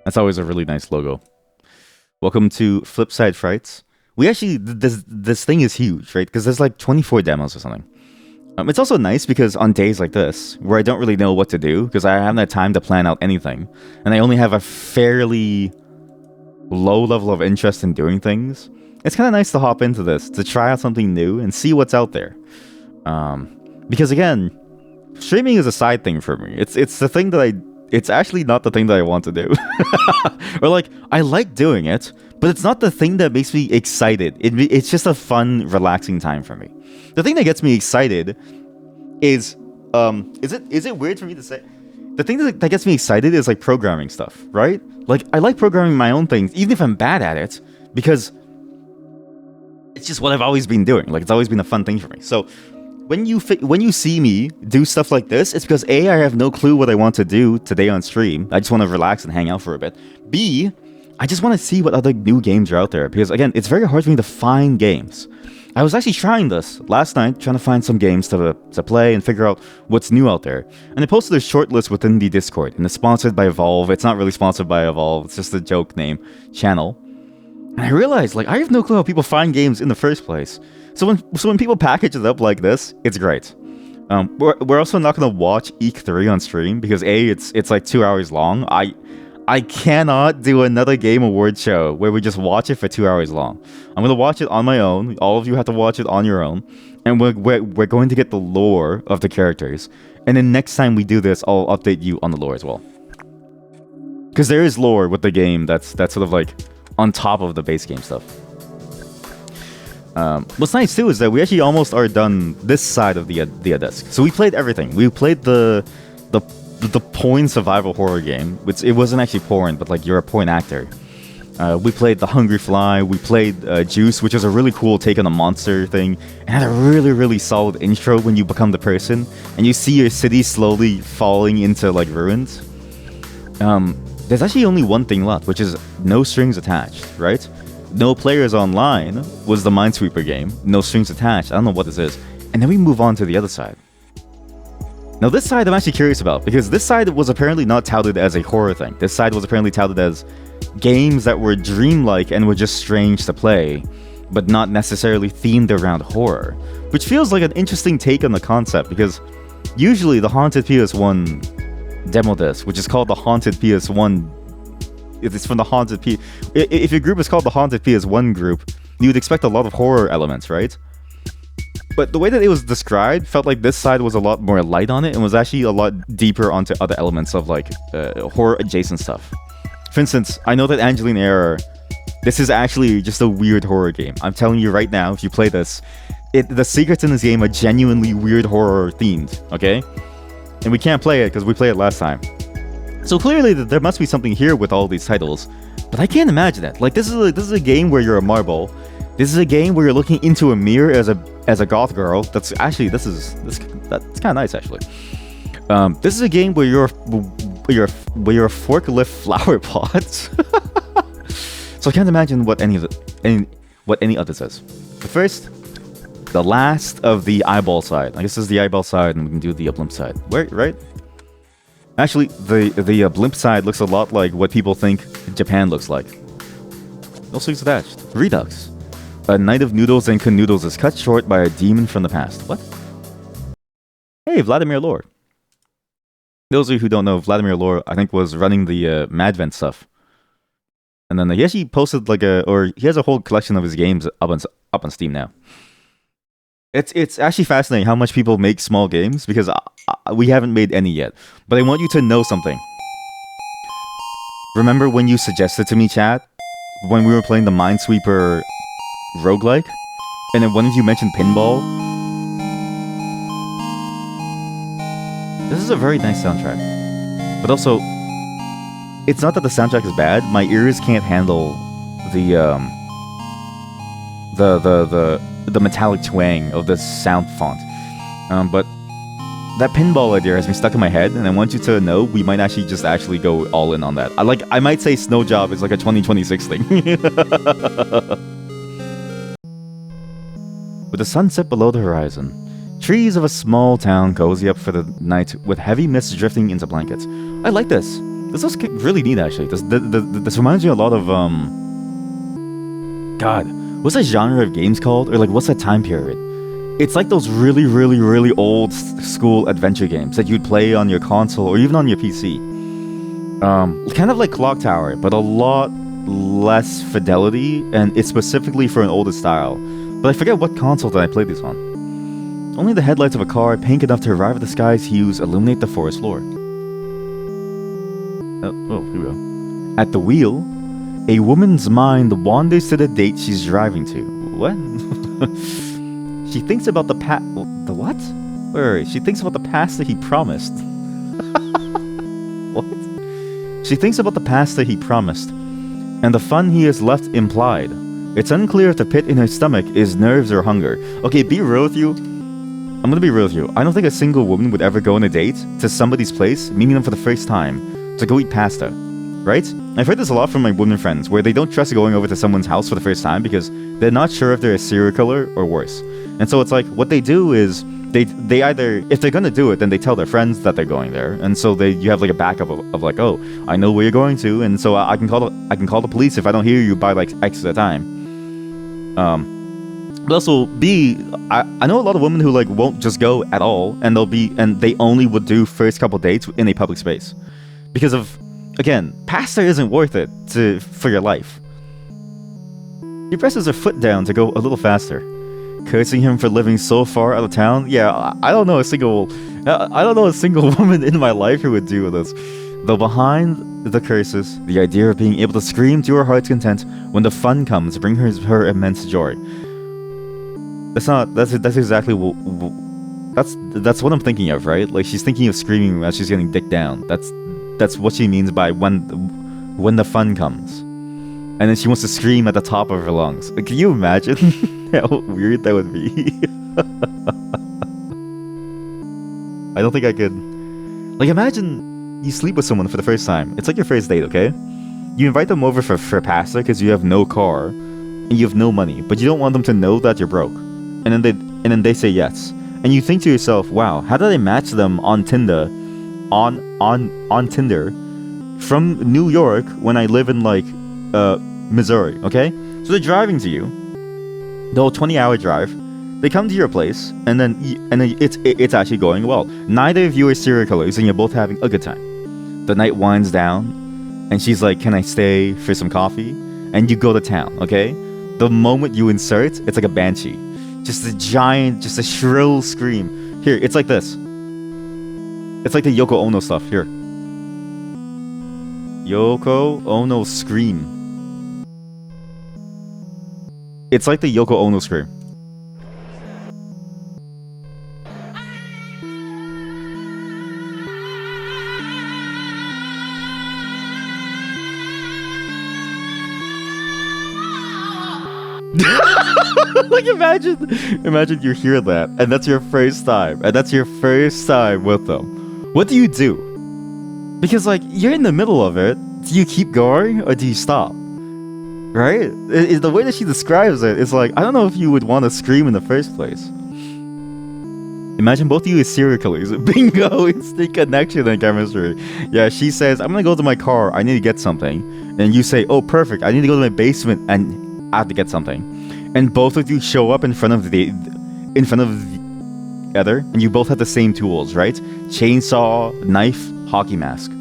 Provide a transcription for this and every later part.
That's always a really nice logo. Welcome to Flipside Frights. We actually this thing is huge, right? Because there's like 24 demos or something. It's also nice because on days like this, where I don't really know what to do, because I haven't had time to plan out anything, and I only have a fairly low level of interest in doing things, it's kind of nice to hop into this, to try out something new and see what's out there. Because again, streaming is a side thing for me. It's the thing that it's actually not the thing that I want to do. Or like, I like doing it, but it's not the thing that makes me excited. It's just a fun, relaxing time for me. The thing that gets me excited is it weird for me to say? The thing that gets me excited is like programming stuff, right? Like, I like programming my own things, even if I'm bad at it, because it's just what I've always been doing. Like, it's always been a fun thing for me. So when you see me do stuff like this, it's because A, I have no clue what I want to do today on stream. I just want to relax and hang out for a bit. B, I just want to see what other new games are out there, because again, it's very hard for me to find games. I was actually trying this last night, trying to find some games to play and figure out what's new out there. And I posted a short list within the Discord, and it's sponsored by Evolve. It's not really sponsored by Evolve, it's just a joke name channel. And I realized, like, I have no clue how people find games in the first place. So when people package it up like this, it's great. We're also not gonna watch EEK3 on stream because A, it's like 2 hours long. I cannot do another Game Award show where we just watch it for 2 hours long. I'm gonna watch it on my own. All of you have to watch it on your own, and we're going to get the lore of the characters. And then next time we do this, I'll update you on the lore as well. Because there is lore with the game that's sort of like on top of the base game stuff. What's nice too is that we actually almost are done this side of the disc. So we played everything. We played the porn survival horror game, which it wasn't actually porn, but like you're a porn actor. We played The Hungry Fly. We played Juice, which is a really cool take on a monster thing, and had a really solid intro when you become the person and you see your city slowly falling into like ruins. There's actually only one thing left, which is no strings attached, right? No players online was the Minesweeper game. No strings attached. I don't know what this is. And then we move on to the other side. Now this side I'm actually curious about, because this side was apparently not touted as a horror thing. This side was apparently touted as games that were dreamlike and were just strange to play, but not necessarily themed around horror. Which feels like an interesting take on the concept, because usually the Haunted PS1 demo disc, which is called the Haunted PS1, it's from the Haunted P... If your group is called the Haunted PS1 group, you would expect a lot of horror elements, right? But the way that it was described felt like this side was a lot more light on it and was actually a lot deeper onto other elements of like horror adjacent stuff. For instance, I know that Angeline Error, this is actually just a weird horror game. I'm telling you right now, if you play this, the secrets in this game are genuinely weird horror themed, okay? And we can't play it because we played it last time. So clearly there must be something here with all these titles, but I can't imagine it. Like, this is a game where you're a marble. This is a game where you're looking into a mirror as a goth girl. That's actually that's kind of nice actually. This is a game where you're a forklift flower pot. So I can't imagine what any other says. But first, the last of the eyeball side. I guess this is the eyeball side, and we can do the blimp side. Right? Actually, the blimp side looks a lot like what people think Japan looks like. No strings attached. Redux. A night of noodles and canoodles is cut short by a demon from the past. What? Hey, Vladimir Lore. Those of you who don't know, Vladimir Lore, I think, was running the Madvent stuff. And then he actually posted he has a whole collection of his games up on Steam now. It's actually fascinating how much people make small games, because we haven't made any yet. But I want you to know something. Remember when you suggested to me, chat, when we were playing the Minesweeper roguelike, and then one of you mentioned pinball? This is a very nice soundtrack. But also, it's not that the soundtrack is bad. My ears can't handle the metallic twang of this sound font. But that pinball idea has been stuck in my head, and I want you to know we might actually go all in on that. I might say Snow Job is like a 2026 thing. With the sunset below the horizon, trees of a small town cozy up for the night with heavy mist drifting into blankets. I like this. This was really neat, actually. This reminds me a lot of, God, what's that genre of games called? Or like, what's that time period? It's like those really, really, really old school adventure games that you'd play on your console or even on your PC. Kind of like Clock Tower, but a lot less fidelity, and it's specifically for an older style. But I forget what console that I played this on. Only the headlights of a car, pink enough to arrive at the sky's hues, illuminate the forest floor. Oh, here we go. At the wheel, a woman's mind wanders to the date she's driving to. What? She thinks about the the what? Wait, she thinks about the past that he promised. What? She thinks about the past that he promised, and the fun he has left implied. It's unclear if the pit in her stomach is nerves or hunger. Okay, be real with you. I'm gonna be real with you. I don't think a single woman would ever go on a date to somebody's place, meeting them for the first time, to go eat pasta, right? I've heard this a lot from my women friends, where they don't trust going over to someone's house for the first time because they're not sure if they're a serial killer or worse. And so it's like, what they do is, they either, if they're gonna do it, then they tell their friends that they're going there, and so you have like a backup of like, oh, I know where you're going to, and so I can call the police if I don't hear you by like X at a time. But also, I know a lot of women who like won't just go at all, and they only would do first couple dates in a public space because of, again, pasta isn't worth it for your life. He presses her foot down to go a little faster, cursing him for living so far out of town. Yeah, I don't know a single woman in my life who would do this. Though behind the curses, the idea of being able to scream to her heart's content when the fun comes bring her immense joy. That's exactly that's what I'm thinking of, right? Like, she's thinking of screaming as she's getting dicked down. That's what she means by when the fun comes. And then she wants to scream at the top of her lungs. Like, can you imagine how weird that would be? I don't think I could. Like, imagine you sleep with someone for the first time. It's like your first date, okay? You invite them over for pasta because you have no car and you have no money, but you don't want them to know that you're broke. And then they say yes. And you think to yourself, wow, how did I match them on Tinder on Tinder from New York when I live in like Missouri, okay? So they're driving to you, the whole 20-hour drive. They come to your place, and then it's actually going well. Neither of you are serial killers, and you're both having a good time. The night winds down, and she's like, "Can I stay for some coffee?" And you go to town, okay? The moment you insert, it's like a banshee, just a shrill scream. Here, it's like this. It's like the Yoko Ono stuff. Here. Yoko Ono scream. It's like the Yoko Ono scream. Like, imagine you hear that, and that's your first time, with them. What do you do? Because, like, you're in the middle of it. Do you keep going or do you stop? Right? The way that she describes it, it's like, I don't know if you would want to scream in the first place. Imagine both of you as serial killers. Bingo! Instant connection and chemistry. Yeah, she says, I'm gonna go to my car, I need to get something. And you say, oh, perfect, I need to go to my basement and I have to get something. And both of you show up in front of the other, and you both have the same tools, right? Chainsaw, knife, hockey mask.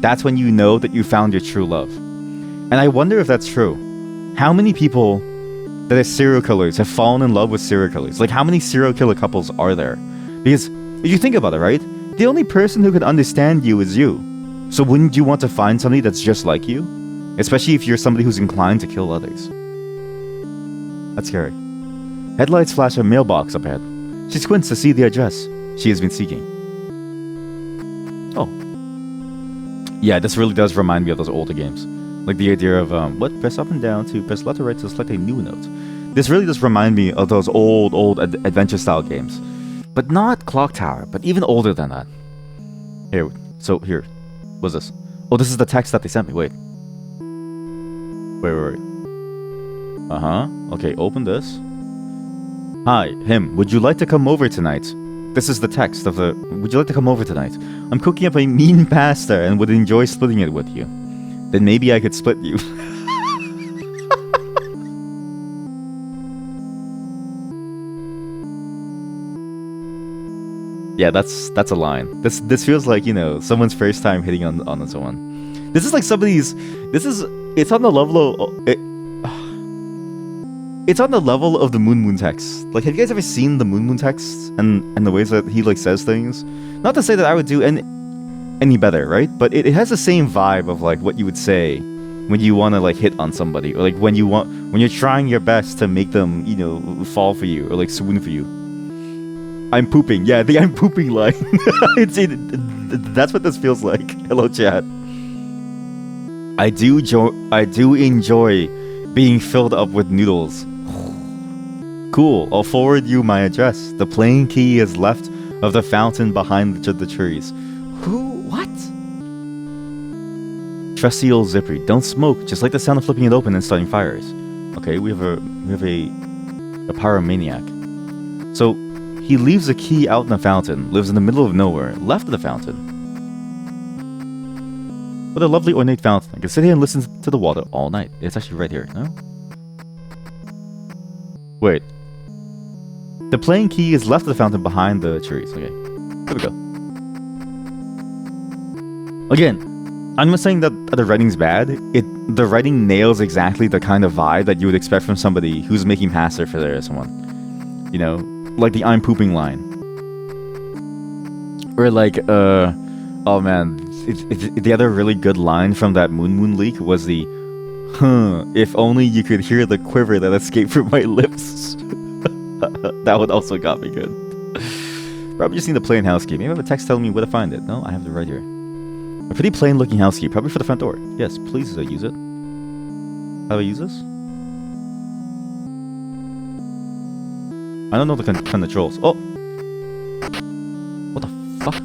That's when you know that you found your true love. And I wonder if that's true. How many people that are serial killers have fallen in love with serial killers? Like, how many serial killer couples are there? Because if you think about it, right? The only person who can understand you is you. So wouldn't you want to find somebody that's just like you? Especially if you're somebody who's inclined to kill others. That's scary. Headlights flash a mailbox up ahead. She squints to see the address she has been seeking. Oh. Yeah, this really does remind me of those older games. Like the idea of, press up and down to press left or right to select a new note. This really does remind me of those old adventure-style games. But not Clock Tower, but even older than that. Here, what's this? Oh, this is the text that they sent me, wait. Wait. Uh-huh. Okay, open this. Hi, him. Would you like to come over tonight? This is the text of the... Would you like to come over tonight? I'm cooking up a mean pasta and would enjoy splitting it with you. Then maybe I could split you. Yeah, that's a line. This feels like, you know, someone's first time hitting on someone. This is like somebody's... It's on the level of... It's on the level of the Moon text. Like, have you guys ever seen the Moon texts and the ways that he like says things? Not to say that I would do any better, right? But it has the same vibe of like what you would say when you want to like hit on somebody, or like when you're trying your best to make them, you know, fall for you or like swoon for you. I'm pooping. Yeah, the I'm pooping line. That's what this feels like. Hello, chat. I do enjoy being filled up with noodles. Cool, I'll forward you my address. The plain key is left of the fountain behind the trees. Who? What? Trusty old Zippery. Don't smoke. Just like the sound of flipping it open and starting fires. Okay, we have a pyromaniac. So he leaves the key out in the fountain, lives in the middle of nowhere, left of the fountain. What a lovely ornate fountain. I can sit here and listen to the water all night. It's actually right here, no? Wait. The plain key is left of the fountain behind the trees. Okay. There we go. Again, I'm not saying that the writing's bad. The writing nails exactly the kind of vibe that you would expect from somebody who's making passer for their someone. You know? Like the I'm pooping line. Or like, oh man, the other really good line from that Moon leak was the, if only you could hear the quiver that escaped from my lips. That one also got me good. Probably just need a plain house key. Maybe I have a text telling me where to find it. No, I have it right here. A pretty plain looking house key, probably for the front door. Yes, please use it. How do I use this? I don't know the controls. Oh! What the fuck?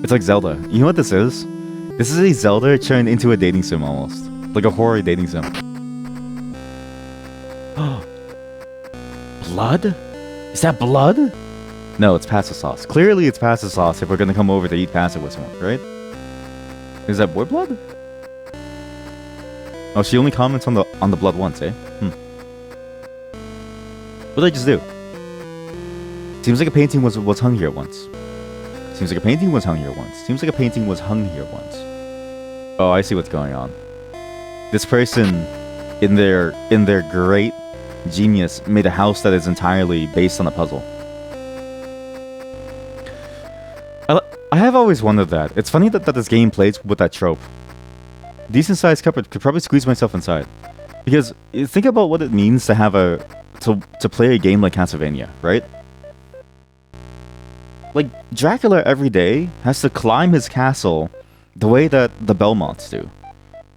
It's like Zelda. You know what this is? This is a Zelda turned into a dating sim almost. Like a horror dating sim. Blood? Is that blood? No, it's pasta sauce. Clearly it's pasta sauce if we're gonna come over to eat pasta with someone, right? Is that boy blood? Oh, she only comments on the blood once, eh? What did I just do? Seems like a painting was hung here once. Seems like a painting was hung here once. Seems like a painting was hung here once. Oh, I see what's going on. This person, in their great genius, made a house that is entirely based on a puzzle. I have always wondered that. It's funny that this game plays with that trope. Decent sized cupboard, could probably squeeze myself inside. Because think about what it means to have to play a game like Castlevania, right? Like, Dracula every day has to climb his castle the way that the Belmonts do.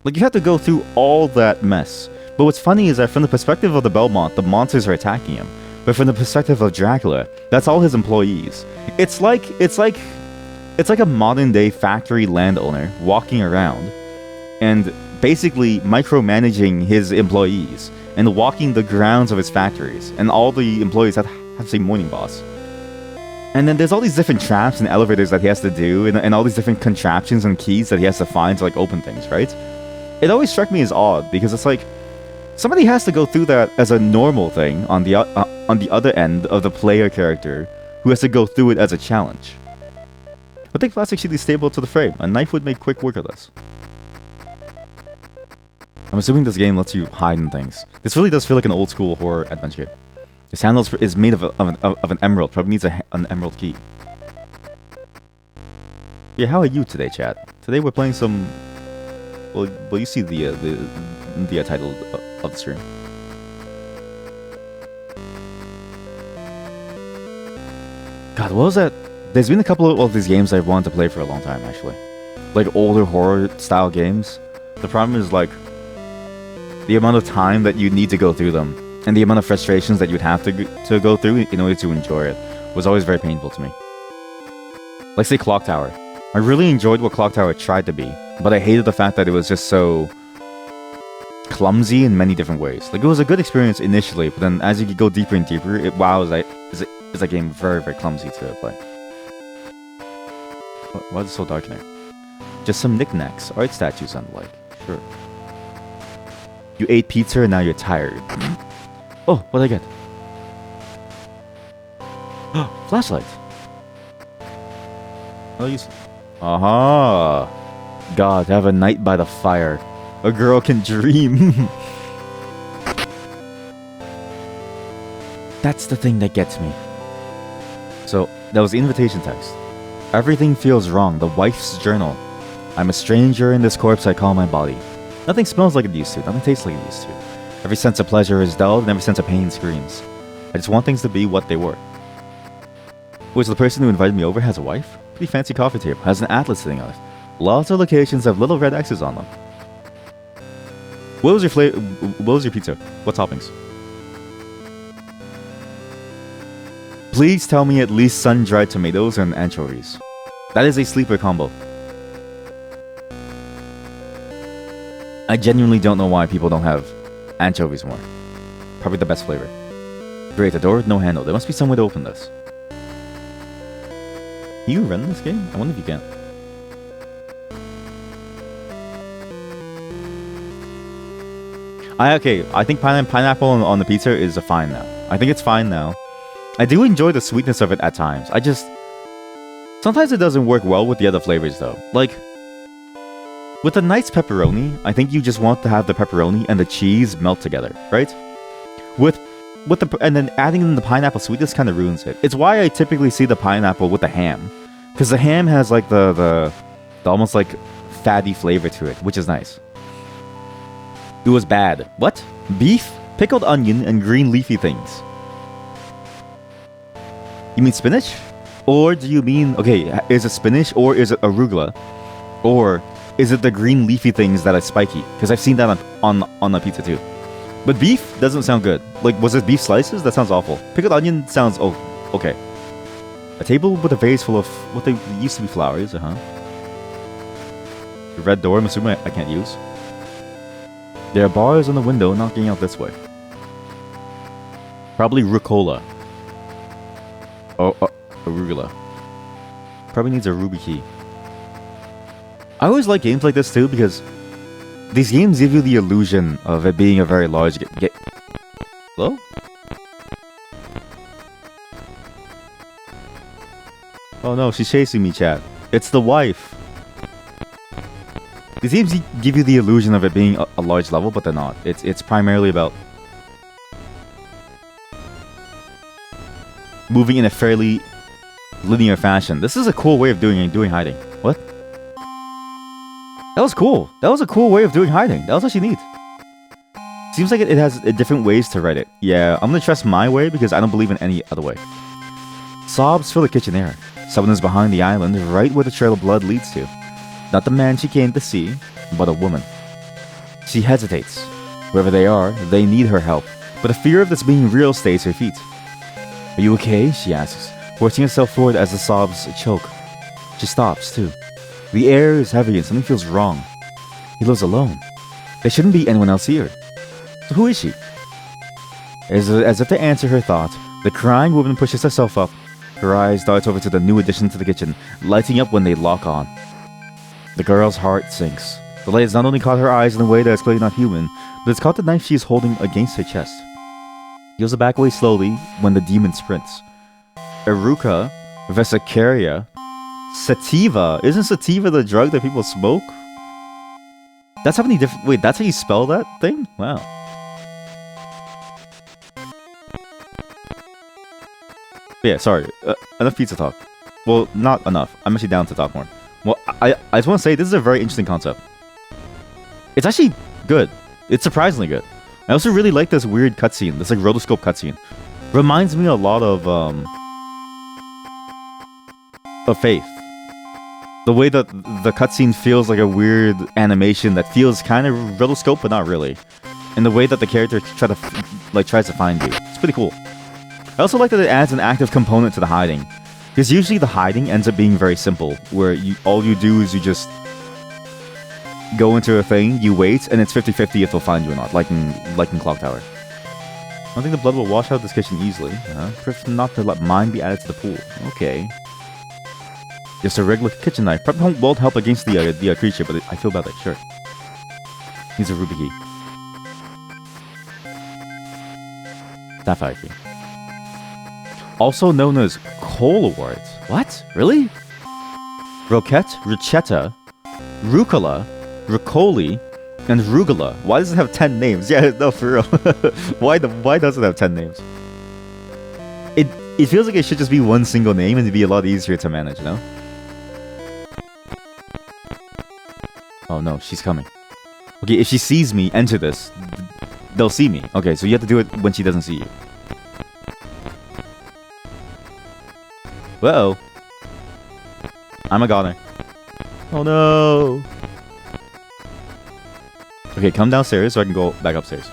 Like, you have to go through all that mess. But what's funny is that from the perspective of the Belmont, the monsters are attacking him. But from the perspective of Dracula, that's all his employees. It's like a modern day factory landowner walking around and basically micromanaging his employees and walking the grounds of his factories. And all the employees have to say morning boss. And then there's all these different traps and elevators that he has to do, and all these different contraptions and keys that he has to find to like open things, right? It always struck me as odd, because it's like, somebody has to go through that as a normal thing on the other end of the player character, who has to go through it as a challenge. But think plastic sheet is stable to the frame. A knife would make quick work of this. I'm assuming this game lets you hide in things. This really does feel like an old school horror adventure game. This handle is made of an emerald. Probably needs an emerald key. Yeah, how are you today, chat? Today we're playing some... Well, you see the title of the stream. God, what was that? There's been a couple of these games I've wanted to play for a long time, actually. Like older horror-style games. The problem is, like, the amount of time that you need to go through them, and the amount of frustrations that you'd have to go through in order to enjoy it, was always very painful to me. Like, say, Clock Tower. I really enjoyed what Clock Tower tried to be, but I hated the fact that it was just so... clumsy in many different ways. Like, it was a good experience initially, but then as you go deeper and deeper, is a game very, very clumsy to play. Why is it so dark in there? Just some knickknacks, art statues and the like. Sure. You ate pizza and now you're tired. Oh, what did I get? Flashlight. I'll use. Aha! God, have a night by the fire. A girl can dream. That's the thing that gets me. So, that was the invitation text. Everything feels wrong. The wife's journal. I'm a stranger in this corpse I call my body. Nothing smells like it used to. Nothing tastes like it used to. Every sense of pleasure is dulled and every sense of pain screams. I just want things to be what they were. Which the person who invited me over has a wife? Pretty fancy coffee table. Has an atlas sitting on it. Lots of locations have little red X's on them. What was your flavor? What was your pizza? What toppings? Please tell me at least sun-dried tomatoes and anchovies. That is a sleeper combo. I genuinely don't know why people don't have anchovies more. Probably the best flavor. Great, the door, no handle. There must be some way to open this. Can you run this game? I wonder if you can. I think pineapple on the pizza is a fine now. I think it's fine now. I do enjoy the sweetness of it at times. Sometimes it doesn't work well with the other flavors though. Like, with a nice pepperoni, I think you just want to have the pepperoni and the cheese melt together, right? And then adding in the pineapple sweetness kind of ruins it. It's why I typically see the pineapple with the ham. Because the ham has like the almost like fatty flavor to it, which is nice. It was bad. What? Beef, pickled onion, and green leafy things. You mean spinach? Or do you mean, okay, is it spinach or is it arugula? Or is it the green leafy things that are spiky? Because I've seen that on the pizza too. But beef doesn't sound good. Like, was it beef slices? That sounds awful. Pickled onion sounds okay. A table with a vase full of what they used to be flowers, The red door, I'm assuming I can't use. There are bars on the window knocking out this way. Probably rucola. Arugula. Probably needs a ruby key. I always like games like this too because these games give you the illusion of it being a very large game. Hello? Oh no, she's chasing me, chat. It's the wife. These games give you the illusion of it being a large level, but they're not. It's primarily about moving in a fairly linear fashion. This is a cool way of doing hiding. What? That was cool. That was a cool way of doing hiding. That was actually neat. Seems like it has different ways to write it. Yeah, I'm gonna trust my way because I don't believe in any other way. Sobs fill the kitchen air. Someone is behind the island, right where the trail of blood leads to. Not the man she came to see, but a woman. She hesitates. Wherever they are, they need her help, but the fear of this being real stays her feet. Are you okay? She asks, forcing herself forward as the sobs choke. She stops, too. The air is heavy and something feels wrong. He lives alone. There shouldn't be anyone else here. So who is she? As if to answer her thought, the crying woman pushes herself up. Her eyes darts over to the new addition to the kitchen, lighting up when they lock on. The girl's heart sinks. The light has not only caught her eyes in a way that is clearly not human, but it's caught the knife she is holding against her chest. He goes back away slowly when the demon sprints. Eruca, Vesicaria, Sativa. Isn't sativa the drug that people smoke? That's how many different... Wait, that's how you spell that thing? Wow. Yeah, sorry. Enough pizza talk. Well, not enough. I'm actually down to talk more. Well, I just want to say this is a very interesting concept. It's actually good. It's surprisingly good. I also really like this weird cutscene. This like rotoscope cutscene. Reminds me a lot of Faith. The way that the cutscene feels like a weird animation that feels kind of rotoscope, but not really. And the way that the character tries to find you. It's pretty cool. I also like that it adds an active component to the hiding. Because usually the hiding ends up being very simple, where all you do is you just go into a thing, you wait, and it's 50-50 if they'll find you or not, like in Clock Tower. I don't think the blood will wash out this kitchen easily. Prefer not to let mine be added to the pool. Okay. Just a regular kitchen knife. Probably won't help against the creature, but I feel bad. Like, sure. He's a ruby key. Sapphire key. Also known as coal awards. What? Really? Roquette, Ruchetta, Rucola, Rucoli, and Rugula. Why does it have 10 names? Yeah, no, for real. Why does it have 10 names? It feels like it should just be one single name and it'd be a lot easier to manage, you know? Oh no, she's coming. Okay, if she sees me enter this, they'll see me. Okay, so you have to do it when she doesn't see you. Whoa. I'm a goner. Oh no. Okay, come downstairs so I can go back upstairs.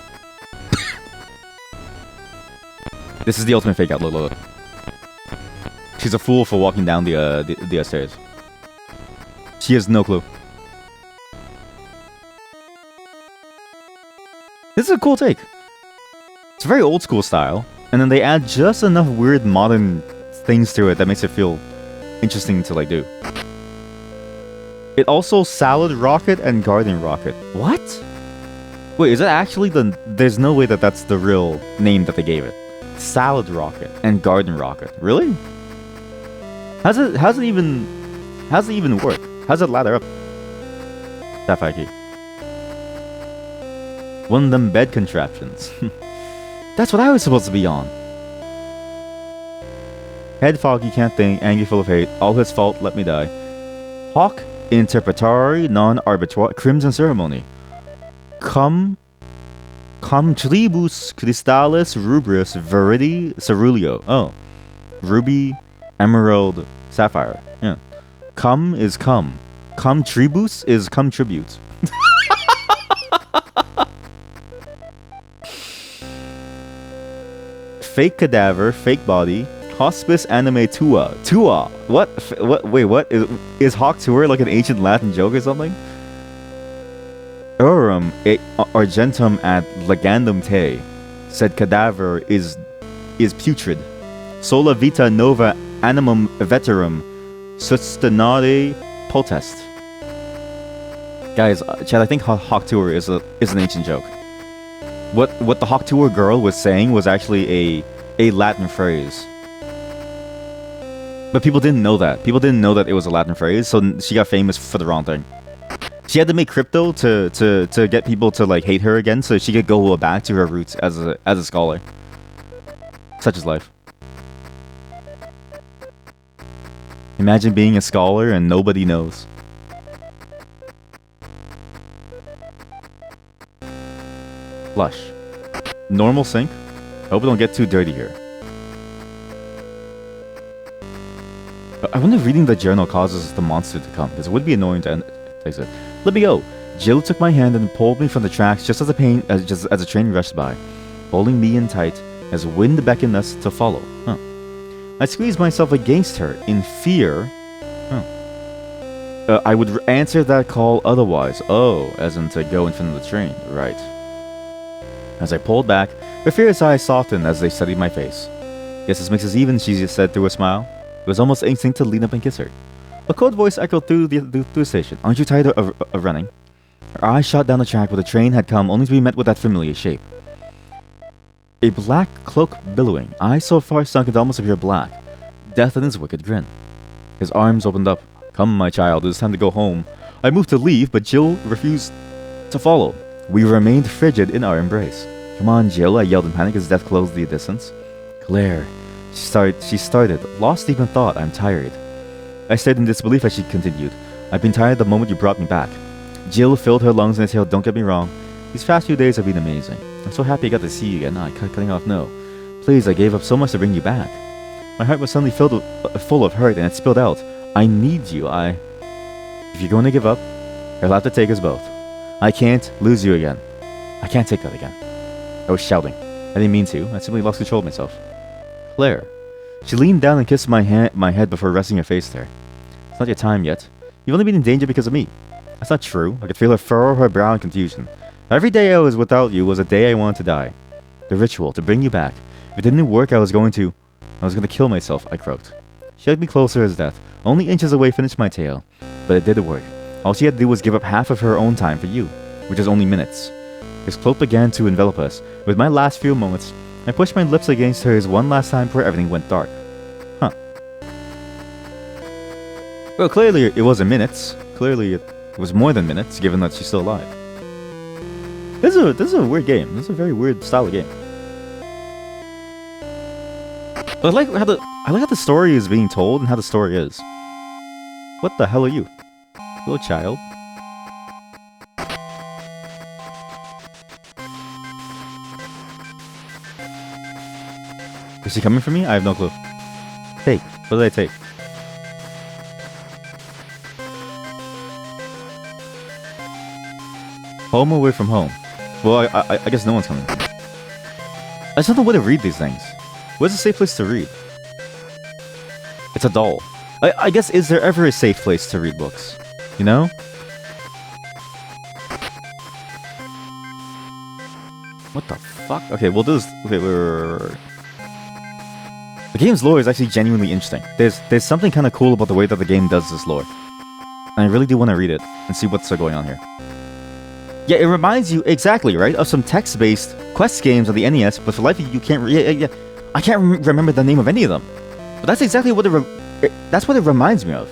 This is the ultimate fake out. Look, look, look. She's a fool for walking down the stairs. She has no clue. This is a cool take. It's very old school style, and then they add just enough weird modern things to it that makes it feel interesting to like do. It also salad rocket and garden rocket. What? Wait, is that actually the... There's no way that that's the real name that they gave it. Salad rocket and garden rocket. Really? How's it even work? How's it ladder up? Sapphire key. One of them bed contraptions. That's what I was supposed to be on. Head foggy, can't think, angry, full of hate. All his fault, let me die. Hawk, interpretari, non-arbitrary, crimson ceremony. Cum tribus crystallis rubris veridi ceruleo. Oh. Ruby, emerald, sapphire. Yeah. Cum is cum. Cum tribus is cum tribute. Fake cadaver, fake body. Hospice anime Tua. Tua. What? Wait, what? Is Hawk Tour like an ancient Latin joke or something? Aurum argentum ad legendum te. Said cadaver is putrid. Sola vita nova animum veterum sustenare potest. Guys, Chad, I think Hawk Tour is an ancient joke. What the Hawk Tour girl was saying was actually a Latin phrase. But people didn't know that. People didn't know that it was a Latin phrase, so she got famous for the wrong thing. She had to make crypto to get people to like hate her again, so she could go back to her roots as a scholar. Such is life. Imagine being a scholar and nobody knows. Flush. Normal sink. Hope it don't get too dirty here. I wonder if reading the journal causes the monster to come, because it would be annoying to face it. Let me go. Jill took my hand and pulled me from the tracks just as a train rushed by, holding me in tight as wind beckoned us to follow. I squeezed myself against her in fear. I would answer that call otherwise. Oh, as in to go in front of the train. Right. As I pulled back, her fierce eyes softened as they studied my face. Guess this makes us even, she just said through a smile. It was almost instinct to lean up and kiss her. A cold voice echoed through the station. Aren't you tired of running? Her eyes shot down the track where the train had come, only to be met with that familiar shape. A black cloak billowing, eyes so far sunk into almost pure black. Death in his wicked grin. His arms opened up. Come, my child, it is time to go home. I moved to leave, but Jill refused to follow. We remained frigid in our embrace. Come on, Jill, I yelled in panic as death closed the distance. Claire. She started, lost deep in thought. I'm tired. I stayed in disbelief as she continued. I've been tired the moment you brought me back. Jill filled her lungs and exhaled. Don't get me wrong. These past few days have been amazing. I'm so happy I got to see you again. Cutting off, no. Please, I gave up so much to bring you back. My heart was suddenly full of hurt and it spilled out. I need you. If you're going to give up, you'll have to take us both. I can't lose you again. I can't take that again. I was shouting. I didn't mean to. I simply lost control of myself. Claire. She leaned down and kissed my head before resting her face there. It's not your time yet. You've only been in danger because of me. That's not true. I could feel her furrow her brow in confusion. Every day I was without you was a day I wanted to die. The ritual, to bring you back. If it didn't work, I was going to kill myself, I croaked. She hugged me closer as death. Only inches away finished my tale. But it did work. All she had to do was give up half of her own time for you, which is only minutes. His cloak began to envelop us. With my last few moments, I pushed my lips against hers one last time before everything went dark. Huh. Well, clearly it wasn't minutes. Clearly it was more than minutes, given that she's still alive. This is a weird game. This is a very weird style of game. But I like how the story is being told and how the story is. What the hell are you? Little child. Is she coming for me? I have no clue. Take. What did I take? Home away from home. Well, I guess no one's coming. I just don't know where to read these things. Where's a safe place to read? It's a doll. I guess, is there ever a safe place to read books? You know? What the fuck? Okay, we'll do this. Okay, wait. The game's lore is actually genuinely interesting. There's something kind of cool about the way that the game does this lore. And I really do want to read it and see what's going on here. Yeah, it reminds you, exactly, right, of some text-based quest games on the NES, but for life you can't... I can't remember the name of any of them. But that's exactly what that's what it reminds me of.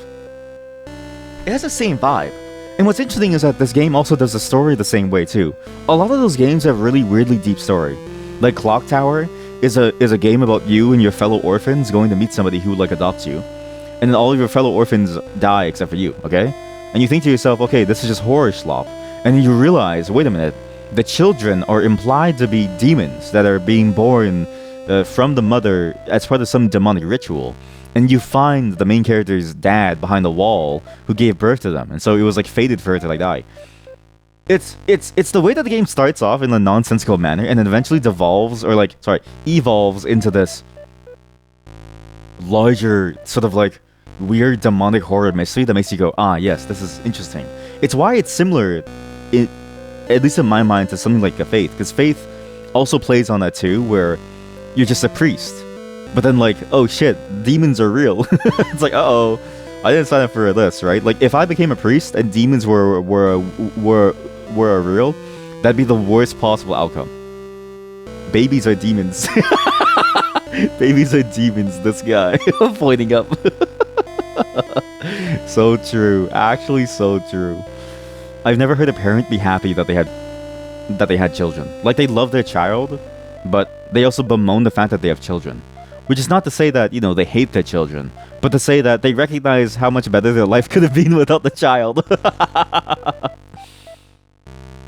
It has the same vibe. And what's interesting is that this game also does the story the same way, too. A lot of those games have really weirdly deep story. Like Clock Tower is a game about you and your fellow orphans going to meet somebody who, like, adopts you. And then all of your fellow orphans die except for you, okay? And you think to yourself, okay, this is just horror slop. And then you realize, wait a minute, the children are implied to be demons that are being born from the mother as part of some demonic ritual. And you find the main character's dad behind the wall who gave birth to them. And so it was like fated for her to like die. It's the way that the game starts off in a nonsensical manner and then eventually evolves into this larger sort of like weird demonic horror mystery that makes you go, ah, yes, this is interesting. It's why it's similar, at least in my mind, to something like a Faith, because Faith also plays on that too, where you're just a priest, but then like, oh shit, demons are real. It's like, uh-oh, I didn't sign up for this, right? Like, if I became a priest and demons were real, that'd be the worst possible outcome. Babies are demons. Babies are demons, this guy. Pointing up. So true. Actually, so true. I've never heard a parent be happy that they had children. Like, they love their child, but they also bemoan the fact that they have children. Which is not to say that, you know, they hate their children, but to say that they recognize how much better their life could have been without the child.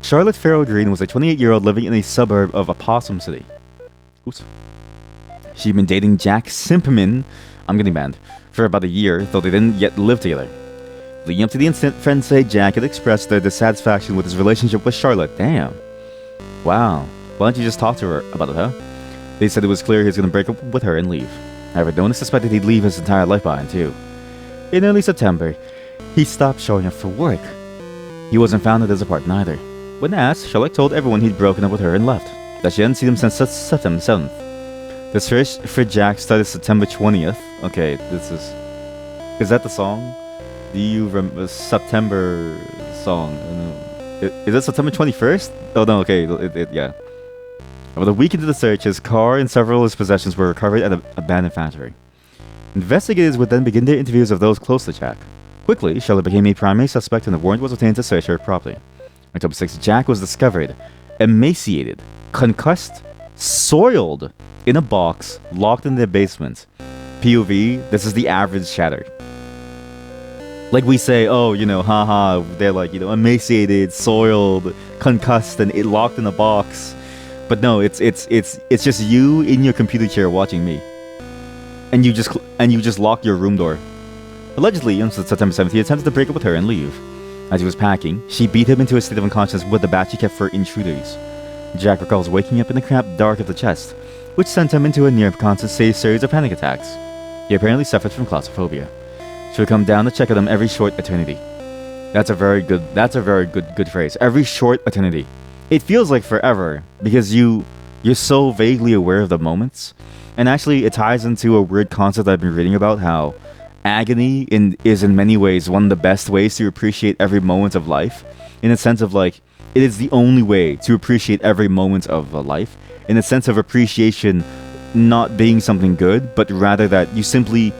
Charlotte Farrell Green was a 28-year-old living in a suburb of Opossum City. Oops. She'd been dating Jack Simpman, I'm getting banned, for about a year, though they didn't yet live together. Leading up to the incident, friends say Jack had expressed their dissatisfaction with his relationship with Charlotte. Damn. Wow. Why don't you just talk to her about it, huh? They said it was clear he was going to break up with her and leave. However, no one suspected he'd leave his entire life behind, too. In early September, he stopped showing up for work. He wasn't found at his apartment either. When asked, Charlotte told everyone he'd broken up with her and left, that she hadn't seen him since September 7th. The search for Jack started September 20th. Okay, this is... Is that the song? Do you remember September song? Is it September 21st? Oh no, okay, yeah. About a week into the search, his car and several of his possessions were recovered at an abandoned factory. Investigators would then begin their interviews of those close to Jack. Quickly, Charlotte became a primary suspect and a warrant was obtained to search her property. On October 6th, Jack was discovered, emaciated, concussed, soiled, in a box, locked in their basement. POV, this is the average chatter. Like we say, oh, you know, haha, they're like, you know, emaciated, soiled, concussed, and locked in a box. But no, it's just you in your computer chair watching me, and you just lock your room door. Allegedly, on September 7th, he attempted to break up with her and leave. As he was packing, she beat him into a state of unconsciousness with the bat she kept for intruders. Jack recalls waking up in the cramped dark of the chest, which sent him into a near-constant series of panic attacks. He apparently suffered from claustrophobia. She would come down to check on him every short eternity. That's a very good phrase. Every short eternity. It feels like forever because you're so vaguely aware of the moments. And actually it ties into a weird concept I've been reading about, how agony is in many ways one of the best ways to appreciate every moment of life. In a sense of like, it is the only way to appreciate every moment of a life. In a sense of appreciation not being something good, but rather that you simply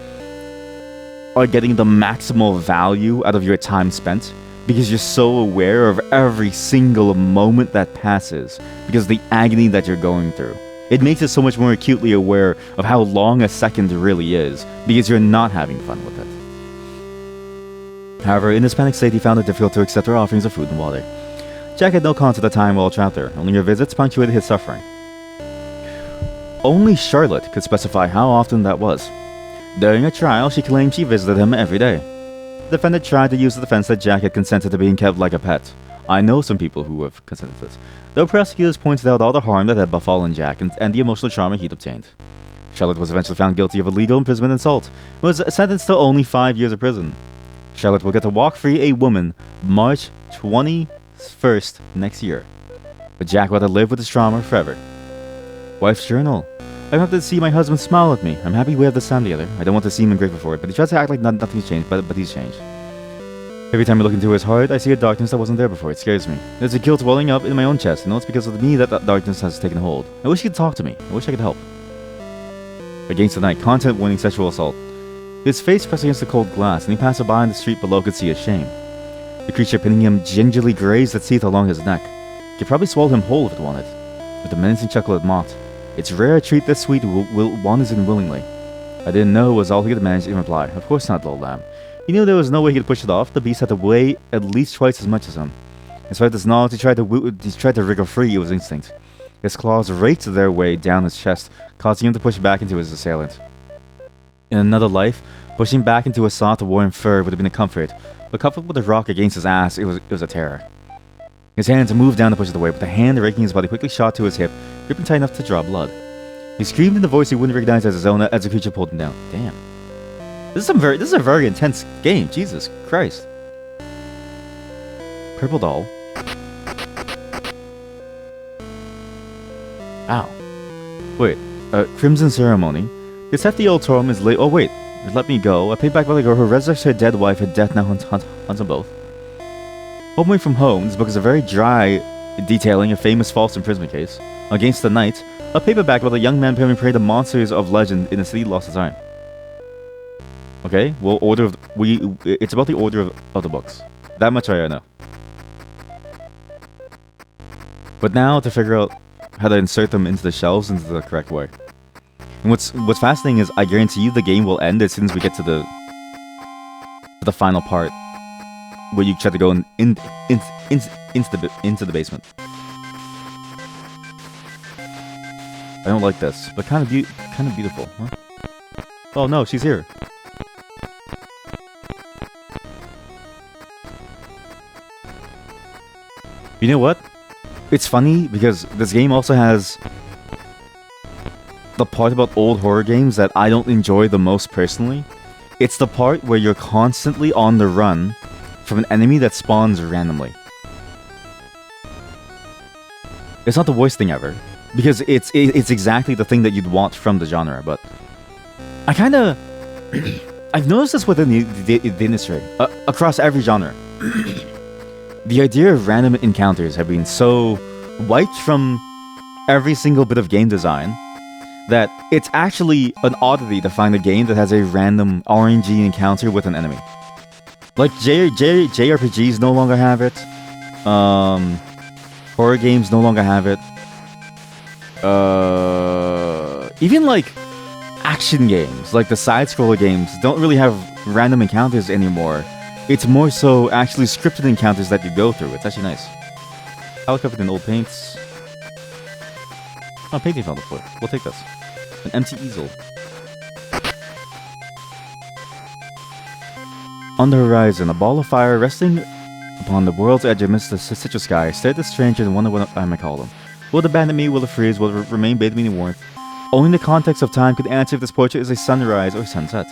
are getting the maximal value out of your time spent because you're so aware of every single moment that passes because of the agony that you're going through. It makes it so much more acutely aware of how long a second really is because you're not having fun with it. However, in his panic state, he found it difficult to accept her offerings of food and water. Jack had no concept of time while trapped there. Only her visits punctuated his suffering. Only Charlotte could specify how often that was. During a trial, she claimed she visited him every day. The defendant tried to use the defense that Jack had consented to being kept like a pet. I know some people who have consented to this. Though prosecutors pointed out all the harm that had befallen Jack and the emotional trauma he'd obtained. Charlotte was eventually found guilty of illegal imprisonment and assault, and was sentenced to only 5 years of prison. Charlotte will get to walk free a woman March 21st next year. But Jack will have to live with his trauma forever. Wife's journal. I'm happy to see my husband smile at me. I'm happy we have this time together. I don't want to seem ungrateful for it, but he tries to act like nothing's changed, but he's changed. Every time I look into his heart, I see a darkness that wasn't there before. It scares me. There's a guilt welling up in my own chest. I know it's because of me that darkness has taken hold. I wish he could talk to me. I wish I could help. Against the night, content warning sexual assault. His face pressed against the cold glass, and he passed by in the street below could see his shame. The creature pinning him gingerly grazed its teeth along his neck. It could probably swallow him whole if it wanted. With a menacing chuckle it mocked. It's rare a treat this sweet wanders in willingly. I didn't know was all he could manage in reply. Of course not, little lamb. He knew there was no way he could push it off. The beast had to weigh at least twice as much as him. In spite of his knowledge, he tried to wriggle free. It was instinct. His claws raked their way down his chest, causing him to push back into his assailant. In another life, pushing back into a soft, warm fur would have been a comfort, but coupled with a rock against his ass, it was a terror. His hands moved down to push it away, but the hand raking his body quickly shot to his hip, gripping tight enough to draw blood. He screamed in a voice he wouldn't recognize as his own as the creature pulled him down. Damn. This is a very intense game. Jesus Christ. Purple doll. Ow. Wait. Crimson ceremony. This hefty old tome is late. Oh wait. Let me go. I paid back by the girl who resurrects her dead wife. Her death now hunts them both. Home away from home. This book is a very dry detailing a famous false imprisonment case. Against the Night. A paperback about a young man preparing prey to monsters of legend in a city lost to time. Okay, well, it's about the order of the books. That much I know. But now to figure out how to insert them into the shelves into the correct way. And what's fascinating is I guarantee you the game will end as soon as we get to the final part where you try to go into the basement. I don't like this, but kind of beautiful, huh? Oh no, she's here. You know what? It's funny because this game also has the part about old horror games that I don't enjoy the most personally. It's the part where you're constantly on the run from an enemy that spawns randomly. It's not the worst thing ever, because it's exactly the thing that you'd want from the genre, but I kinda... I've noticed this within the industry, across every genre. The idea of random encounters have been so wiped from every single bit of game design that it's actually an oddity to find a game that has a random RNG encounter with an enemy. Like JRPGs no longer have it. Horror games no longer have it. Even like action games, like the side-scroller games, don't really have random encounters anymore. It's more so actually scripted encounters that you go through. It's actually nice. I'll cover it in old paints. Oh, painting fell on the floor. We'll take this. An empty easel. On the horizon, a ball of fire resting upon the world's edge amidst the citrus sky stared at the stranger and wondered what I might call them. Will it abandon me? Will it freeze? Will it remain bathing me in warmth? Only the context of time could answer if this portrait is a sunrise or sunset.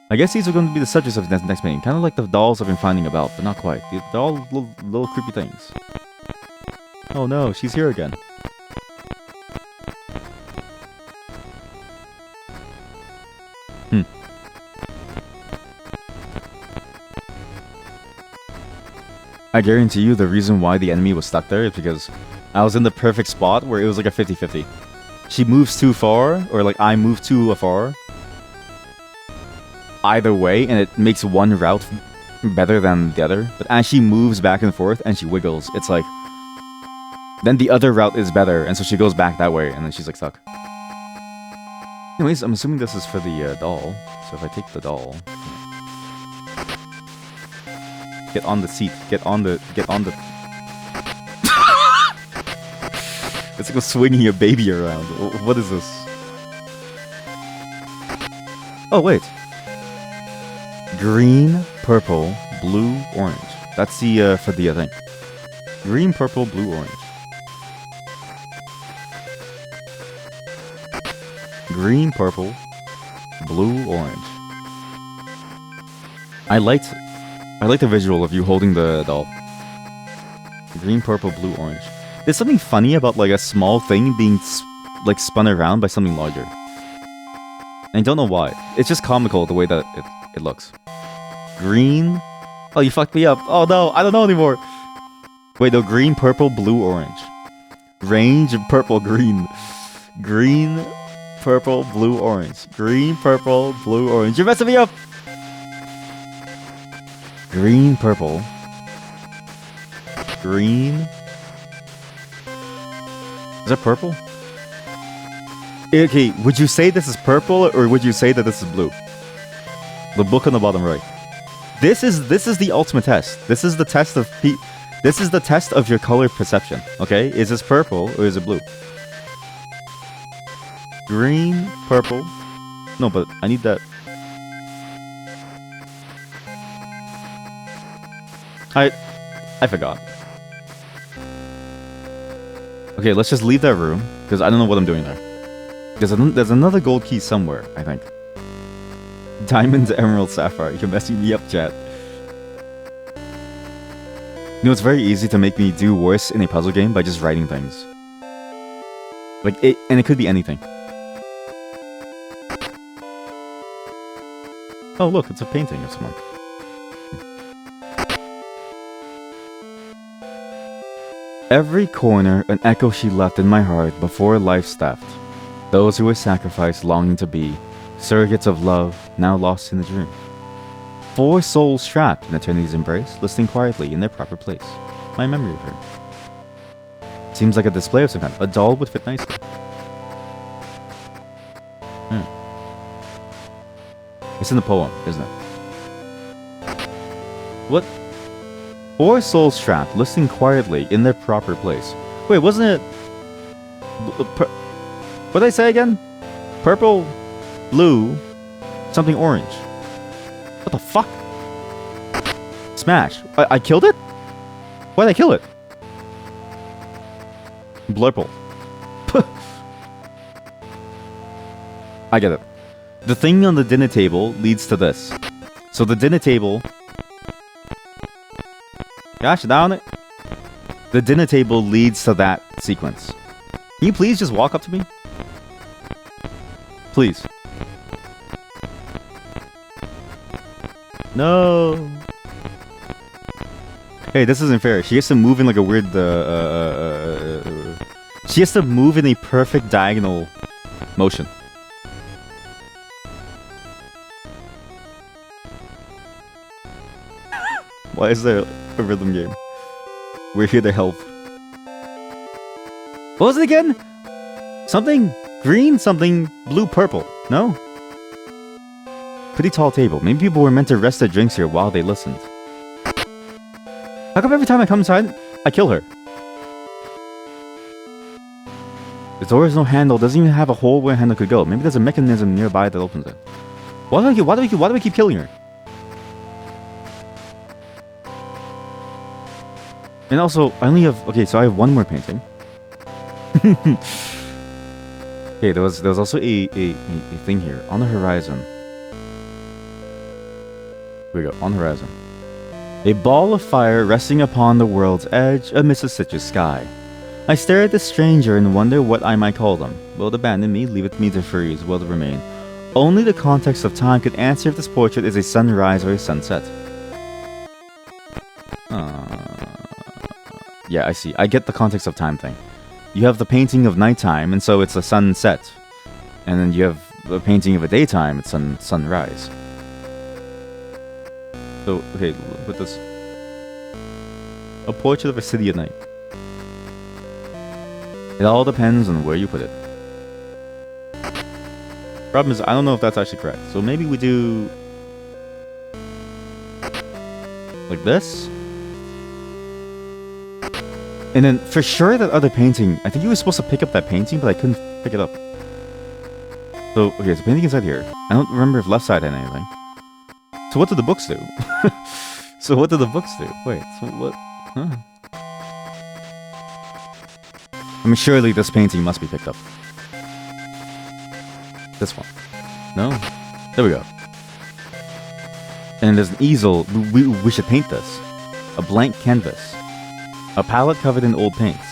I guess these are going to be the subjects of the next painting. Kind of like the dolls I've been finding about, but not quite. They're all little creepy things. Oh no, she's here again. I guarantee you the reason why the enemy was stuck there is because I was in the perfect spot where it was like a 50-50. She moves too far, or like I move too far. Either way, and it makes one route better than the other. But as she moves back and forth and she wiggles, it's like... Then the other route is better, and so she goes back that way, and then she's like stuck. Anyways, I'm assuming this is for the doll. So if I take the doll... Get on the seat. Get on the... It's like swinging a baby around. What is this? Oh, wait. Green, purple, blue, orange. That's the, for the thing. Green, purple, blue, orange. Green, purple, blue, orange. I liked the visual of you holding the doll. Green, purple, blue, orange. There's something funny about like a small thing being like spun around by something larger. And I don't know why. It's just comical the way that it looks. Green. Oh, you fucked me up. Oh no, I don't know anymore. Wait, no, green, purple, blue, orange. Range, purple, green. Green, purple, blue, orange. Green, purple, blue, orange. You're messing me up! Green, purple. Green. Is that purple? Okay, would you say this is purple or would you say that this is blue? The book on the bottom right. This is the ultimate test. This is the test of this is the test of your color perception. Okay, is this purple or is it blue? Green, purple. No, but I need that. I forgot. Okay, let's just leave that room because I don't know what I'm doing there. There's another gold key somewhere, I think. Diamond, emerald, sapphire. You're messing me up, chat. You know, it's very easy to make me do worse in a puzzle game by just writing things. Like, and it could be anything. Oh, look, it's a painting of someone. Every corner an echo she left in my heart before life's theft. Those who were sacrificed longing to be surrogates of love, now lost in the dream. 4 souls trapped in eternity's embrace, listening quietly in their proper place. My memory of her. Seems like a display of some kind. A doll would fit nicely. It's in the poem, isn't it? What? 4 souls trapped, listening quietly in their proper place. Wait, wasn't it... What did I say again? Purple, blue, something orange. What the fuck? Smash. I killed it? Why did I kill it? Blurple. I get it. The thing on the dinner table leads to this. So the dinner table... Gosh, down it. The dinner table leads to that sequence. Can you please just walk up to me? Please. No. Hey, this isn't fair. She has to move in like a weird... she has to move in a perfect diagonal motion. Why is there a rhythm game? We're here to help. What was it again? Something green, something blue, purple. No? Pretty tall table. Maybe people were meant to rest their drinks here while they listened. How come every time I come inside, I kill her? The door has no handle. Doesn't even have a hole where a handle could go. Maybe there's a mechanism nearby that opens it. Why do we keep killing her? And also, I only have... Okay, so I have one more painting. Okay, there was also a thing here. On the horizon. we go. On horizon. A ball of fire resting upon the world's edge amidst a citrus sky. I stare at the stranger and wonder what I might call them. Will it abandon me? Leave it me to freeze? Will it remain? Only the context of time could answer if this portrait is a sunrise or a sunset. Yeah, I see. I get the context of time thing. You have the painting of nighttime, and so it's a sunset. And then you have the painting of a daytime, it's sunrise. So, okay, put this. A portrait of a city at night. It all depends on where you put it. Problem is, I don't know if that's actually correct. So maybe we do... like this? And then, for sure, that other painting... I think you were supposed to pick up that painting, but I couldn't pick it up. So, okay, so painting inside here. I don't remember if left side had anything. So what did the books do? So what did the books do? Wait, so what? Huh. I mean, surely this painting must be picked up. This one. No? There we go. And there's an easel. We should paint this. A blank canvas. A palette covered in old paints.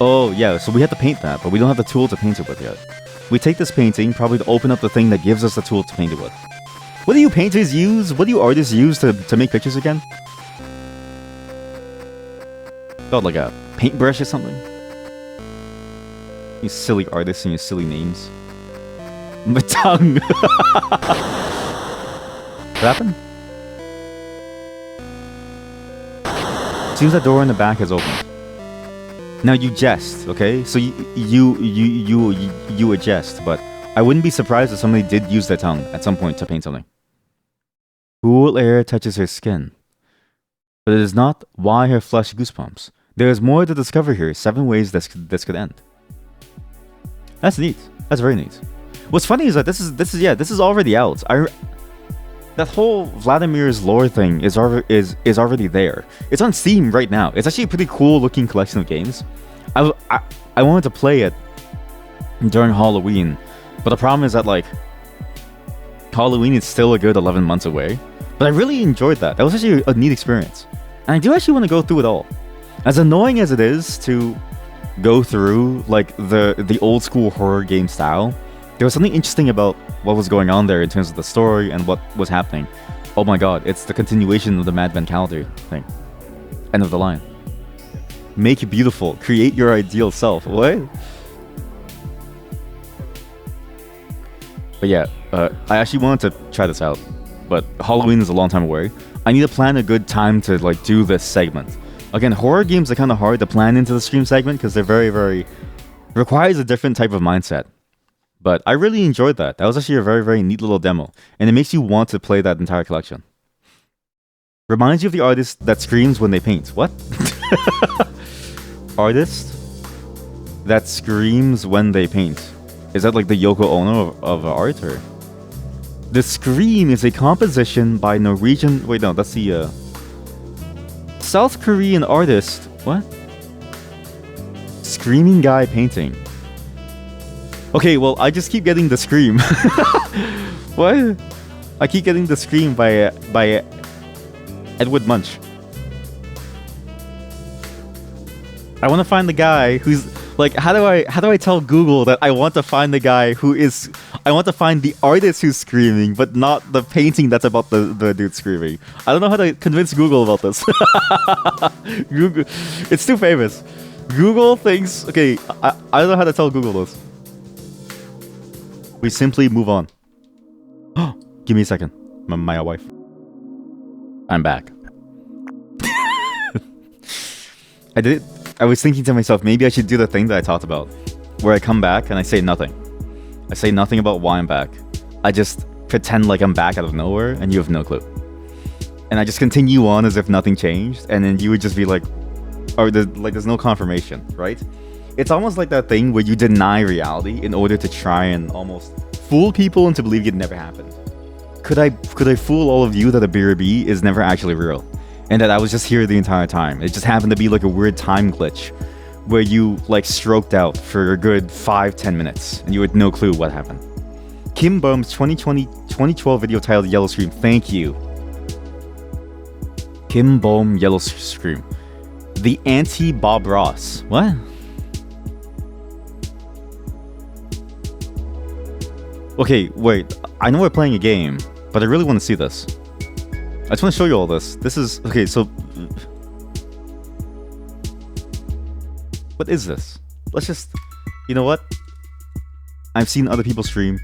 Oh, yeah, so we have to paint that, but we don't have the tool to paint it with yet. We take this painting, probably to open up the thing that gives us the tool to paint it with. What do you painters use? What do you artists use to make pictures again? Got like a paintbrush or something? You silly artists and your silly names. My tongue! What happened? Seems that door in the back is open. Now you jest, okay? So you jest, but I wouldn't be surprised if somebody did use their tongue at some point to paint something. Cool air touches her skin, but it is not why her flesh goosebumps. There is more to discover here. 7 ways this could end. That's neat. That's very neat. What's funny is that this is already out. That whole Vladimir's lore thing is already there. It's on Steam right now. It's actually a pretty cool looking collection of games. I wanted to play it during Halloween, but the problem is that like Halloween is still a good 11 months away. But I really enjoyed that. That was actually a neat experience, and I do actually want to go through it all. As annoying as it is to go through like the old school horror game style, there was something interesting about what was going on there in terms of the story and what was happening. Oh my god, it's the continuation of the Mad Men calendar thing. End of the line. Make it beautiful. Create your ideal self. What? But yeah, I actually wanted to try this out, but Halloween is a long time away. I need to plan a good time to like do this segment. Again, horror games are kind of hard to plan into the stream segment because they're very requires a different type of mindset. But I really enjoyed that. That was actually a very neat little demo, and it makes you want to play that entire collection. Reminds you of the artist that screams when they paint. What? Artist that screams when they paint. Is that like the Yoko Ono of art, or? The Scream is a composition by Norwegian... Wait, no, that's the... South Korean artist... What? Screaming guy painting. Okay, well, I just keep getting the Scream. What? I keep getting the Scream by Edward Munch. I want to find the guy who's like, how do I tell Google that I want to find the guy who is... I want to find the artist who's screaming, but not the painting that's about the dude screaming. I don't know how to convince Google about this. Google, it's too famous. Google thinks... Okay, I don't know how to tell Google this. We simply move on. Give me a second. My wife. I'm back. I was thinking to myself, maybe I should do the thing that I talked about, where I come back and I say nothing. I say nothing about why I'm back. I just pretend like I'm back out of nowhere and you have no clue. And I just continue on as if nothing changed, and then you would just be like, or there's no confirmation, right? It's almost like that thing where you deny reality in order to try and almost fool people into believing it never happened. Could I fool all of you that a BRB is never actually real? And that I was just here the entire time. It just happened to be like a weird time glitch where you like stroked out for a good 5-10 minutes and you had no clue what happened. Kim Bohm's 2012 video titled Yellow Scream. Thank you. Kim Bohm Yellow Scream. The anti-Bob Ross. What? Okay, wait. I know we're playing a game, but I really want to see this. I just want to show you all this. This is... Okay, so... What is this? Let's just... You know what? I've seen other people stream.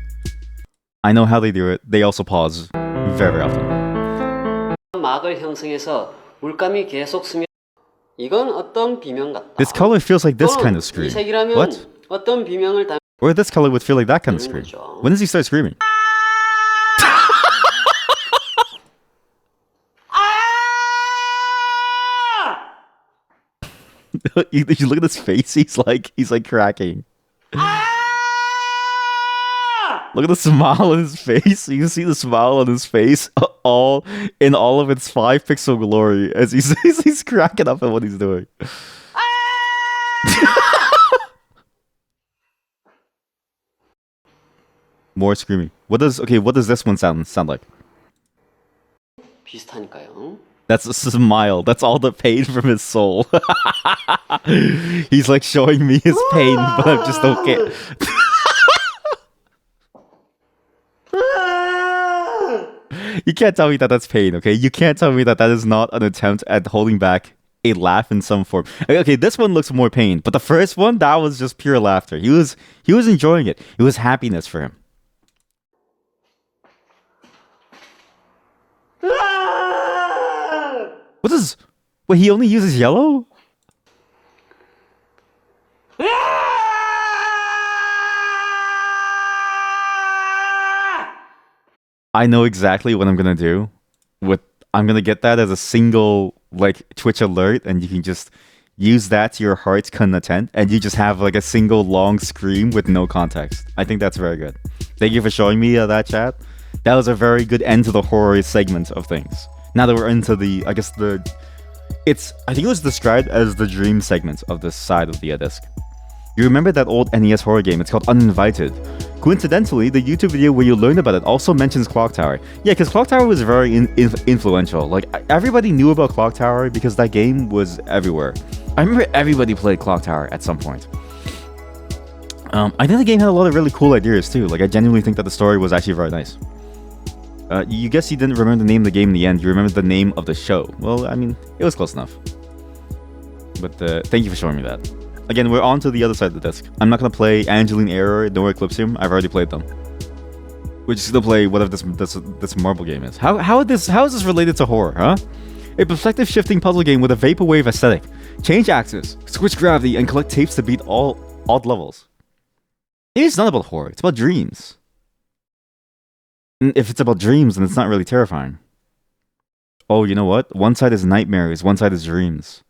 I know how they do it. They also pause very often. 막을 형성해서 물감이 계속 스며 이건 어떤 비명 같다. This color feels like this kind of 이 scream. 색이라면 What? 어떤 비명을 담 Or this color would feel like that kind of scream. When does he start screaming? you look at his face. He's like cracking. Look at the smile on his face. You can see the smile on his face all in all of its 5-pixel glory as he's cracking up at what he's doing. More screaming. What does this one sound like? 비슷하니까요. That's a smile. That's all the pain from his soul. He's like showing me his pain, but I just don't get. You can't tell me that that's pain, okay? You can't tell me that that is not an attempt at holding back a laugh in some form. Okay, this one looks more pain, but the first one, that was just pure laughter. He was enjoying it. It was happiness for him. What is... Wait, he only uses yellow? I know exactly what I'm gonna do. I'm gonna get that as a single like Twitch alert, and you can just use that to your heart's content, and you just have like a single long scream with no context. I think that's very good. Thank you for showing me that, chat. That was a very good end to the horror segment of things. Now that we're into the, I think it was described as the dream segment of this side of the disc. You remember that old NES horror game? It's called Uninvited. Coincidentally, the YouTube video where you learned about it also mentions Clock Tower. Yeah, because Clock Tower was very influential. Like, everybody knew about Clock Tower because that game was everywhere. I remember everybody played Clock Tower at some point. I think the game had a lot of really cool ideas too. Like, I genuinely think that the story was actually very nice. You guess you didn't remember the name of the game in the end. You remember the name of the show. Well, I mean, it was close enough. But thank you for showing me that. Again, we're on to the other side of the disc. I'm not gonna play Angeline Error nor Eclipsium. I've already played them. We're just gonna play whatever this marble game is. How is this related to horror, huh? A perspective shifting puzzle game with a vaporwave aesthetic. Change axis, switch gravity, and collect tapes to beat all odd levels. Maybe it's not about horror. It's about dreams. And if it's about dreams, then it's not really terrifying. Oh, you know what? One side is nightmares, one side is dreams.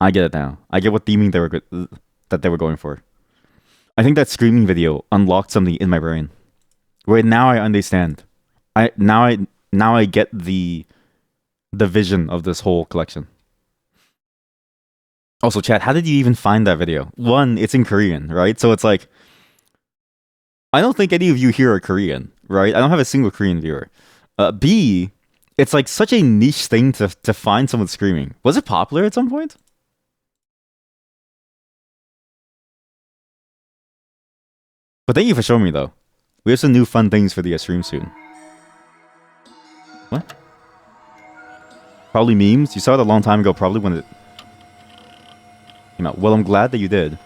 I get it now. I get what theming they were going for. I think that screaming video unlocked something in my brain, where now I understand. Now I get the vision of this whole collection. Also, chat, how did you even find that video? One, it's in Korean, right? So it's like, I don't think any of you here are Korean, right? I don't have a single Korean viewer. B, it's like such a niche thing to find someone screaming. Was it popular at some point? But thank you for showing me, though. We have some new fun things for the stream soon. What? Probably memes? You saw it a long time ago, probably when it came out. Well, I'm glad that you did.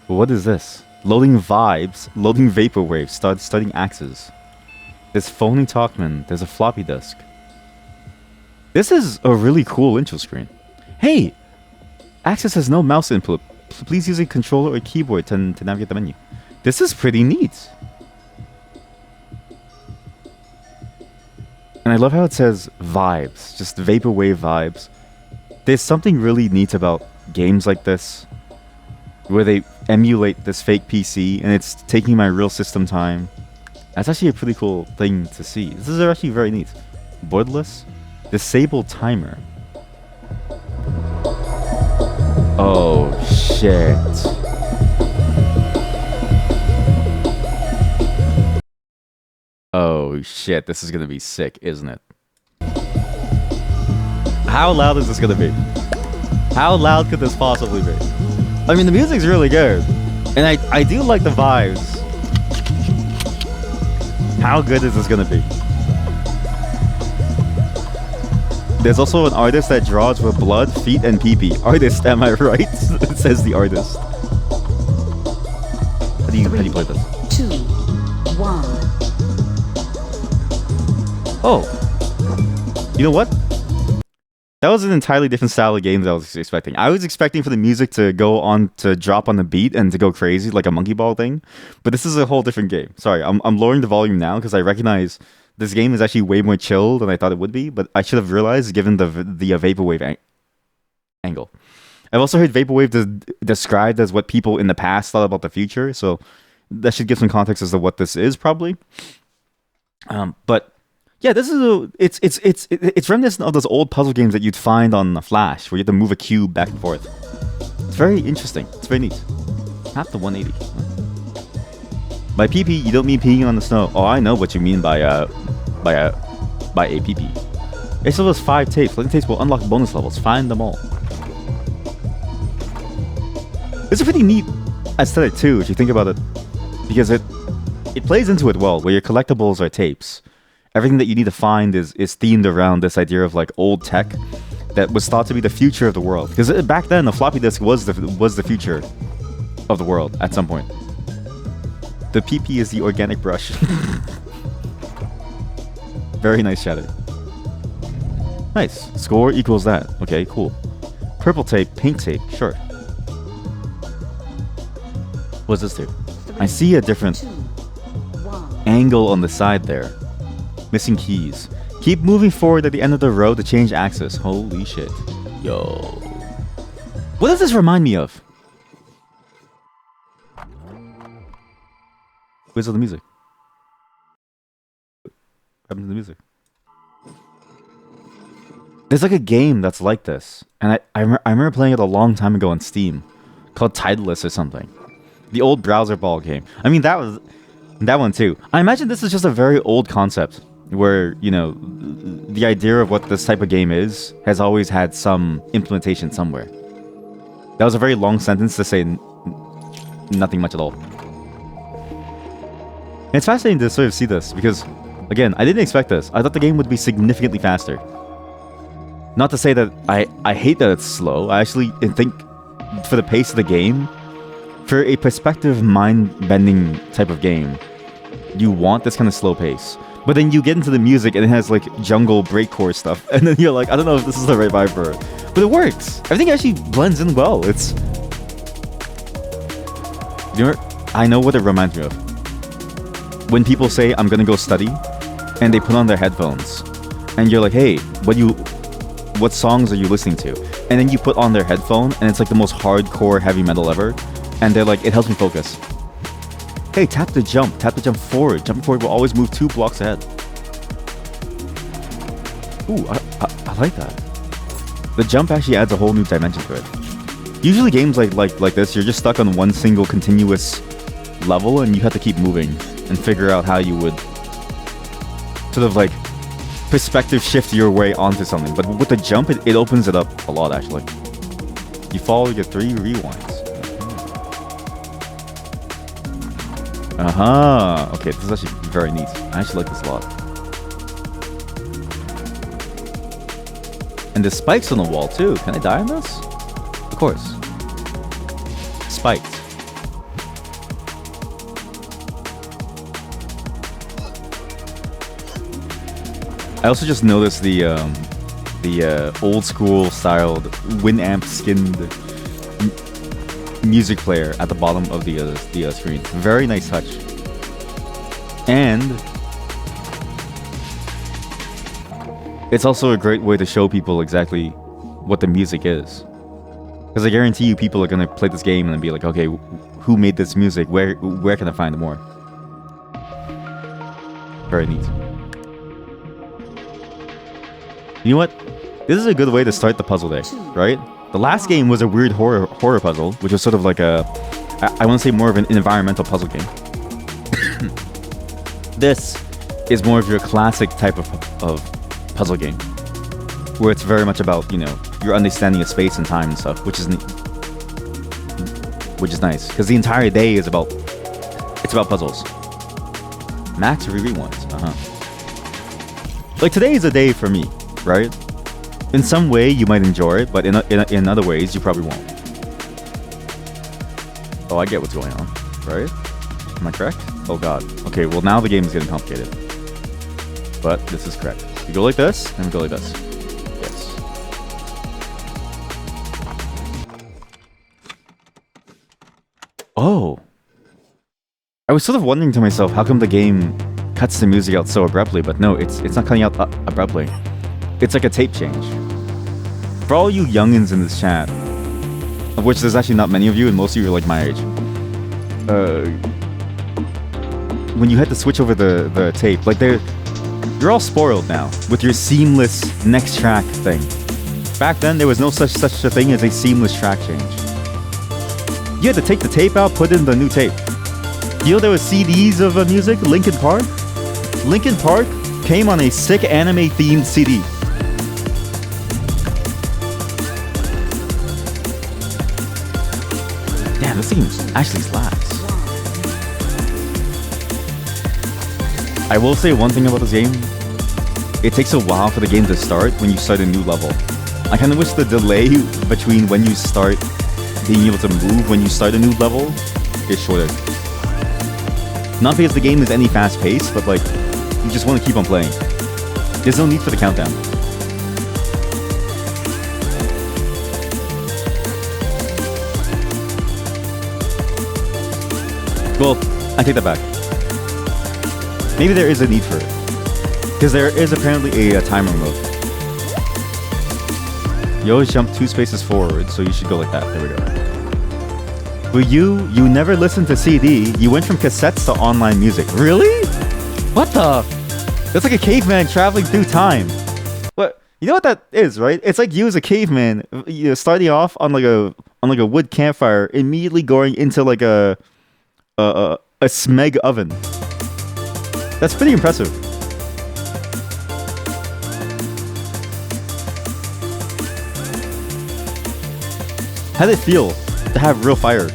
But what is this? Loading vibes, loading vaporwave, studying Axyz. There's phony Talkman, there's a floppy disk. This is a really cool intro screen. Hey! Axyz has no mouse input. Please use a controller or keyboard to navigate the menu. This is pretty neat. And I love how it says vibes, just vaporwave vibes. There's something really neat about games like this, where they emulate this fake PC and it's taking my real system time. That's actually a pretty cool thing to see. This is actually very neat. Borderless? Disable timer. Oh shit. Oh shit, this is gonna be sick, isn't it? How loud is this gonna be? How loud could this possibly be? I mean, the music's really good. And I do like the vibes. How good is this gonna be? There's also an artist that draws with blood, feet, and pee-pee. Artist, am I right? It says the artist. How do you play this? 2, 1. Oh. You know what? That was an entirely different style of game that I was expecting. I was expecting for the music to go on to drop on the beat and to go crazy like a monkey ball thing. But this is a whole different game. Sorry, I'm lowering the volume now because I recognize this game is actually way more chill than I thought it would be. But I should have realized given the vaporwave angle. I've also heard vaporwave described as what people in the past thought about the future. So that should give some context as to what this is probably. But yeah, this is it's reminiscent of those old puzzle games that you'd find on the Flash, where you have to move a cube back and forth. It's very interesting. It's very neat. Not the 180. By PP, you don't mean peeing on the snow. Oh, I know what you mean by a PP. It still has 5 tapes. Collecting tapes will unlock bonus levels. Find them all. It's a pretty neat aesthetic too, if you think about it, because it plays into it well. Where your collectibles are tapes. Everything that you need to find is themed around this idea of like old tech that was thought to be the future of the world. Because back then, the floppy disk was the future of the world at some point. The PP is the organic brush. Very nice shadow. Nice. Score equals that. Okay, cool. Purple tape, pink tape, sure. What's this do? I see a different angle on the side there. Missing keys. Keep moving forward at the end of the road to change axis. Holy shit. Yo. What does this remind me of? Where's the music? What happened to the music? There's like a game that's like this. And I remember playing it a long time ago on Steam. Called Titleist or something. The old browser ball game. I mean, that one too. I imagine this is just a very old concept. Where, you know, the idea of what this type of game is has always had some implementation somewhere. That was a very long sentence to say nothing much at all. And it's fascinating to sort of see this because, again, I didn't expect this. I thought the game would be significantly faster. Not to say that I hate that it's slow. I actually think for the pace of the game, for a perspective mind-bending type of game, you want this kind of slow pace. But then you get into the music and it has like jungle breakcore stuff. And then you're like, I don't know if this is the right vibe for it. But it works. Everything actually blends in well. It's... I know what it reminds me of. When people say, I'm gonna go study, and they put on their headphones. And you're like, hey, what songs are you listening to? And then you put on their headphone and it's like the most hardcore heavy metal ever. And they're like, it helps me focus. Hey, tap the jump forward. Jumping forward will always move 2 blocks ahead. Ooh, I like that. The jump actually adds a whole new dimension to it. Usually games like this, you're just stuck on one single continuous level and you have to keep moving and figure out how you would sort of like perspective shift your way onto something. But with the jump, it opens it up a lot actually. You fall, you get 3 rewinds. Okay, this is actually very neat. I actually like this a lot. And there's spikes on the wall too. Can I die on this? Of course. Spiked. I also just noticed the old school styled Winamp skinned music player at the bottom of the screen. Very nice touch. And it's also a great way to show people exactly what the music is. Because I guarantee you people are going to play this game and be like, okay, who made this music? Where can I find more? Very neat. You know what? This is a good way to start the puzzle day, right? The last game was a weird horror puzzle, which was sort of like I want to say more of an environmental puzzle game. This is more of your classic type of puzzle game, where it's very much about, you know, your understanding of space and time and stuff, which is nice because the entire day is about puzzles. Max Riri ones. Like today is a day for me, right? In some way you might enjoy it, but in other ways you probably won't. Oh, I get what's going on, right? Am I correct? Oh god. Okay, well now the game is getting complicated. But this is correct. You go like this, and we go like this. Yes. Oh. I was sort of wondering to myself, how come the game cuts the music out so abruptly? But no, it's not cutting out abruptly. It's like a tape change. For all you youngins in this chat, of which there's actually not many of you, and most of you are like my age. When you had to switch over the tape, like you're all spoiled now with your seamless next track thing. Back then, there was no such a thing as a seamless track change. You had to take the tape out, put in the new tape. You know there was CDs of music, Linkin Park? Linkin Park came on a sick anime themed CD. Damn, this thing actually slaps. I will say one thing about this game. It takes a while for the game to start when you start a new level. I kind of wish the delay between when you start being able to move when you start a new level is shorter. Not because the game is any fast paced, but like, you just want to keep on playing. There's no need for the countdown. Well, I take that back. Maybe there is a need for it. Because there is apparently a timer mode. You always jump 2 spaces forward, so you should go like that. There we go. But you never listened to CD. You went from cassettes to online music. Really? What the? That's like a caveman traveling through time. What? You know what that is, right? It's like you as a caveman, you know, starting off on like a wood campfire, immediately going into like a smeg oven. That's pretty impressive. How did it feel to have real fire?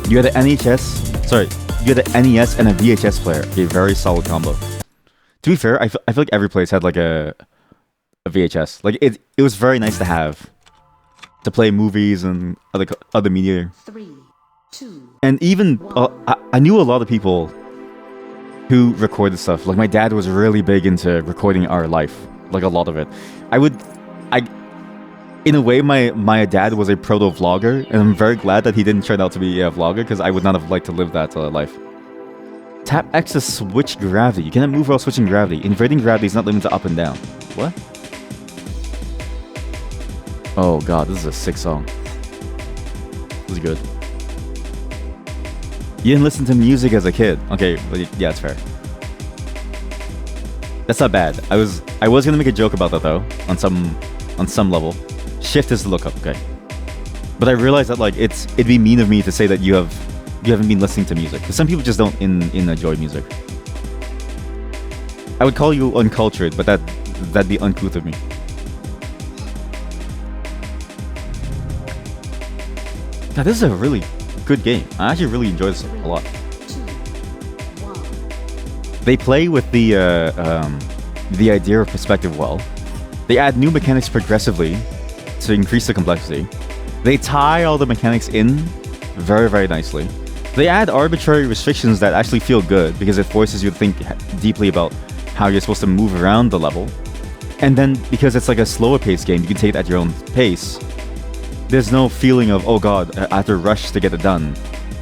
You had an NHS, sorry, you had an NES and a VHS player. A very solid combo. To be fair, I feel like every place had like a VHS. Like it was very nice to have to play movies and other media. 3, 2, and even I knew a lot of people who recorded stuff. Like my dad was really big into recording our life, like a lot of it. In a way, my dad was a proto-vlogger, and I'm very glad that he didn't turn out to be a vlogger, because I would not have liked to live that life. Tap X to switch gravity. You cannot move while switching gravity. Inverting gravity is not limited to up and down. What? Oh god, this is a sick song. This is good. You didn't listen to music as a kid. Okay, well, yeah, it's fair. That's not bad. I was gonna make a joke about that though, on some level. Shift is the lookup, okay. But I realized that like it'd be mean of me to say that you haven't been listening to music, because some people just don't enjoy music. I would call you uncultured, but that'd be uncouth of me. God, this is a really good game. I actually really enjoy this a lot. 2, 1. They play with the idea of perspective well. They add new mechanics progressively to increase the complexity. They tie all the mechanics in very, very nicely. They add arbitrary restrictions that actually feel good, because it forces you to think deeply about how you're supposed to move around the level. And then, because it's like a slower paced game, you can take it at your own pace. There's no feeling of, oh god, I have to rush to get it done.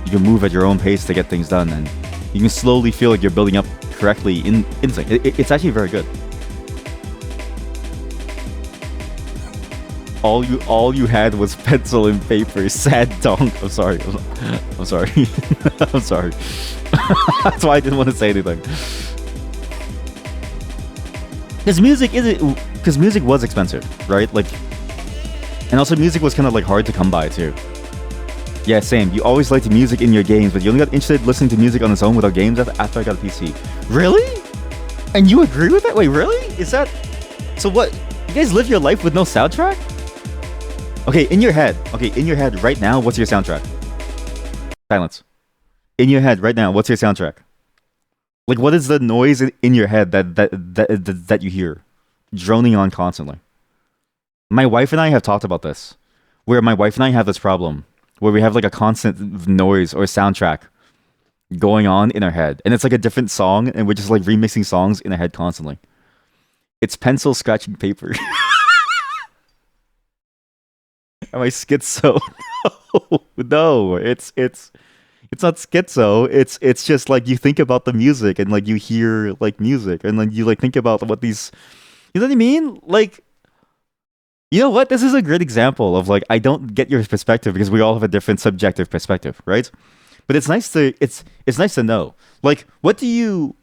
You can move at your own pace to get things done, and you can slowly feel like you're building up correctly in sync. It's actually very good. All you had was pencil and paper. Sad donk. I'm sorry. I'm sorry. I'm sorry. That's why I didn't want to say anything. Because music was expensive, right? Like, and also music was kind of like hard to come by too. Yeah, same. You always liked music in your games, but you only got interested listening to music on its own without games after I got a PC. Really? And you agree with that? Wait, really? Is that... So what? You guys live your life with no soundtrack? Okay, in your head. Okay, in your head right now, what's your soundtrack? Silence. In your head right now, what's your soundtrack? Like, what is the noise in your head that you hear droning on constantly? My wife and I have talked about this, where my wife and I have this problem where we have like a constant noise or soundtrack going on in our head, and it's like a different song, and we're just like remixing songs in our head constantly. It's pencil scratching paper. Am I schizo? No, it's not schizo. It's just like you think about the music and like you hear like music and then you like think about what these, you know what I mean? Like, you know what? This is a great example of like I don't get your perspective because we all have a different subjective perspective, right? But it's nice to know. Like, what do you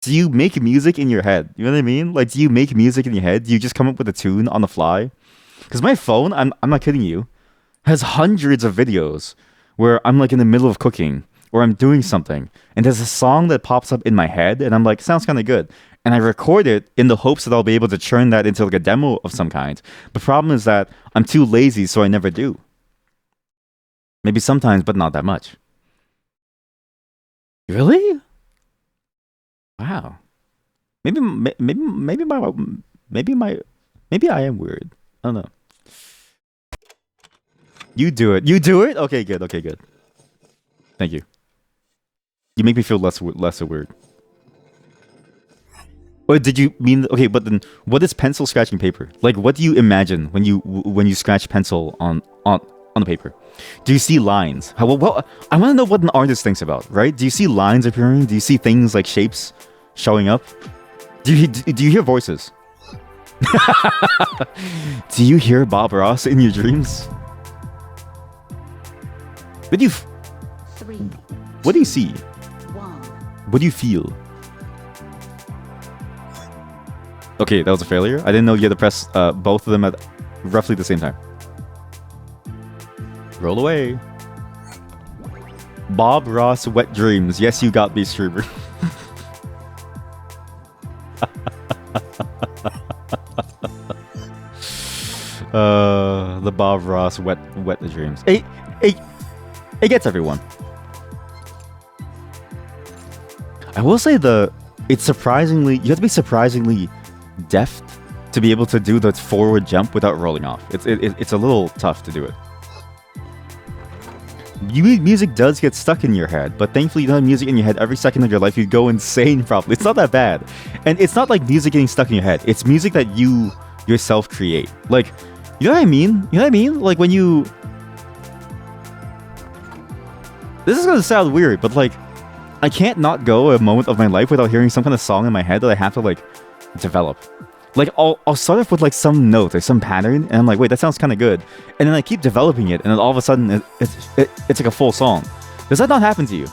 make music in your head? You know what I mean? Like, do you make music in your head? Do you just come up with a tune on the fly? Because my phone, I'm not kidding you, has hundreds of videos where I'm like in the middle of cooking or I'm doing something and there's a song that pops up in my head and I'm like, sounds kind of good. And I record it in the hopes that I'll be able to turn that into like a demo of some kind. The problem is that I'm too lazy, so I never do. Maybe sometimes, but not that much. Really? Wow. Maybe I am weird. I don't know. You do it. You do it? Okay, good. Okay, good. Thank you. You make me feel less weird. Or did you mean okay? But then, what is pencil scratching paper? Like, what do you imagine when you scratch pencil on the paper? Do you see lines? Well, I want to know what an artist thinks about, right? Do you see lines appearing? Do you see things like shapes showing up? Do you hear voices? Do you hear Bob Ross in your dreams? What do you? 3, What do you see? 1. What do you feel? Okay, that was a failure. I didn't know you had to press both of them at roughly the same time. Roll away. Bob Ross, Wet Dreams. Yes, you got me, streamer. The Bob Ross, Wet the Dreams. It gets everyone. I will say it's surprisingly, you have to be surprisingly deft to be able to do the forward jump without rolling off. It's a little tough to do it. Music does get stuck in your head, but thankfully you don't have music in your head every second of your life. You go insane probably. It's not that bad. And it's not like music getting stuck in your head. It's music that you yourself create. Like, you know what I mean? You know what I mean? Like when you... This is gonna sound weird, but like, I can't not go a moment of my life without hearing some kind of song in my head that I have to like develop. Like I'll start off with like some note or some pattern, and I'm like, wait, that sounds kind of good, and then I keep developing it, and then all of a sudden it's like a full song. Does that not happen to you?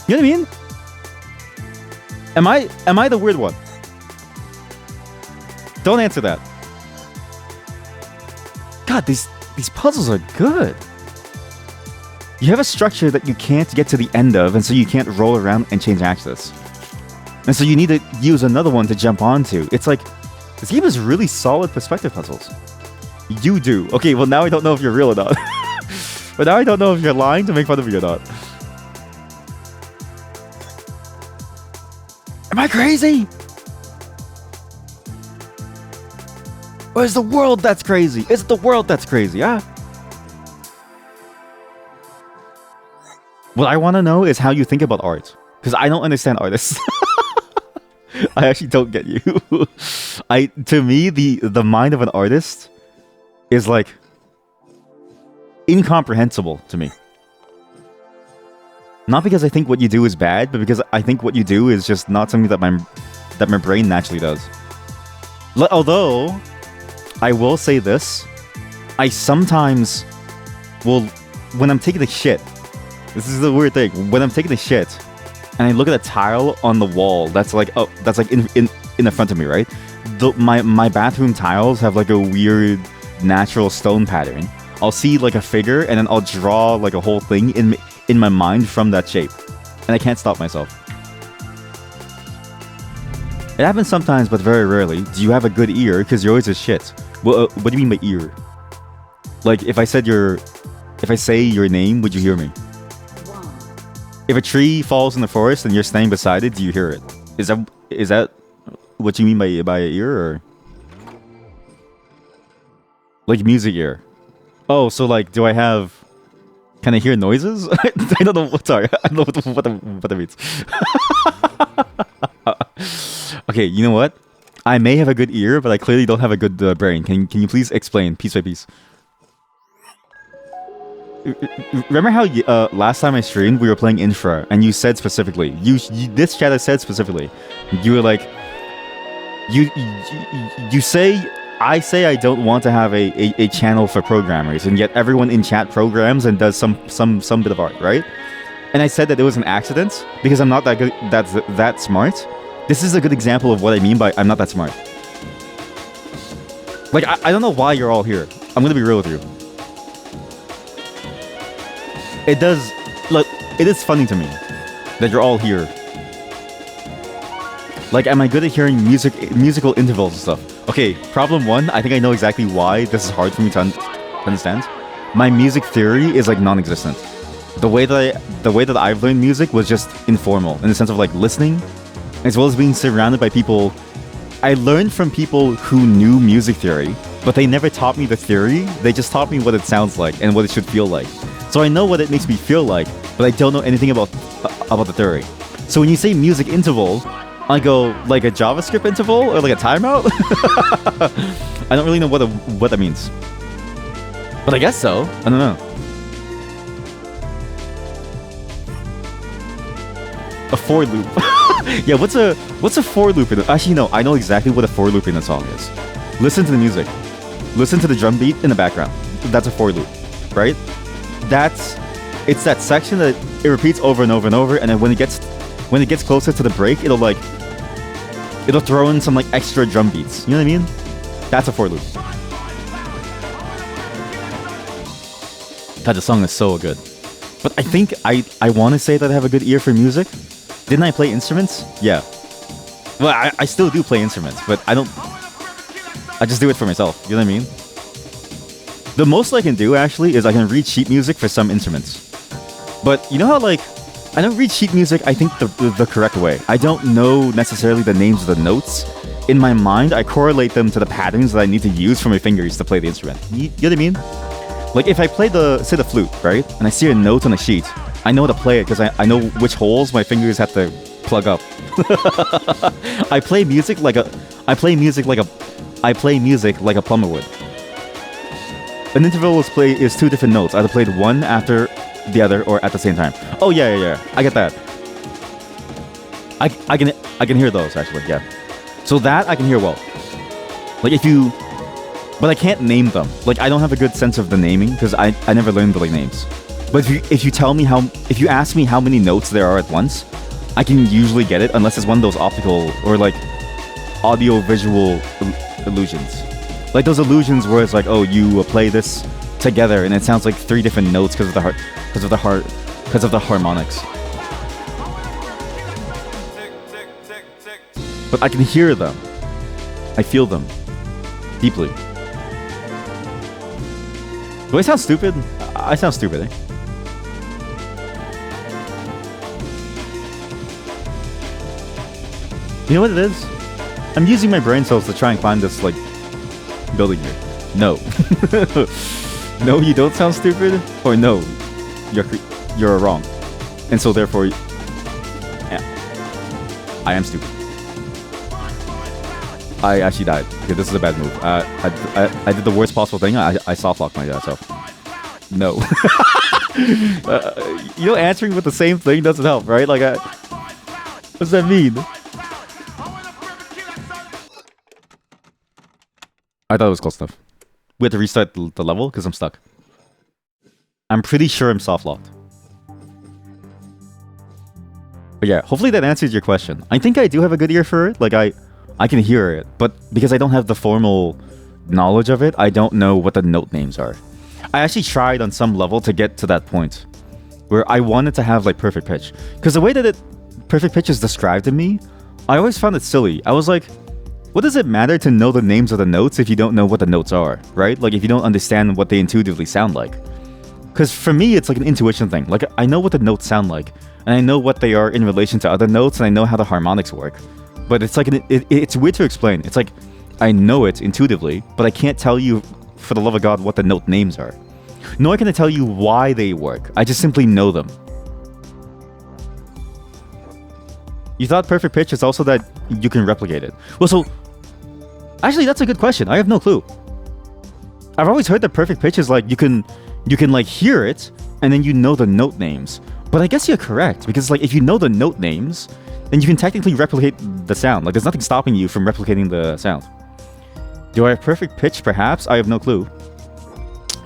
You know what I mean? Am I the weird one? Don't answer that. God, these puzzles are good. You have a structure that you can't get to the end of, and so you can't roll around and change axis. And so you need to use another one to jump onto. It's like, this game is really solid perspective puzzles. You do. Okay, well now I don't know if you're real or not. But now I don't know if you're lying to make fun of me or not. Am I crazy? Or is the world that's crazy? Is it the world that's crazy, huh? What I want to know is how you think about art. Because I don't understand artists. I actually don't get you. To me, the mind of an artist is like incomprehensible to me. Not because I think what you do is bad, but because I think what you do is just not something that my brain naturally does. Although, I will say this, I sometimes will, when I'm taking a shit, this is the weird thing, when I'm taking a shit, and I look at a tile on the wall that's like in the front of me, right? My bathroom tiles have like a weird natural stone pattern. I'll see like a figure, and then I'll draw like a whole thing in my mind from that shape, and I can't stop myself. It happens sometimes, but very rarely. Do you have a good ear? Because yours is shit. Well, what do you mean by ear? Like, if I say your name, would you hear me? 1. If a tree falls in the forest and you're standing beside it, do you hear it? Is that what you mean by ear, or like music ear? Oh, so like, do I have? Can I hear noises? I don't know. Sorry, I don't know what that means. Okay, you know what? I may have a good ear, but I clearly don't have a good brain. Can you please explain piece by piece? Remember how last time I streamed we were playing Infra, and you said specifically, this chat has said specifically, you were like, you say I don't want to have a channel for programmers, and yet everyone in chat programs and does some bit of art, right? And I said that it was an accident because I'm not that good, that smart. This is a good example of what I mean by I'm not that smart. Like, I don't know why you're all here. I'm gonna be real with you. It does, look, it is funny to me that you're all here. Like, am I good at hearing musical intervals and stuff? Okay, problem one, I think I know exactly why this is hard for me to understand. My music theory is like non-existent. The way that I've learned music was just informal, in the sense of like listening, as well as being surrounded by people. I learned from people who knew music theory, but they never taught me the theory. They just taught me what it sounds like and what it should feel like. So I know what it makes me feel like, but I don't know anything about the theory. So when you say music interval, I go like a JavaScript interval or like a timeout. I don't really know what that means, but I guess so. I don't know. A for loop. Yeah, what's a for loop in it? Actually, no, I know exactly what a for loop in a song is. Listen to the music. Listen to the drum beat in the background. That's a for loop, right? It's that section that it repeats over and over and over, and then when it gets closer to the break, it'll throw in some like extra drum beats. You know what I mean? That's a for loop. God, the song is so good. But I think I want to say that I have a good ear for music. Didn't I play instruments? Yeah. Well, I still do play instruments, but I just do it for myself. You know what I mean? The most I can do, actually, is I can read sheet music for some instruments. But you know how, like, I don't read sheet music, I think, the correct way. I don't know necessarily the names of the notes. In my mind, I correlate them to the patterns that I need to use for my fingers to play the instrument. You know what I mean? Like, if I play say the flute, right? And I see a note on a sheet, I know how to play it because I know which holes my fingers have to plug up. I play music like a plumber would. An interval is two different notes, either played one after the other or at the same time. Oh yeah. I get that. I can hear those actually, yeah. So that I can hear well. Like but I can't name them. Like, I don't have a good sense of the naming because I never learned the like names. But if you ask me how many notes there are at once, I can usually get it, unless it's one of those optical or like audio visual illusions. Like those illusions where it's like, oh, you play this together and it sounds like three different notes because of the harmonics. But I can hear them. I feel them deeply. Do I sound stupid? I sound stupid, eh? You know what it is? I'm using my brain cells to try and find this, like, building here. No. No, you don't sound stupid? Or no, you're wrong. And so therefore, yeah, I am stupid. I actually died. Okay, this is a bad move. I did the worst possible thing. I softlocked myself. No. You know, answering with the same thing doesn't help, right? Like, what does that mean? I thought it was close enough. We had to restart the level because I'm stuck. I'm pretty sure I'm softlocked. But yeah, hopefully that answers your question. I think I do have a good ear for it. Like, I can hear it, but because I don't have the formal knowledge of it, I don't know what the note names are. I actually tried on some level to get to that point where I wanted to have like perfect pitch. Because the way that perfect pitch is described to me, I always found it silly. I was like, what does it matter to know the names of the notes if you don't know what the notes are, right? Like if you don't understand what they intuitively sound like. Because for me, it's like an intuition thing. Like I know what the notes sound like, and I know what they are in relation to other notes, and I know how the harmonics work. But it's like it's weird to explain. It's like I know it intuitively, but I can't tell you, for the love of God, what the note names are. Nor can I tell you why they work. I just simply know them. You thought perfect pitch is also that you can replicate it. Well, so actually, that's a good question. I have no clue. I've always heard that perfect pitch is like you can like hear it and then you know the note names. But I guess you're correct, because like if you know the note names, then you can technically replicate the sound. Like there's nothing stopping you from replicating the sound. Do I have perfect pitch? Perhaps. I have no clue.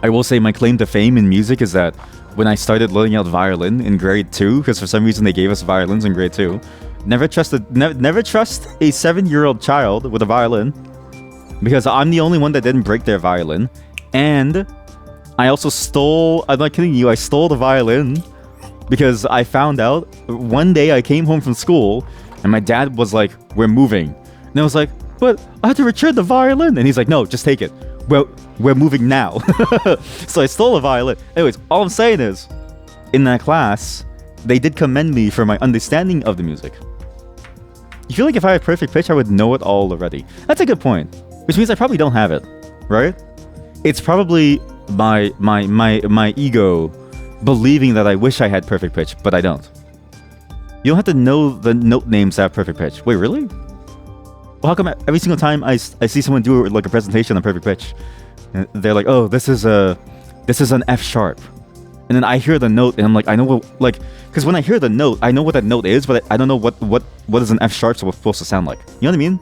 I will say my claim to fame in music is that when I started learning out violin in grade 2, because for some reason they gave us violins in grade 2, never trust a 7-year-old child with a violin, because I'm the only one that didn't break their violin. And I also stole, I'm not kidding you, I stole the violin because I found out one day I came home from school and my dad was like, we're moving. And I was like, but I have to return the violin. And he's like, no, just take it. We're moving now. So I stole a violin. Anyways, all I'm saying is, in that class, they did commend me for my understanding of the music. You feel like if I had perfect pitch, I would know it all already. That's a good point. Which means I probably don't have it, right? It's probably my ego believing that I wish I had perfect pitch, but I don't. You don't have to know the note names to have perfect pitch. Wait, really? Well, how come every single time I see someone do like a presentation on perfect pitch, they're like, oh, this is an F sharp. And then I hear the note and I'm like, I know what, like, because when I hear the note, I know what that note is, but I don't know what is an F sharp supposed to sound like. You know what I mean?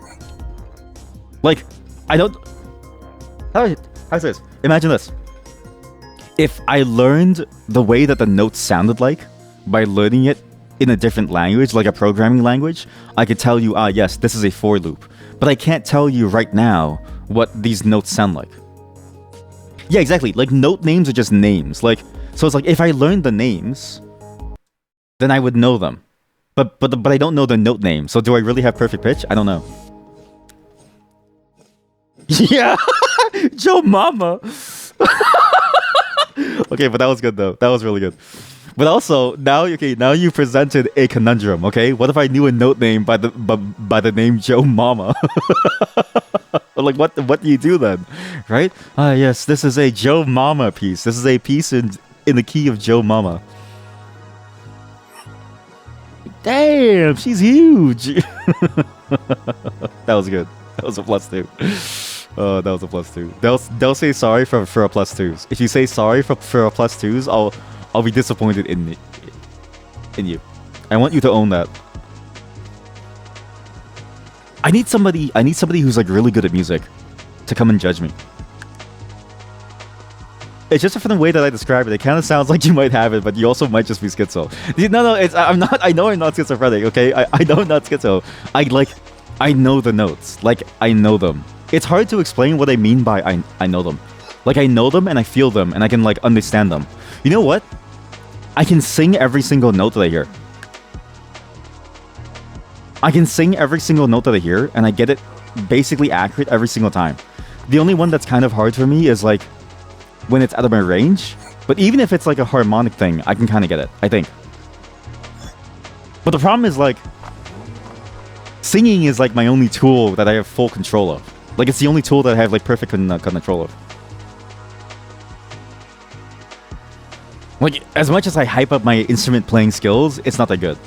Like, I don't... How's this? Imagine this. If I learned the way that the notes sounded like by learning it in a different language, like a programming language, I could tell you, yes, this is a for loop. But I can't tell you right now what these notes sound like. Yeah, exactly. Like, note names are just names. Like, so it's like, if I learned the names, then I would know them. But I don't know the note name. So do I really have perfect pitch? I don't know. Yeah! Joe Mama! Okay, but that was good though. That was really good. But also, now you presented a conundrum, okay? What if I knew a note name by the name Joe Mama? Like, what do you do then? Right? Yes, this is a Joe Mama piece. This is a piece in the key of Joe Mama. Damn, she's huge. That was good. That was a +2. Oh, that was a +2. They'll say sorry for a +2s. If you say sorry for a +2s, I'll be disappointed in you. I want you to own that. I need somebody who's like really good at music to come and judge me. It's just from the way that I describe it. It kind of sounds like you might have it, but you also might just be schizo. No, I'm not. I know I'm not schizophrenic. Okay, I know I'm not schizo. I know the notes. Like, I know them. It's hard to explain what I mean by I know them. Like, I know them and I feel them and I can like understand them. You know what? I can sing every single note that I hear. I can sing every single note that I hear and I get it basically accurate every single time. The only one that's kind of hard for me is like when it's out of my range. But even if it's like a harmonic thing, I can kind of get it, I think. But the problem is like singing is like my only tool that I have full control of. Like, it's the only tool that I have like perfect control of. Like, as much as I hype up my instrument playing skills, it's not that good.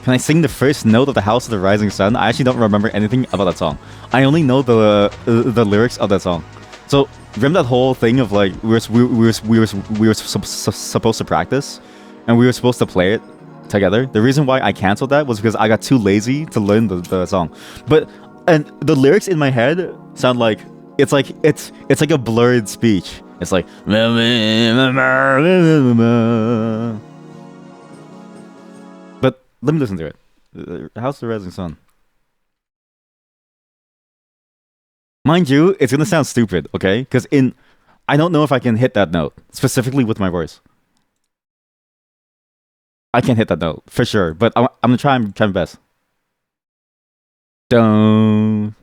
Can I sing the first note of the House of the Rising Sun? I actually don't remember anything about that song. I only know the lyrics of that song. So remember that whole thing of like we were supposed to practice, and we were supposed to play it together. The reason why I canceled that was because I got too lazy to learn the song. And the lyrics in my head sound like it's like a blurred speech. It's like but let me listen to it. House of the Rising Sun. Mind you, it's gonna sound stupid, okay? Because I don't know if I can hit that note specifically with my voice. I can't hit that note for sure, but I'm gonna try my best. Don't,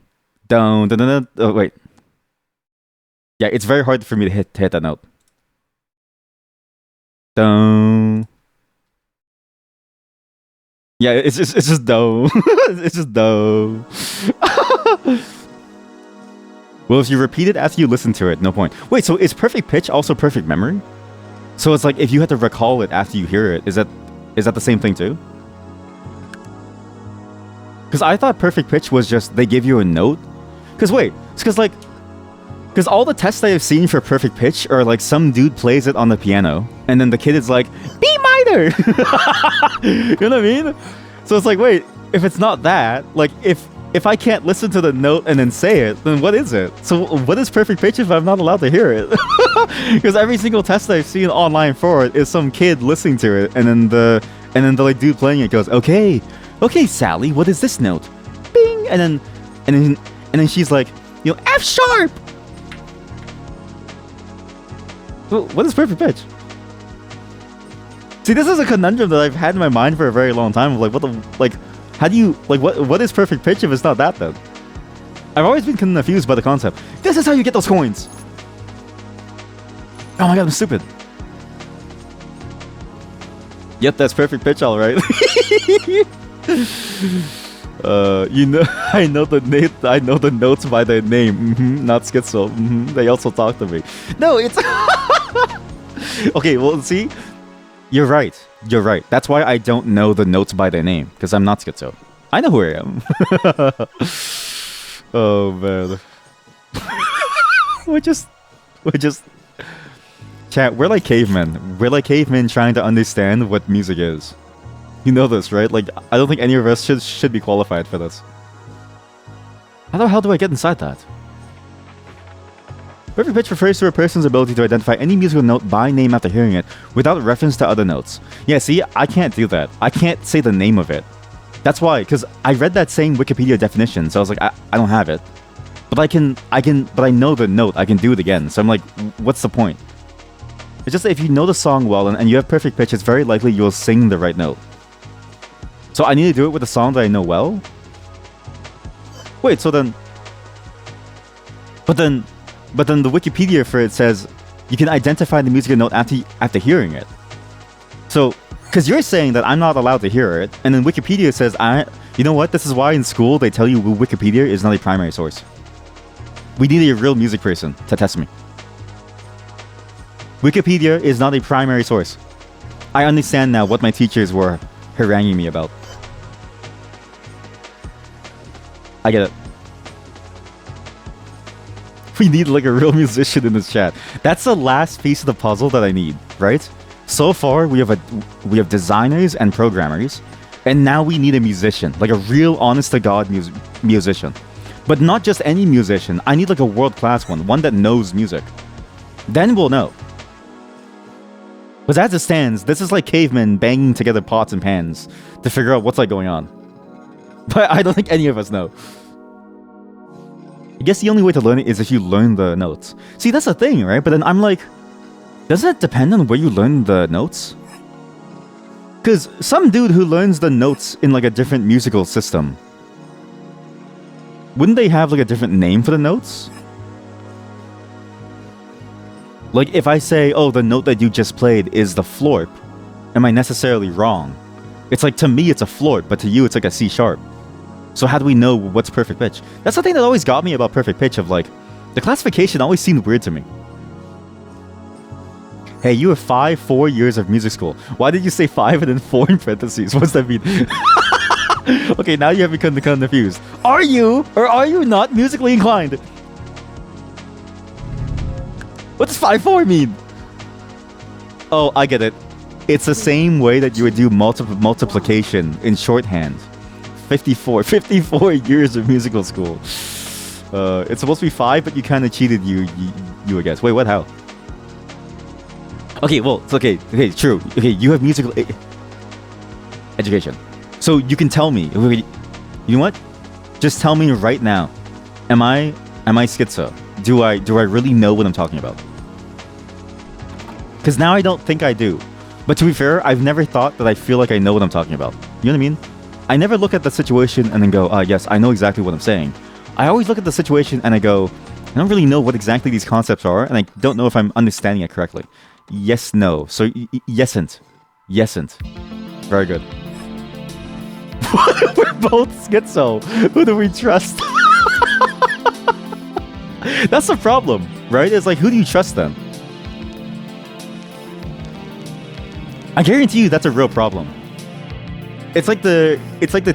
don't. Oh wait, yeah, it's very hard for me to hit that note. Don't. Yeah, it's just do. It's just do. Well, if you repeat it after you listen to it, no point. Wait, so is perfect pitch also perfect memory? So it's like if you had to recall it after you hear it, is that the same thing too? Because I thought perfect pitch was just they give you a note. Because wait, it's because all the tests I've seen for perfect pitch are like some dude plays it on the piano, and then the kid is like B minor. You know what I mean? So it's like, wait, if it's not that, like if I can't listen to the note and then say it, then what is it? So what is perfect pitch if I'm not allowed to hear it? Because every single test I've seen online for it is some kid listening to it, and then the like dude playing it goes, okay, Sally, what is this note? Bing, and then she's like, F sharp. Well, what is perfect pitch? See, this is a conundrum that I've had in my mind for a very long time. How do you what is perfect pitch if it's not that then? I've always been confused by the concept. This is how you get those coins. Oh my god, I'm stupid. Yep, that's perfect pitch, all right. I know the notes by their name. Not schizo. They also talk to me. No, it's okay. Well, see, you're right. That's why I don't know the notes by their name, because I'm not schizo. I know who I am. Oh man. we're just chat. We're like cavemen. We're like cavemen trying to understand what music is. You know this, right? Like, I don't think any of us should be qualified for this. How the hell do I get inside that? Perfect pitch refers to a person's ability to identify any musical note by name after hearing it, without reference to other notes. Yeah, see, I can't do that. I can't say the name of it. That's why, because I read that same Wikipedia definition, so I was like, I don't have it. But but I know the note, I can do it again. So I'm like, what's the point? It's just that if you know the song well and you have perfect pitch, it's very likely you'll sing the right note. So I need to do it with a song that I know well? Wait, so then... But then the Wikipedia for it says you can identify the musical note after hearing it. So, because you're saying that I'm not allowed to hear it, and then Wikipedia says you know what? This is why in school they tell you Wikipedia is not a primary source. We need a real music person to test me. Wikipedia is not a primary source. I understand now what my teachers were haranguing me about. I get it. We need like a real musician in this chat. That's the last piece of the puzzle that I need, right? So far, we have designers and programmers, and now we need a musician, like a real honest-to-God musician. But not just any musician. I need like a world-class one that knows music. Then we'll know. Because as it stands, this is like cavemen banging together pots and pans to figure out what's like going on. But I don't think any of us know. I guess the only way to learn it is if you learn the notes. See, that's the thing, right? But then I'm like, doesn't it depend on where you learn the notes? Because some dude who learns the notes in like a different musical system, wouldn't they have like a different name for the notes? Like if I say, oh, the note that you just played is the florp, am I necessarily wrong? It's like, to me it's a florp, but to you it's like a C sharp. So how do we know what's perfect pitch? That's the thing that always got me about perfect pitch, of like, the classification always seemed weird to me. Hey, you have 4 years of music school. Why did you say 5 and then 4 in parentheses? What's that mean? Okay, now you have become confused. Are you or are you not musically inclined? What does 5-4 mean? Oh, I get it. It's the same way that you would do multiplication in shorthand. 54 years of musical school. It's supposed to be 5, but you kind of cheated. You I guess. Wait, what? How? Okay, well, it's okay. Okay, true. Okay, you have musical education, so you can tell me. You know what? Just tell me right now. Am I schizo? Do I really know what I'm talking about? Because now I don't think I do. But to be fair, I've never thought that I feel like I know what I'm talking about. You know what I mean? I never look at the situation and then go, yes, I know exactly what I'm saying. I always look at the situation and I go, I don't really know what exactly these concepts are, and I don't know if I'm understanding it correctly. Yes, no. So, yesn't. Yesn't. Very good. We're both schizo. Who do we trust? That's the problem, right? It's like, who do you trust then? I guarantee you that's a real problem. It's like the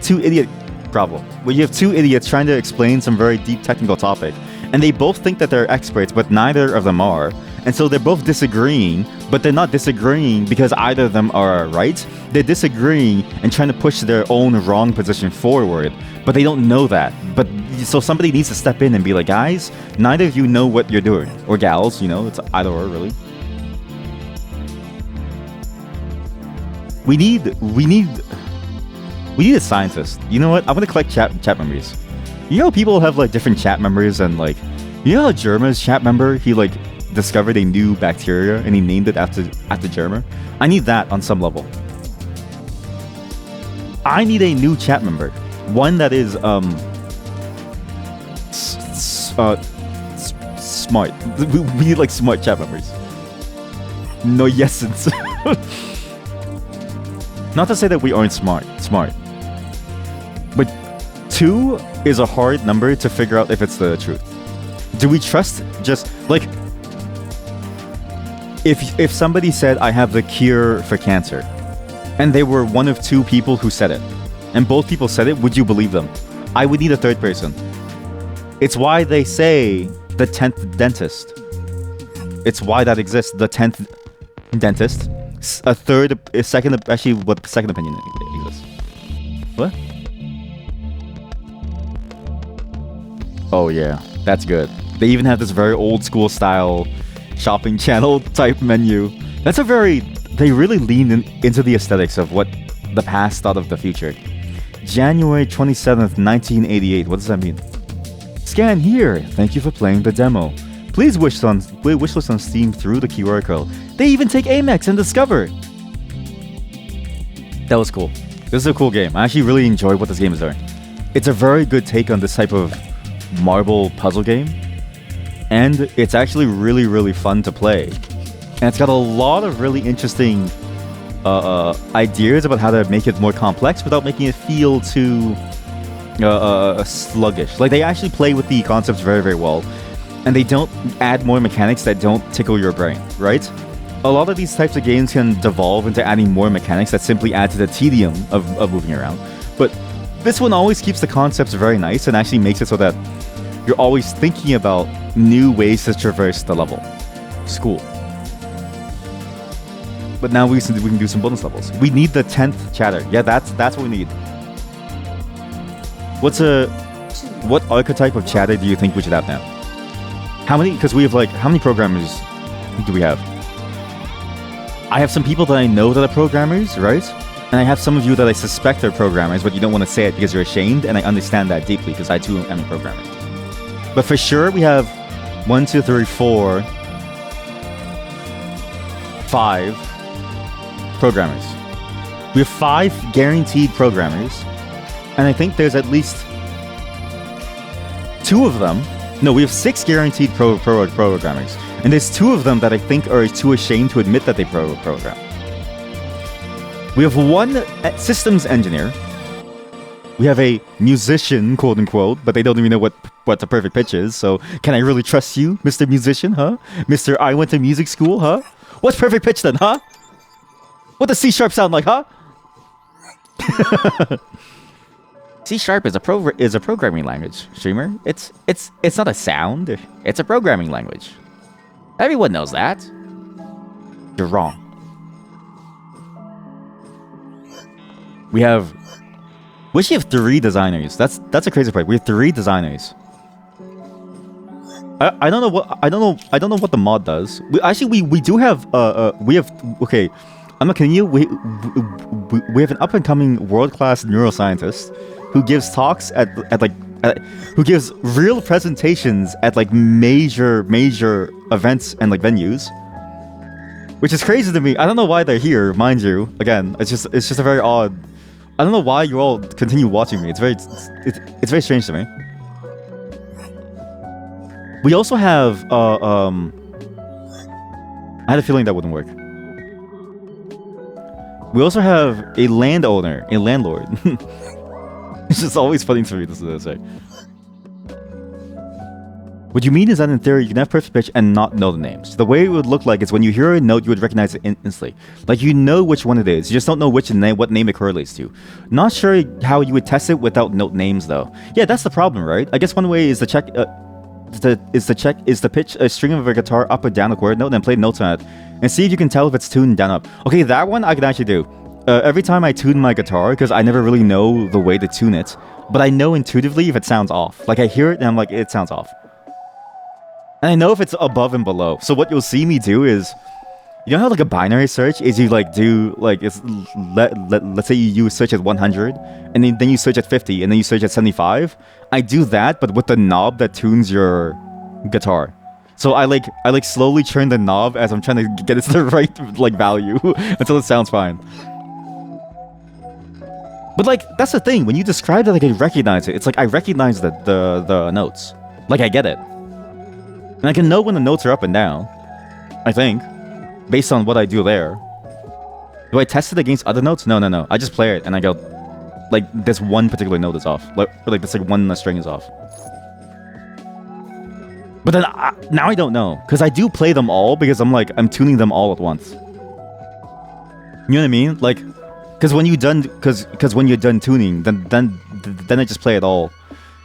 two idiot problem, where you have two idiots trying to explain some very deep technical topic, and they both think that they're experts, but neither of them are. And so they're both disagreeing, but they're not disagreeing because either of them are right. They're disagreeing and trying to push their own wrong position forward, but they don't know that. But so somebody needs to step in and be like, guys, neither of you know what you're doing. Or gals, you know, it's either or, really. We need a scientist. You know what? I'm gonna collect chat memories. You know, people have like different chat memories, and like, you know how Germa's chat member, he like discovered a new bacteria and he named it after Germa. I need that on some level. I need a new chat member, one that is smart. We need like smart chat members. No yesence. Not to say that we aren't smart, but 2 is a hard number to figure out if it's the truth. Do we trust just like if somebody said I have the cure for cancer, and they were one of 2 people who said it, and both people said it, would you believe them? I would need a third person. It's why they say the 10th dentist. It's why that exists. The 10th dentist. A second, actually, what the second opinion exists. What? Oh yeah, that's good. They even have this very old school style shopping channel type menu. That's a very, they really lean into the aesthetics of what the past thought of the future. January 27th, 1988. What does that mean? Scan here. Thank you for playing the demo. Please wishlist on Steam through the QR code. They even take Amex and Discover. That was cool. This is a cool game. I actually really enjoy what this game is doing. It's a very good take on this type of marble puzzle game, and it's actually really, really fun to play. And it's got a lot of really interesting ideas about how to make it more complex without making it feel too sluggish. Like, they actually play with the concepts very, very well, and they don't add more mechanics that don't tickle your brain, right? A lot of these types of games can devolve into adding more mechanics that simply add to the tedium of moving around. But this one always keeps the concepts very nice and actually makes it so that you're always thinking about new ways to traverse the level. It's cool. But now we can do some bonus levels. We need the 10th chatter. Yeah, that's what we need. What archetype of chatter do you think we should have now? How many? Because we have like, how many programmers do we have? I have some people that I know that are programmers, right? And I have some of you that I suspect are programmers, but you don't want to say it because you're ashamed, and I understand that deeply because I too am a programmer. But for sure, we have 1, 2, 3, 4, 5 programmers. We have 5 guaranteed programmers, and I think there's at least 2 of them. No, we have 6 guaranteed programmers, and there's 2 of them that I think are too ashamed to admit that they program. We have 1 systems engineer. We have a musician, quote unquote, but they don't even know what the perfect pitch is. So, can I really trust you, Mr. Musician, huh? Mr. I went to music school, huh? What's perfect pitch then, huh? What does C# sound like, huh? C# is a programming language, streamer. It's not a sound. It's a programming language. Everyone knows that. You're wrong. We actually have 3 designers. That's a crazy part. We have 3 designers. I don't know what the mod does. We do have okay. I'm not kidding you. We have an up and coming world class neuroscientist who gives talks who gives real presentations at like major events and like venues. which is crazy to me. I don't know why they're here, mind you. Again, it's just a very odd. I don't know why you all continue watching me. It's very strange to me. We also have I had a feeling that wouldn't work. We also have a landowner, a landlord. It's just always funny to me to say. What you mean is that in theory, you can have perfect pitch and not know the names. The way it would look like is when you hear a note, you would recognize it instantly. Like you know which one it is, you just don't know what name it correlates to. Not sure how you would test it without note names though. Yeah, that's the problem, right? I guess one way is to check is to pitch a string of a guitar up or down a chord note and play notes on it and see if you can tell if it's tuned down up. Okay, that one I can actually do. Every time I tune my guitar, because I never really know the way to tune it, but I know intuitively if it sounds off. Like I hear it and I'm like, it sounds off. And I know if it's above and below. So what you'll see me do is, you know how like a binary search is you like do like it's let's say you search at 100 and then you search at 50 and then you search at 75. I do that but with the knob that tunes your guitar. So I like slowly turn the knob as I'm trying to get it to the right like value until it sounds fine. But like that's the thing, when you describe it, like I recognize it. It's like I recognize the notes. Like I get it. And I can know when the notes are up and down, I think, based on what I do there. Do I test it against other notes? No. I just play it and I go, like, this one particular note is off. Like this like one string is off. But then, now I don't know. Because I do play them all because I'm tuning them all at once. You know what I mean? Like, because when you're done tuning, then I just play it all.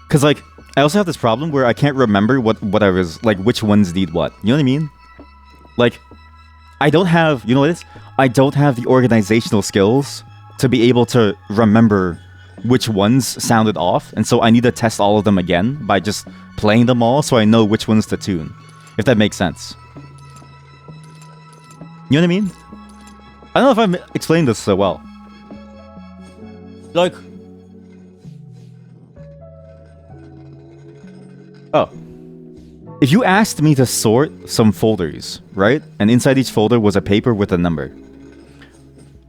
Because, like, I also have this problem where I can't remember what I was like, which ones need what. You know what I mean? Like, I don't have, you know what it is? I don't have the organizational skills to be able to remember which ones sounded off, and so I need to test all of them again by just playing them all so I know which ones to tune. If that makes sense. You know what I mean? I don't know if I'm explaining this so well. Like, oh. If you asked me to sort some folders, right? And inside each folder was a paper with a number.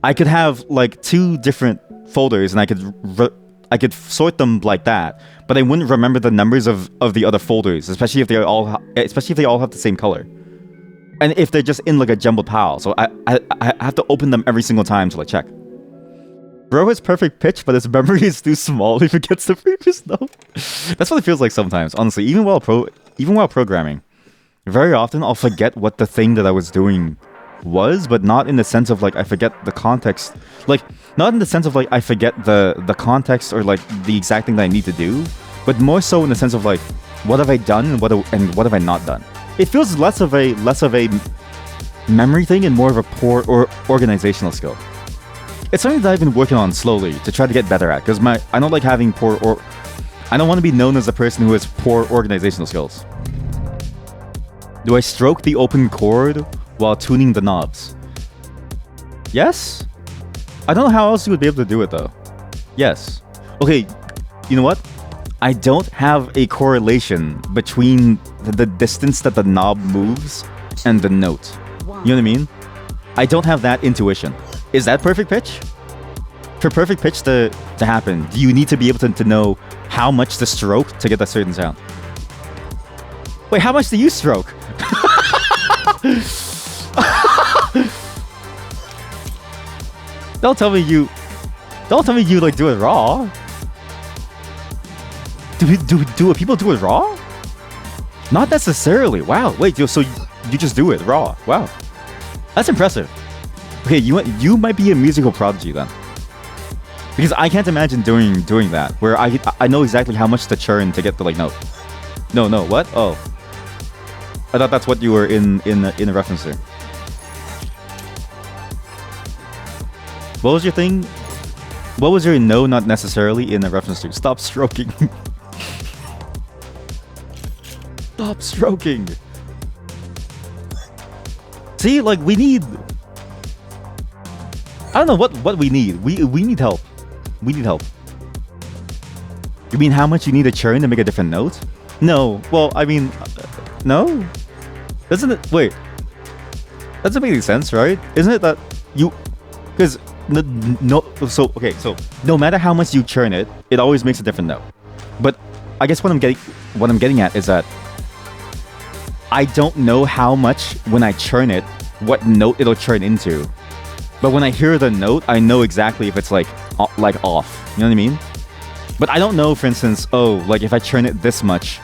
I could have like 2 different folders and I could sort them like that, but I wouldn't remember the numbers of the other folders, especially if they all have the same color. And if they're just in like a jumbled pile. So I have to open them every single time to like check. Bro has perfect pitch, but his memory is too small. He forgets the previous note. That's what it feels like sometimes, honestly. Even while programming, very often I'll forget what the thing that I was doing was, but not in the sense of like I forget the context. Like, not in the sense of like I forget the context or like the exact thing that I need to do, but more so in the sense of like, what have I done and what have I not done? It feels less of a memory thing and more of a poor or organizational skill. It's something that I've been working on slowly to try to get better at, because I don't like having I don't want to be known as a person who has poor organizational skills. Do I stroke the open chord while tuning the knobs? Yes? I don't know how else you would be able to do it though. Yes. Okay, you know what? I don't have a correlation between the distance that the knob moves and the note. You know what I mean? I don't have that intuition. Is that perfect pitch? For perfect pitch to happen, do you need to be able to know how much to stroke to get a certain sound? Wait, how much do you stroke? Don't tell me you like do it raw. Do people do it raw? Not necessarily. Wow. Wait, so you just do it raw. Wow. That's impressive. Okay, you might be a musical prodigy then. Because I can't imagine doing that, where I know exactly how much to churn to get the like note. No, what? Oh. I thought that's what you were in a reference to. What was your thing? What was your no, not necessarily in a reference to? Stop stroking. Stop stroking. See, like we need. I don't know what we need. We need help. We need help. You mean how much you need to churn to make a different note? No. Well, I mean, no. Doesn't it? Wait. That doesn't make any sense, right? Isn't it that you... Because, no, so no matter how much you churn it, it always makes a different note. But I guess what I'm getting at is that I don't know how much, when I churn it, what note it'll churn into. But when I hear the note, I know exactly if it's like off. You know what I mean? But I don't know, for instance, oh, like if I churn it this much,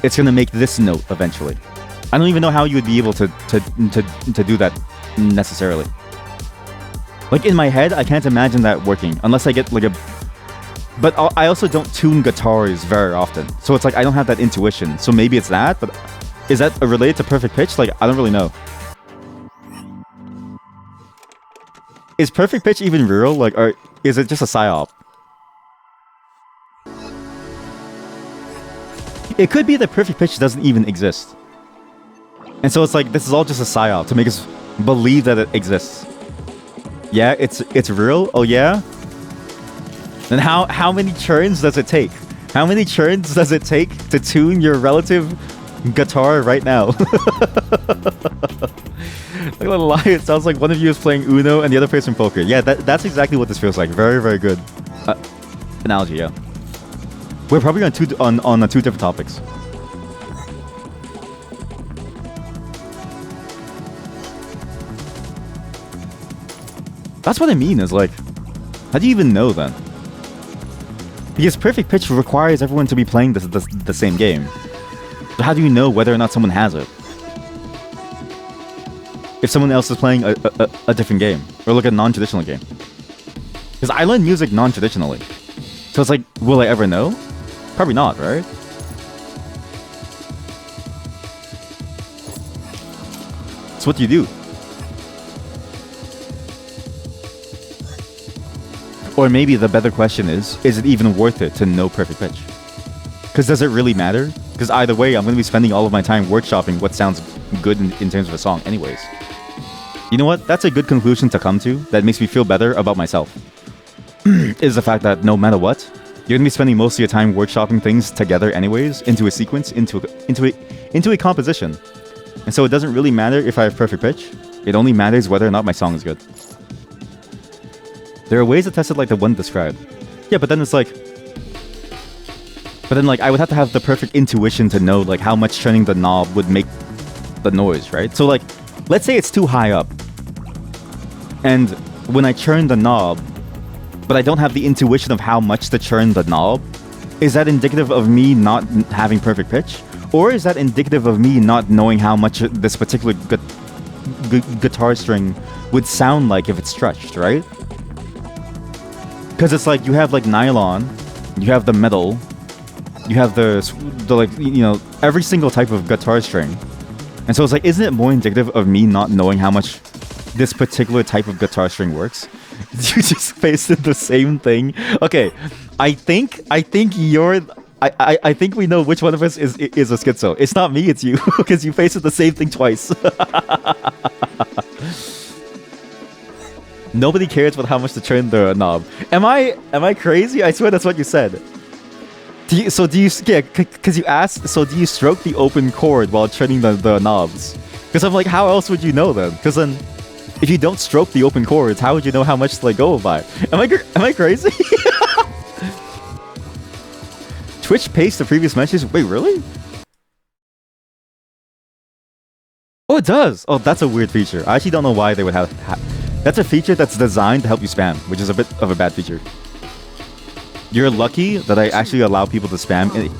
it's gonna make this note eventually. I don't even know how you would be able to do that necessarily. Like in my head, I can't imagine that working unless I get like a... But I also don't tune guitars very often. So it's like I don't have that intuition. So maybe it's that, but is that related to perfect pitch? Like, I don't really know. Is perfect pitch even real? Like, or is it just a psyop? It could be that perfect pitch doesn't even exist. And so it's like, this is all just a psyop to make us believe that it exists. Yeah, it's real? Oh yeah? Then how many churns does it take? How many churns does it take to tune your relative guitar right now? Like a lie, it sounds like one of you is playing Uno and the other plays poker. Yeah, that's exactly what this feels like. Very, very good analogy, yeah. We're probably on two different topics. That's what I mean, is like, how do you even know then? Because perfect pitch requires everyone to be playing the same game. But how do you know whether or not someone has it? If someone else is playing a different game, or like a non-traditional game. Because I learn music non-traditionally. So it's like, will I ever know? Probably not, right? So what do you do? Or maybe the better question is it even worth it to know perfect pitch? Because does it really matter? Because either way, I'm going to be spending all of my time workshopping what sounds good in terms of a song anyways. You know what? That's a good conclusion to come to that makes me feel better about myself. Is the fact that no matter what, you're going to be spending most of your time workshopping things together anyways, into a sequence, into a composition. And so it doesn't really matter if I have perfect pitch. It only matters whether or not my song is good. There are ways to test it like the one described. Yeah, but then it's like... But then like I would have to have the perfect intuition to know like how much turning the knob would make the noise, right? So like, let's say it's too high up. And when I churn the knob, but I don't have the intuition of how much to churn the knob, is that indicative of me not having perfect pitch? Or is that indicative of me not knowing how much this particular guitar string would sound like if it's stretched, right? Because it's like, you have like nylon, you have the metal, you have the like, you know, every single type of guitar string. And so it's like, isn't it more indicative of me not knowing how much this particular type of guitar string works? You just pasted the same thing. Okay, I think you're... I think we know which one of us is a schizo. It's not me, it's you, because you pasted the same thing twice. Nobody cares about how much to turn the knob. Am I crazy? I swear that's what you said. Do you asked, so do you stroke the open chord while turning the knobs? Because I'm like, how else would you know then? Because then, if you don't stroke the open chords, how would you know how much to let go by? Am I crazy? Twitch pastes the previous message. Wait, really? Oh, it does. Oh, that's a weird feature. I actually don't know why they would have. That's a feature that's designed to help you spam, which is a bit of a bad feature. You're lucky that I actually allow people to spam in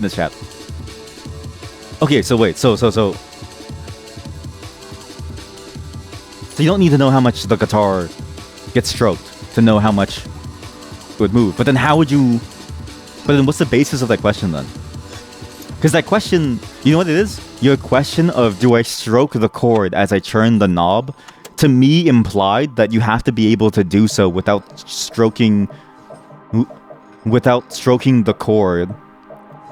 the chat. Okay, so wait, so you don't need to know how much the guitar gets stroked to know how much it would move. But then how would you... But then what's the basis of that question then? Because that question, you know what it is? Your question of, do I stroke the chord as I turn the knob, to me implied that you have to be able to do so without stroking the chord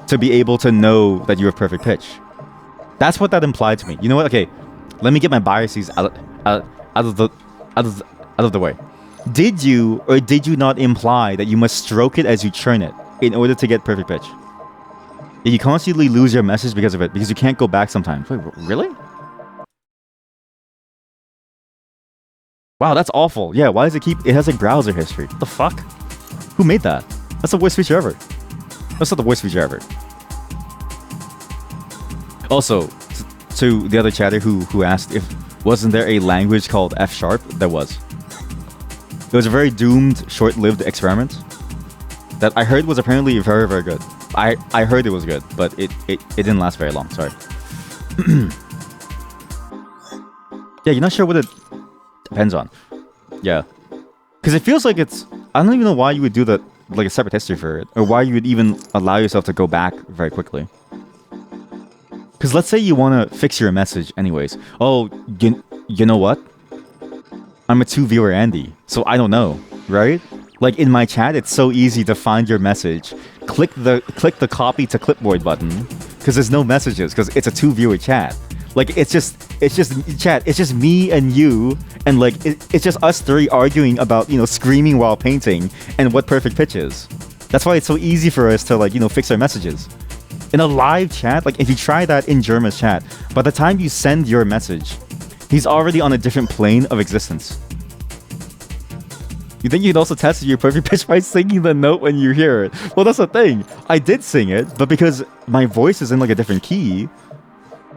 to be able to know that you have perfect pitch. That's what that implied to me. You know what? Okay, let me get my biases out of the way. Did you or did you not imply that you must stroke it as you churn it in order to get perfect pitch? You constantly lose your message because of it, because you can't go back sometimes. Wait, really? Wow, that's awful. Yeah, why does it keep... It has a browser history. What the fuck? Who made that? That's the worst feature ever. That's not the worst feature ever. Also, to the other chatter who asked if wasn't there a language called F#, there was. It was a very doomed, short-lived experiment that I heard was apparently very, very good. I heard it was good, but it didn't last very long. Sorry. Yeah, you're not sure what it depends on. Yeah, because it feels like it's... I don't even know why you would do that, like a separate history for it, or why you would even allow yourself to go back very quickly. Because let's say you want to fix your message anyways. Oh, you know what? I'm a 2-viewer Andy, so I don't know, right? Like in my chat, it's so easy to find your message. Click the copy to clipboard button, because there's no messages, because it's a 2-viewer chat. Like it's just chat. It's just me and you, and like it's just us three arguing about, you know, screaming while painting and what perfect pitch is. That's why it's so easy for us to, like, you know, fix our messages. In a live chat, like if you try that in Germa's chat, by the time you send your message, he's already on a different plane of existence. You think you can also test your perfect pitch by singing the note when you hear it? Well, that's the thing. I did sing it, but because my voice is in like a different key,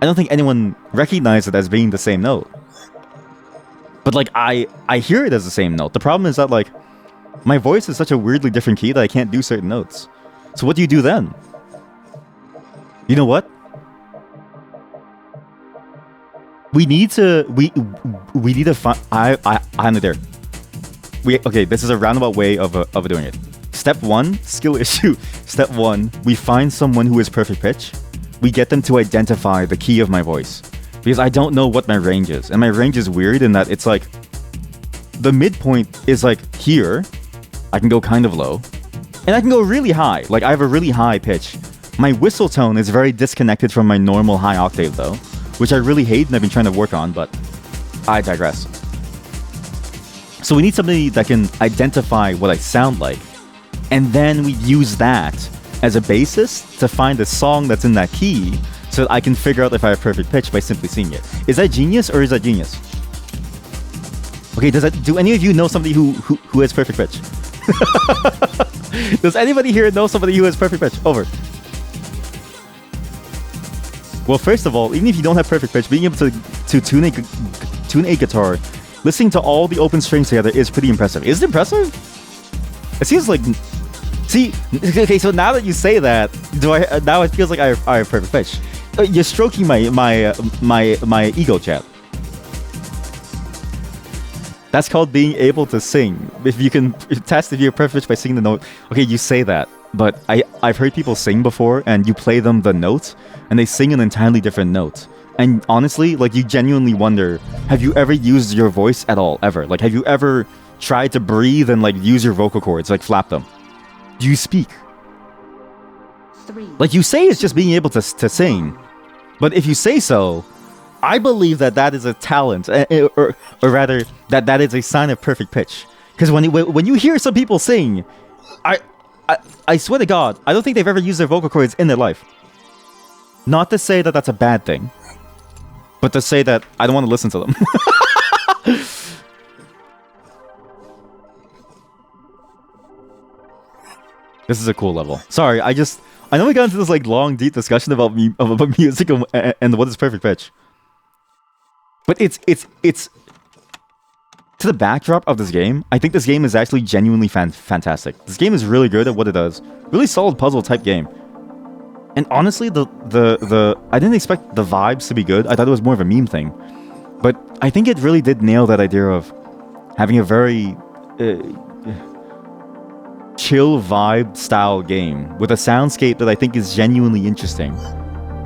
I don't think anyone recognized it as being the same note. But like I hear it as the same note. The problem is that like my voice is such a weirdly different key that I can't do certain notes. So what do you do then? You know what? We need to find... I'm there. Okay, this is a roundabout way of doing it. Step 1, skill issue. Step 1, we find someone who is perfect pitch. We get them to identify the key of my voice. Because I don't know what my range is. And my range is weird in that it's like... The midpoint is like here. I can go kind of low. And I can go really high. Like I have a really high pitch. My whistle tone is very disconnected from my normal high octave though, which I really hate and I've been trying to work on, but I digress. So we need somebody that can identify what I sound like, and then we use that as a basis to find a song that's in that key so that I can figure out if I have perfect pitch by simply singing it. Is that genius or is that genius? Okay, do any of you know somebody who has perfect pitch? Does anybody here know somebody who has perfect pitch? Over. Well, first of all, even if you don't have perfect pitch, being able to tune a guitar, listening to all the open strings together is pretty impressive. Is it impressive? It seems like... See, okay, so now that you say that, now it feels like I have perfect pitch. You're stroking my ego, chat. That's called being able to sing. If you can test if you're perfect pitch by singing the note. Okay, you say that. But I've heard people sing before, and you play them the note, and they sing an entirely different note. And honestly, like, you genuinely wonder, have you ever used your voice at all, ever? Like, have you ever tried to breathe and, like, use your vocal cords, like, flap them? Do you speak? 3. Like, you say it's just being able to sing. But if you say so, I believe that is a talent, or rather, that is a sign of perfect pitch. Because when you hear some people sing, I swear to God, I don't think they've ever used their vocal cords in their life. Not to say that that's a bad thing, but to say that I don't want to listen to them. This is a cool level. Sorry, I know we got into this like long, deep discussion about music and what is perfect pitch. But it's to the backdrop of this game, I think this game is actually genuinely fantastic. This game is really good at what it does. Really solid puzzle type game. And honestly, I didn't expect the vibes to be good. I thought it was more of a meme thing. But I think it really did nail that idea of having a very chill vibe style game with a soundscape that I think is genuinely interesting.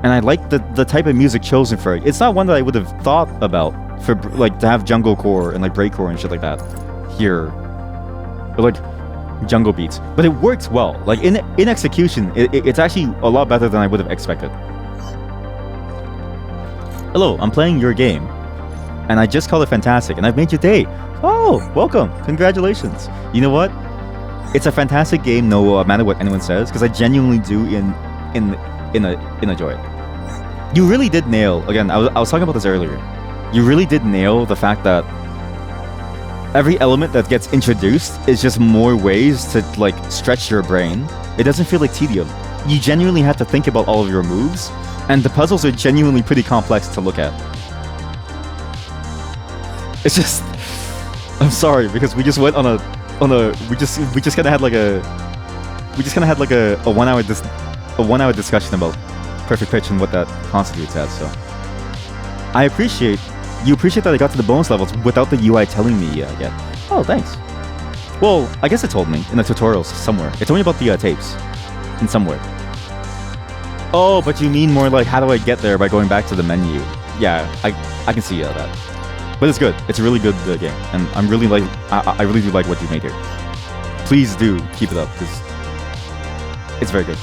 And I like the type of music chosen for it. It's not one that I would have thought about for like to have jungle core and like breakcore and shit like that here, or like jungle beats. But it works well. Like in execution, it's actually a lot better than I would have expected. Hello, I'm playing your game, and I just called it fantastic, and I've made your day. Oh, welcome, congratulations. You know what? It's a fantastic game, no matter what anyone says, because I genuinely do enjoy it. You really did nail, again, I was talking about this earlier. You really did nail the fact that every element that gets introduced is just more ways to like stretch your brain. It doesn't feel like tedium. You genuinely have to think about all of your moves, and the puzzles are genuinely pretty complex to look at. It's just, I'm sorry, because we just went on a we just kind of had like a 1 hour discussion about perfect pitch and what that constitutes as. So I appreciate that I got to the bonus levels without the UI telling me yet. Oh, thanks. Well, I guess it told me in the tutorials somewhere. It told me about the tapes in somewhere. Oh, but you mean more like how do I get there by going back to the menu? Yeah, I can see that. But it's good. It's a really good game, and I really do like what you made here. Please do keep it up because it's very good.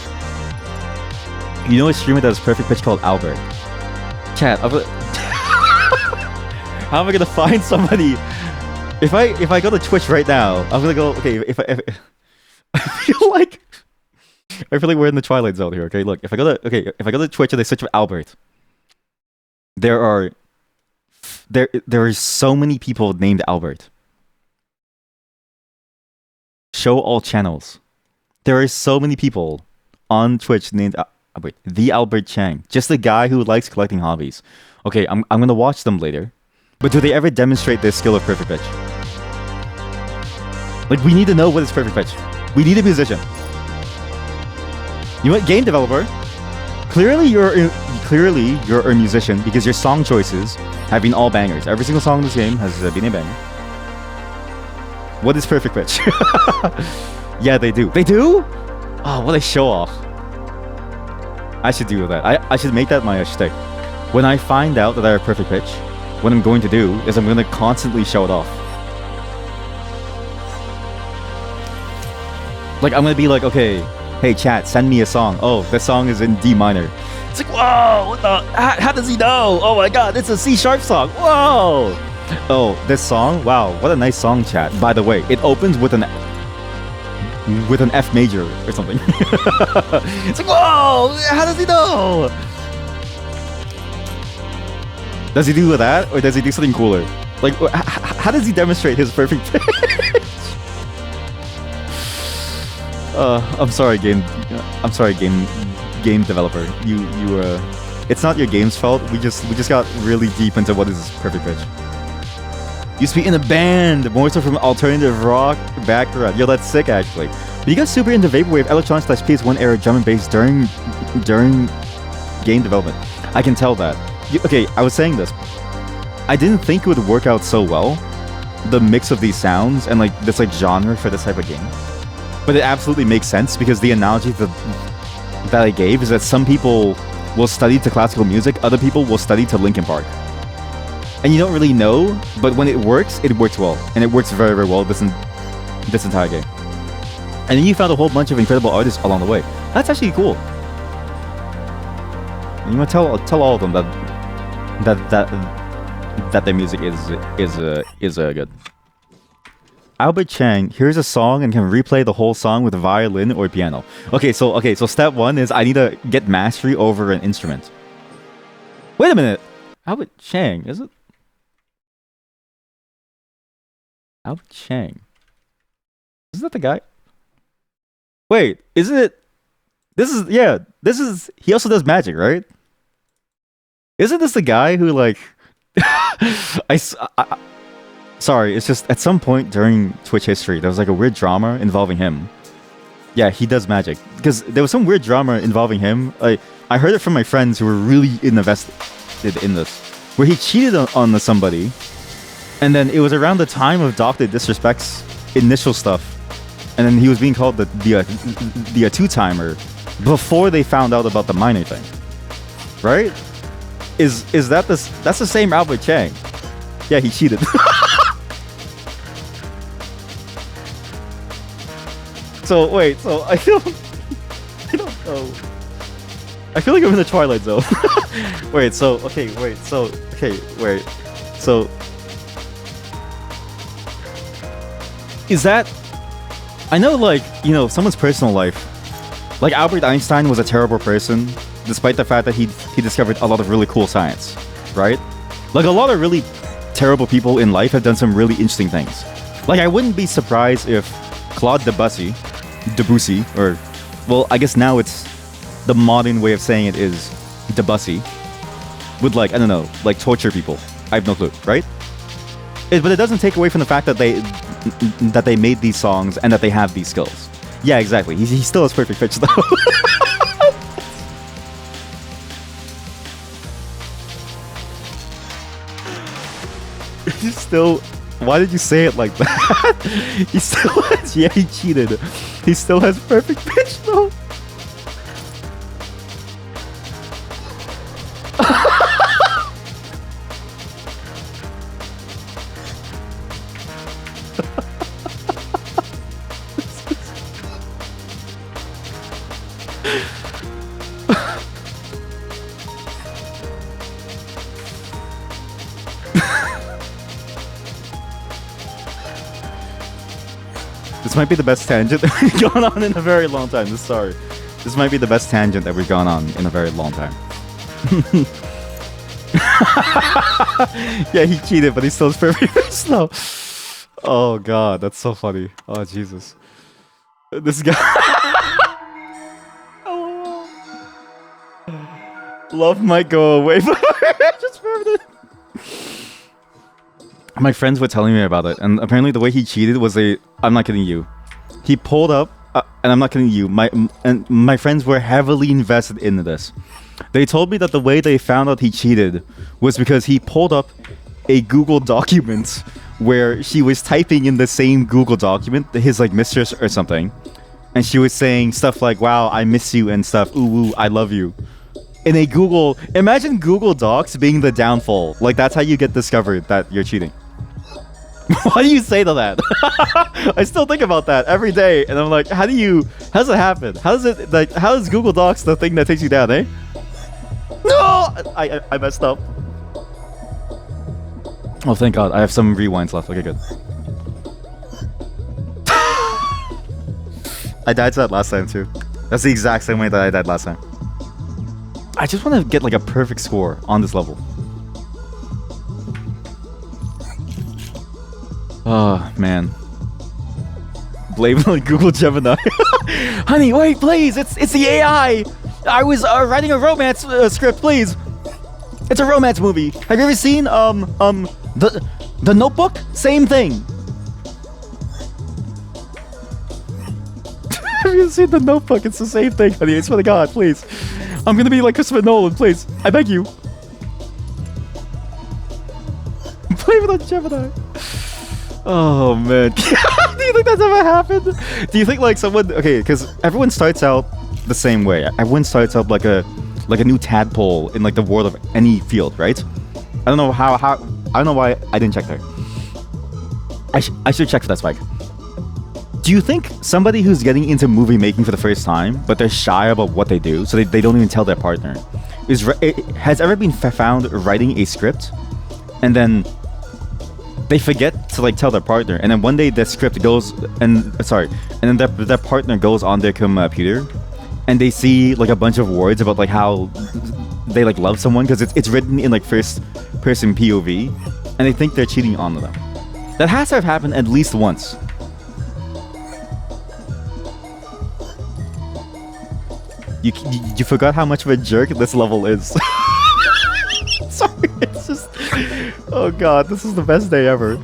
You know a streamer that has perfect pitch called Albert? Chat. How am I gonna find somebody? If I go to Twitch right now, I'm gonna go. Okay, if I feel like we're in the Twilight Zone here. Okay, look. If I go to Twitch and I search for Albert, there are so many people named Albert. Show all channels. There are so many people on Twitch named the Albert Chang, just the guy who likes collecting hobbies. Okay, I'm gonna watch them later. But do they ever demonstrate their skill of perfect pitch? Like, we need to know what is perfect pitch. We need a musician. You know what, game developer? Clearly you're a musician because your song choices have been all bangers. Every single song in this game has been a banger. What is perfect pitch? Yeah, they do. They do? Oh, what a show off. I should do that. I should make that my shtick. When I find out that I have perfect pitch, what I'm going to do is I'm going to constantly show it off. Like, I'm going to be like, okay, hey chat, send me a song. Oh, this song is in D minor. It's like, whoa, what the, how does he know? Oh my god, it's a C sharp song. Whoa. Oh, this song? Wow, what a nice song, chat. By the way, it opens with an F major or something. It's like, whoa, how does he know? Does he do that, or does he do something cooler? Like, how does he demonstrate his perfect pitch? I'm sorry, game developer. It's not your game's fault. We just got really deep into what is perfect pitch. Used to be in a band, more so from alternative rock background. Yo, that's sick actually. But you got super into vaporwave, electronic / PS1 era drum and bass during game development. I can tell that. Okay, I was saying this. I didn't think it would work out so well, the mix of these sounds and like this like genre for this type of game. But it absolutely makes sense because the analogy that I gave is that some people will study to classical music, other people will study to Linkin Park. And you don't really know, but when it works well. And it works very, very well this entire game. And then you found a whole bunch of incredible artists along the way. That's actually cool. And you want to tell all of them that their music is good. Albert Chang hears a song and can replay the whole song with violin or piano. Okay, so step one is I need to get mastery over an instrument. Wait a minute. Albert Chang, is it? Albert Chang. Isn't that the guy? Wait, isn't it? This is he also does magic, right? Isn't this the guy who like sorry, it's just at some point during Twitch history there was like a weird drama involving him. Yeah, he does magic. Because there was some weird drama involving him. I heard it from my friends who were really invested in this. Where he cheated on somebody. And then it was around the time of Dr. Disrespect's initial stuff. And then he was being called the two-timer before they found out about the minor thing. Right? Is that that's the same Albert Chang. Yeah, he cheated. So wait, so I don't know. I feel like I'm in the Twilight Zone. Wait, so is that, I know, like, you know, someone's personal life, like Albert Einstein was a terrible person despite the fact that he discovered a lot of really cool science, right? Like a lot of really terrible people in life have done some really interesting things. Like, I wouldn't be surprised if Claude Debussy, or, well, I guess now it's the modern way of saying it is Debussy, would, like, I don't know, like, torture people. I have no clue, right? But it doesn't take away from the fact that they made these songs and that they have these skills. Yeah, exactly. He still has perfect pitch, though. He's still... Why did you say it like that? He still has... Yeah, he cheated. He still has perfect pitch, though. This might be the best tangent that we've gone on in a very long time. Sorry. This might be the best tangent that we've gone on in a very long time. Yeah, he cheated, but he still has perfect pitch though. Oh god, that's so funny. Oh Jesus. This guy. Oh. Love might go away, but just permanent. My friends were telling me about it, and apparently the way he cheated was I'm not kidding you. He pulled up, and I'm not kidding you. My friends were heavily invested into this. They told me that the way they found out he cheated was because he pulled up a Google document where she was typing in the same Google document, his like mistress or something, and she was saying stuff like, "Wow, I miss you" and stuff. "Ooh, I love you." In a Google, imagine Google Docs being the downfall. Like that's how you get discovered that you're cheating. Why do you say to that? I still think about that every day, and I'm like, how does it happen? How is Google Docs the thing that takes you down, eh? No! I messed up. Oh, thank God. I have some rewinds left. Okay, good. I died to that last time, too. That's the exact same way that I died last time. I just want to get, like, a perfect score on this level. Oh, man. Blame it on Google Gemini. Honey, wait, please. It's the AI. I was writing a romance script, please. It's a romance movie. Have you ever seen the Notebook? Same thing. Have you seen the Notebook? It's the same thing, honey. I swear to God, please. I'm gonna be like Christopher Nolan, please. I beg you. Blame it on Gemini. Oh man. Do you think that's ever happened? Do you think like someone... Okay, because everyone starts out the same way. Everyone starts out like a new tadpole in like the world of any field, right? I don't know how I don't know why I didn't check there. I should check for that, Spike. Do you think somebody who's getting into movie making for the first time, but they're shy about what they do, so they don't even tell their partner, has ever been found writing a script and then they forget to like tell their partner, and then one day the script goes and then their partner goes on their computer and they see like a bunch of words about like how they like love someone because it's written in like first person POV, and they think they're cheating on them. That has to have happened at least once. You forgot how much of a jerk this level is. Sorry, it's just... Oh god, this is the best day ever.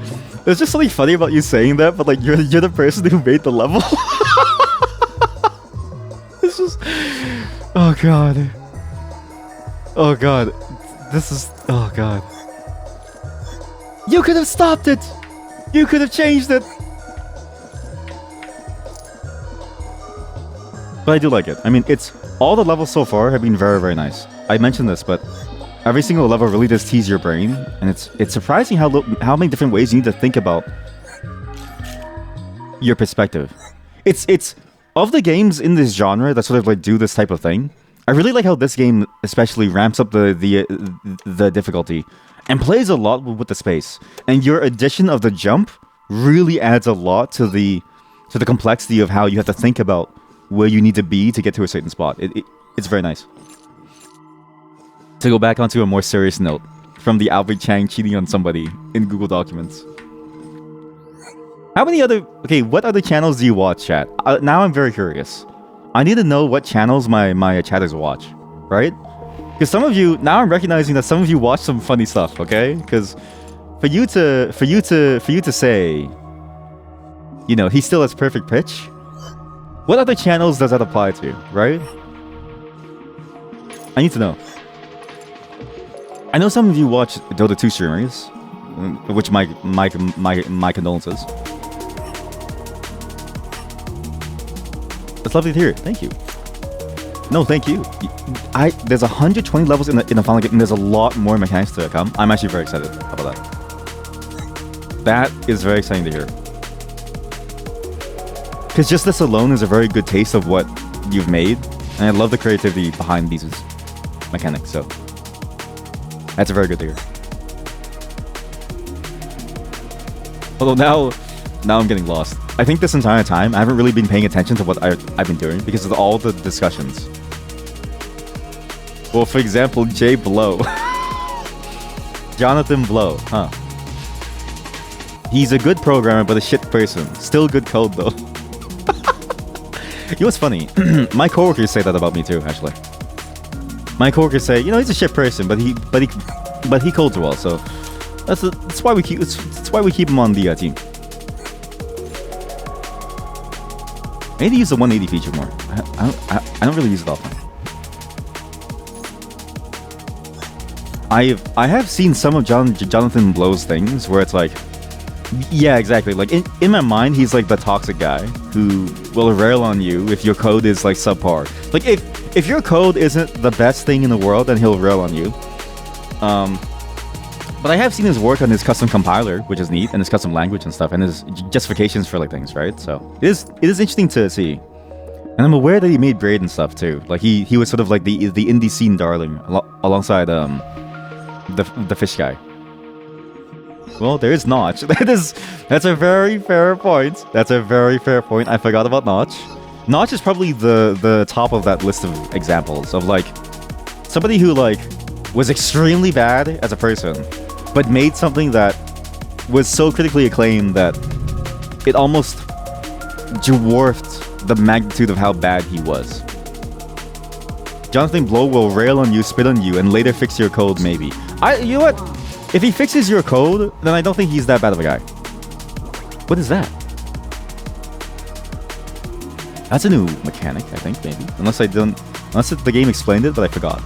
There's just something funny about you saying that, but like you're the person who made the level. It's just... Oh god. Oh god. This is... Oh god. You could have stopped it! You could have changed it! But I do like it. I mean, it's... All the levels so far have been very, very nice. I mentioned this, but every single level really does tease your brain, and it's surprising how many different ways you need to think about your perspective. It's of the games in this genre that sort of like do this type of thing. I really like how this game especially ramps up the difficulty and plays a lot with the space. And your addition of the jump really adds a lot to the complexity of how you have to think about where you need to be to get to a certain spot. It's very nice. To go back onto a more serious note, from the Albert Chang cheating on somebody in Google Documents. How many other... Okay, what other channels do you watch, chat? Now I'm very curious. I need to know what channels my chatters watch, right? Because some of you... Now I'm recognizing that some of you watch some funny stuff, okay? Because for you to say, you know, he still has perfect pitch, what other channels does that apply to, right? I need to know. I know some of you watch Dota 2 streamers, which my condolences. It's lovely to hear. Thank you. No, thank you. There's 120 levels in the final game, and there's a lot more mechanics to come. I'm actually very excited about that. That is very exciting to hear. Because just this alone is a very good taste of what you've made, and I love the creativity behind these mechanics. So that's very good to hear. Although now I'm getting lost. I think this entire time I haven't really been paying attention to what I've been doing because of all the discussions. Well, for example, Jay Blow. Jonathan Blow, huh? He's a good programmer, but a shit person. Still good code though. You know what's funny? My coworkers say that about me too, actually. My coworkers say, you know, he's a shit person, but he codes well. So that's why we keep him on the team. I need to use the 180 feature more. I don't really use it often. I have seen some of Jonathan Blow's things where it's like, yeah, exactly. Like in my mind, he's like the toxic guy who will rail on you if your code is like subpar. Like if your code isn't the best thing in the world, then he'll rail on you. But I have seen his work on his custom compiler, which is neat, and his custom language and stuff, and his justifications for like things, right? So it is interesting to see. And I'm aware that he made Braid and stuff too. Like he was sort of like the indie scene darling alongside the fish guy. Well, there is Notch. That's a very fair point. That's a very fair point. I forgot about Notch. Notch is probably the top of that list of examples of like somebody who like was extremely bad as a person, but made something that was so critically acclaimed that it almost dwarfed the magnitude of how bad he was. Jonathan Blow will rail on you, spit on you, and later fix your code maybe. You know what? If he fixes your code, then I don't think he's that bad of a guy. What is that? That's a new mechanic, I think, maybe. Unless the game explained it, but I forgot.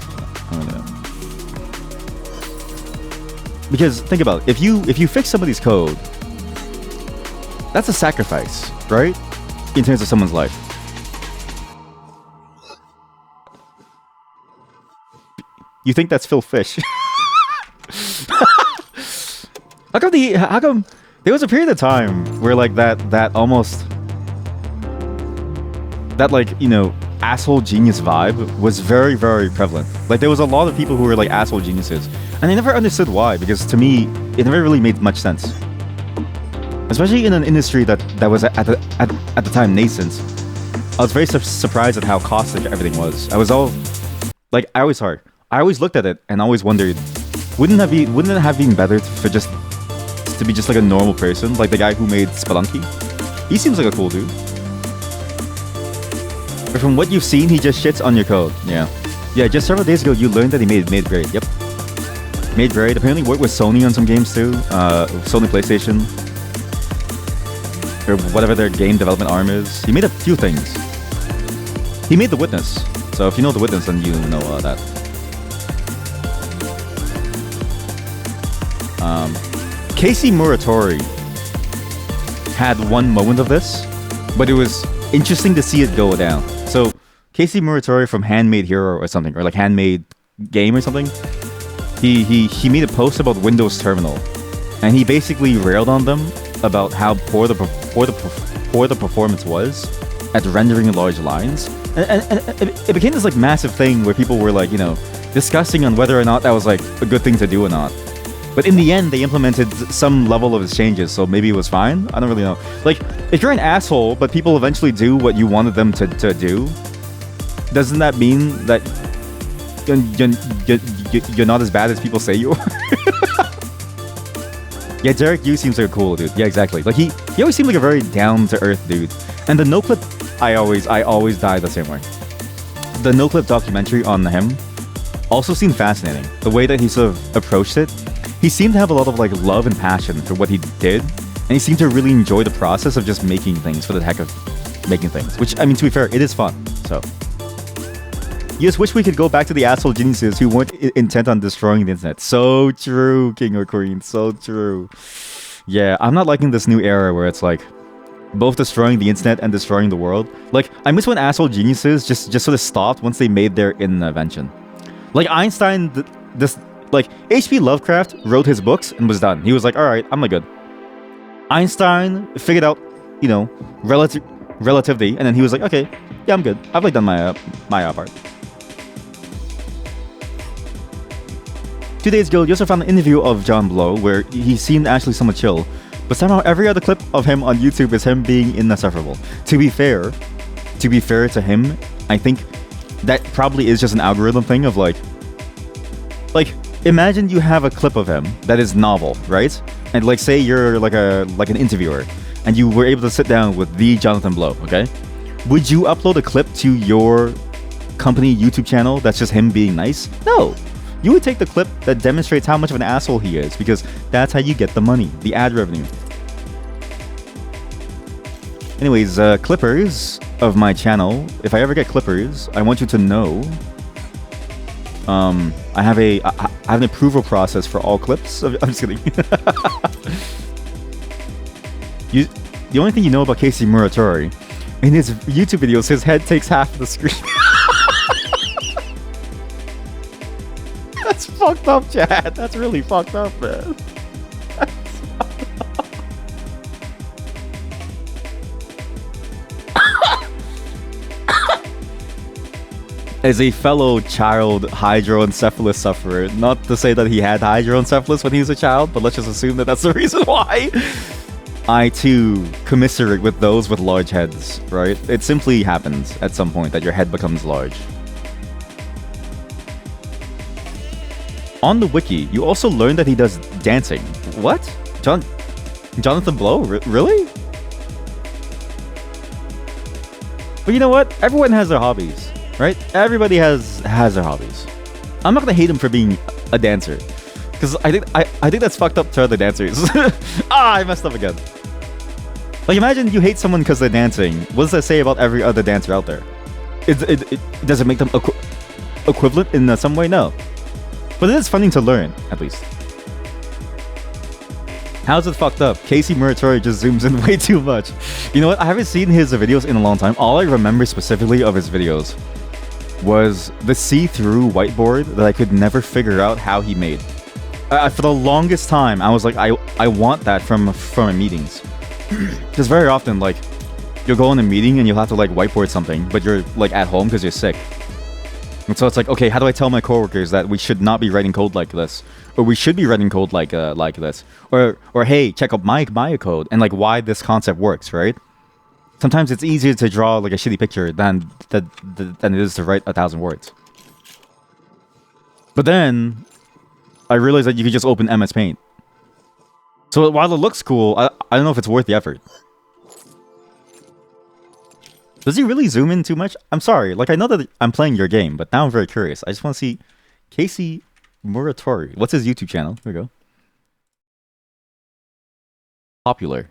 I don't know. Because think about it, if you fix somebody's code, that's a sacrifice, right? In terms of someone's life. You think that's Phil Fish? How come there was a period of time where like that almost that like, you know, asshole genius vibe was very, very prevalent. Like there was a lot of people who were like asshole geniuses, and I never understood why, because to me it never really made much sense. Especially in an industry that was at the time nascent. I was very surprised at how caustic everything was. I was all like, I always looked at it and always wondered, wouldn't it have been better to be just like a normal person, like the guy who made Spelunky? He seems like a cool dude. But from what you've seen, he just shits on your code. Yeah, just several days ago you learned that he made Braid. Yep, made Braid. Apparently worked with Sony on some games too. Sony PlayStation, or whatever their game development arm is. He made a few things. He made The Witness. So if you know The Witness, then you know that. Casey Muratori had one moment of this, but it was interesting to see it go down. So Casey Muratori from Handmade Hero or something, or like Handmade Game or something, he made a post about Windows Terminal, and he basically railed on them about how poor the performance was at rendering large lines, and it became this like massive thing where people were like, you know, discussing on whether or not that was like a good thing to do or not. But in the end, they implemented some level of its changes, so maybe it was fine. I don't really know. Like, if you're an asshole, but people eventually do what you wanted them to do, doesn't that mean that you're not as bad as people say you are? Yeah, Derek Yu seems like a cool dude. Yeah, exactly. Like he always seemed like a very down to earth dude. And the no clip, I always die the same way. The no clip documentary on him also seemed fascinating. The way that he sort of approached it, he seemed to have a lot of like love and passion for what he did, and he seemed to really enjoy the process of just making things for the heck of making things. Which, I mean, to be fair, it is fun. So, you just wish we could go back to the asshole geniuses who weren't intent on destroying the internet. So true, King or Queen. So true. Yeah, I'm not liking this new era where it's like both destroying the internet and destroying the world. Like, I miss when asshole geniuses just sort of stopped once they made their invention. Like Einstein, like H.P. Lovecraft wrote his books and was done. He was like, all right, I'm like good. Einstein figured out, you know, relativity, and then he was like, okay, yeah, I'm good. I've like done my part. 2 days ago, you also found an interview of John Blow where he seemed actually somewhat chill, but somehow every other clip of him on YouTube is him being insufferable. To be fair to him, I think that probably is just an algorithm thing of like imagine you have a clip of him that is novel, right? And like say you're like an interviewer and you were able to sit down with the Jonathan Blow, okay? Would you upload a clip to your company YouTube channel that's just him being nice? No. You would take the clip that demonstrates how much of an asshole he is, because that's how you get the money, the ad revenue. Anyways, clippers of my channel, if I ever get clippers, I want you to know I have an approval process for all clips. I'm just kidding. The only thing you know about Casey Muratori, in his YouTube videos, his head takes half of the screen. That's fucked up, Chad. That's really fucked up, man. As a fellow child hydroencephalus sufferer, not to say that he had hydroencephalus when he was a child, but let's just assume that that's the reason why, I too commiserate with those with large heads, right? It simply happens at some point that your head becomes large. On the wiki, you also learn that he does dancing. What? Jonathan Blow? Really? But you know what? Everyone has their hobbies, right? Everybody has their hobbies. I'm not gonna hate him for being a dancer, because I think that's fucked up to other dancers. I messed up again. Like, imagine you hate someone because they're dancing. What does that say about every other dancer out there? Does it make them equivalent in some way? No. But it is funny to learn, at least. How's it fucked up? Casey Muratori just zooms in way too much. You know what? I haven't seen his videos in a long time. All I remember specifically of his videos was the see-through whiteboard that I could never figure out how he made. For the longest time, I was like, I want that from my meetings. Because very often, like, you'll go in a meeting and you'll have to, like, whiteboard something, but you're, like, at home because you're sick. And so it's like, okay, how do I tell my coworkers that we should not be writing code like this, or we should be writing code like this, or hey, check out my code and like why this concept works, right? Sometimes it's easier to draw like a shitty picture than it is to write 1,000 words. But then I realized that you could just open MS Paint. So while it looks cool, I don't know if it's worth the effort. Does he really zoom in too much? I'm sorry. Like, I know that I'm playing your game, but now I'm very curious. I just want to see Casey Muratori. What's his YouTube channel? Here we go. Popular.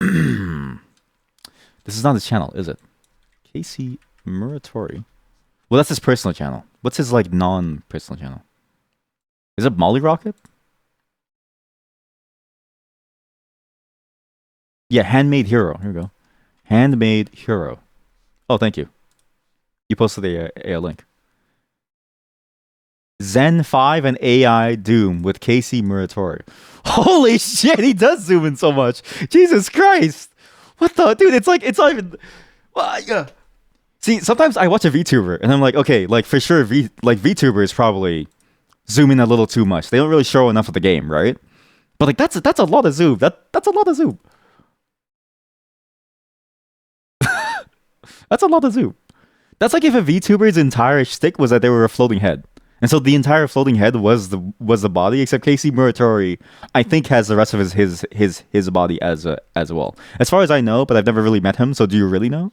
This is not his channel, is it? Casey Muratori. Well, that's his personal channel. What's his, like, non-personal channel? Is it Molly Rocket? Yeah, Handmade Hero. Here we go. Handmade Hero. Oh, thank you. You posted a link. Zen 5 and AI Doom with Casey Muratori. Holy shit, he does zoom in so much. Jesus Christ. What the? Dude, it's not even... Well, yeah. See, sometimes I watch a VTuber and I'm like, okay, like for sure, VTubers probably zoom in a little too much. They don't really show enough of the game, right? But like, that's a lot of zoom. That's a lot of zoom. That's a lot of zoom. That's like if a VTuber's entire shtick was that they were a floating head. And so the entire floating head was the body, except Casey Muratori, I think, has the rest of his body as well. As far as I know, but I've never really met him. So do you really know?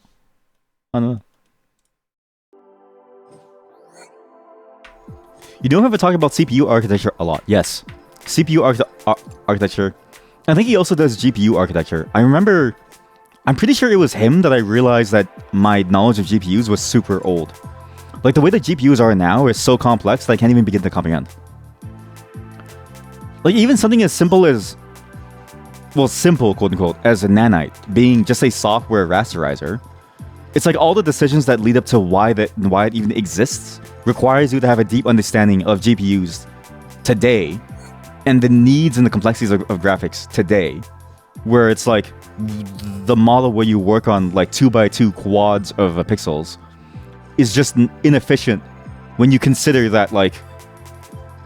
I don't know. You don't ever talk about CPU architecture a lot. Yes, CPU architecture. I think he also does GPU architecture. I'm pretty sure it was him that I realized that my knowledge of GPUs was super old. Like, the way that GPUs are now is so complex that I can't even begin to comprehend. Like, even something as simple as, well, simple, quote unquote, as a nanite being just a software rasterizer, it's like all the decisions that lead up to why it even exists requires you to have a deep understanding of GPUs today and the needs and the complexities of graphics today, where it's like the model where you work on like 2x2 quads of pixels is just inefficient when you consider that like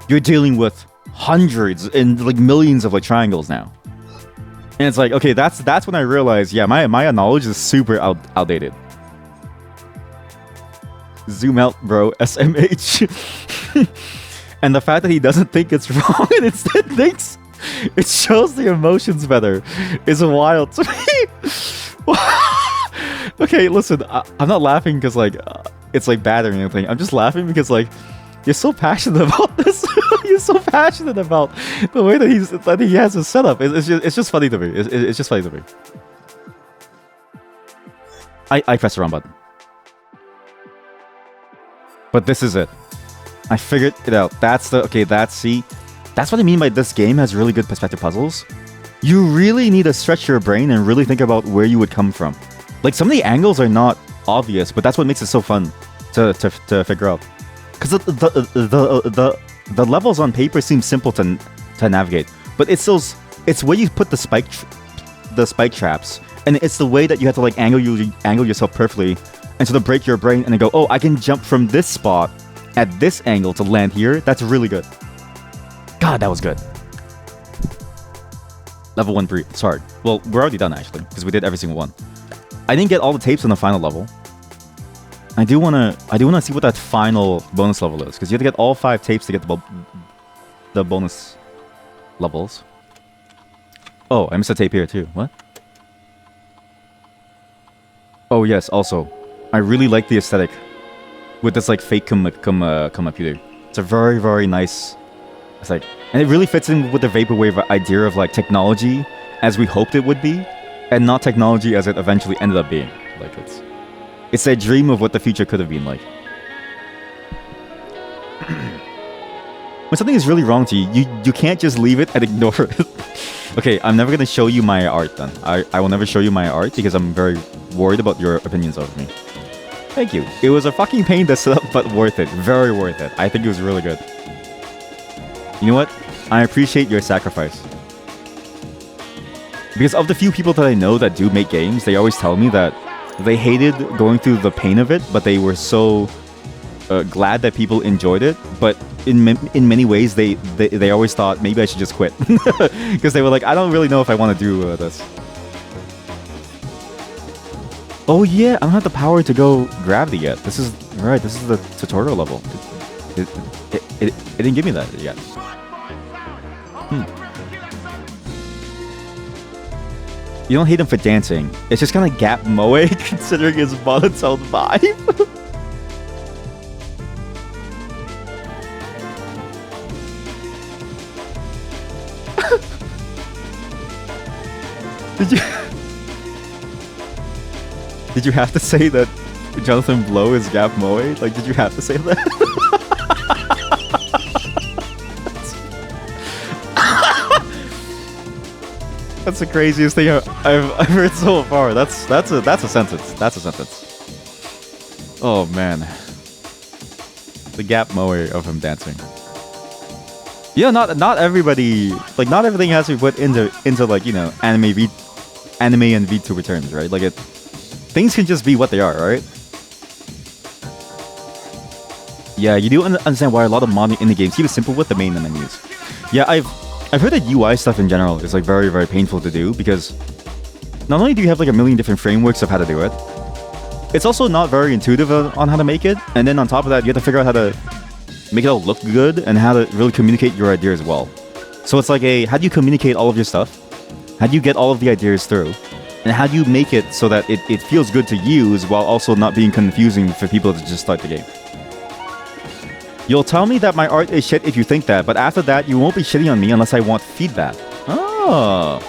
you're dealing with hundreds and like millions of like triangles now. And it's like, okay, that's when I realized, yeah, my knowledge is super outdated. Zoom out, bro. SMH. And the fact that he doesn't think it's wrong and instead thinks it shows the emotions better is wild to me. Okay, listen, I'm not laughing because like it's like bad or anything. I'm just laughing because like you're so passionate about this. You're so passionate about the way that he has his setup. It's just funny to me. It's just funny to me. I pressed the wrong button. But this is it. I figured it out. That's what I mean by this game has really good perspective puzzles. You really need to stretch your brain and really think about where you would come from. Like, some of the angles are not obvious, but that's what makes it so fun to figure out. Because the levels on paper seem simple to navigate, but it's where you put the spike traps, and it's the way that you have to like angle yourself perfectly, and so to break your brain and then go, oh, I can jump from this spot at this angle to land here. That's really good. God, that was good. Level 1 brief. Sorry. Well, we're already done actually, because we did every single one. I didn't get all the tapes on the final level. I do wanna see what that final bonus level is, because you have to get all 5 tapes to get the bonus levels. Oh, I missed a tape here too. What? Oh yes. Also, I really like the aesthetic with this like fake computer. It's a very, very nice aesthetic, and it really fits in with the vaporwave idea of like technology as we hoped it would be, and not technology as it eventually ended up being. Like it's a dream of what the future could have been like. When something is really wrong to you, you can't just leave it and ignore it. Okay, I'm never gonna show you my art then. I will never show you my art because I'm very worried about your opinions of me. Thank you. It was a fucking pain to set up, but worth it. Very worth it. I think it was really good. You know what? I appreciate your sacrifice. Because of the few people that I know that do make games, they always tell me that they hated going through the pain of it, but they were so glad that people enjoyed it. But in many ways, they always thought maybe I should just quit. Because they were like, I don't really know if I want to do this. Oh yeah, I don't have the power to go gravity yet. This is right. This is the tutorial level. It didn't give me that yet. You don't hate him for dancing. It's just kind of gap moe considering his monotone vibe. Did you have to say that Jonathan Blow is gap moe? Like, did you have to say that? That's the craziest thing I've heard so far. That's a sentence. That's a sentence. Oh man, the gap moe of him dancing. Yeah, not everybody, like not everything has to be put into like, you know, anime and VTuber terms, right? Like things can just be what they are, right? Yeah, you do understand why a lot of modern indie games keep it simple with the main menus. Yeah, I've heard that UI stuff in general is like very, very painful to do, because not only do you have like a million different frameworks of how to do it, it's also not very intuitive on how to make it, and then on top of that you have to figure out how to make it all look good, and how to really communicate your ideas well. So it's like how do you communicate all of your stuff? How do you get all of the ideas through? And how do you make it so that it feels good to use while also not being confusing for people to just start the game? You'll tell me that my art is shit if you think that, but after that, you won't be shitting on me unless I want feedback. Oh.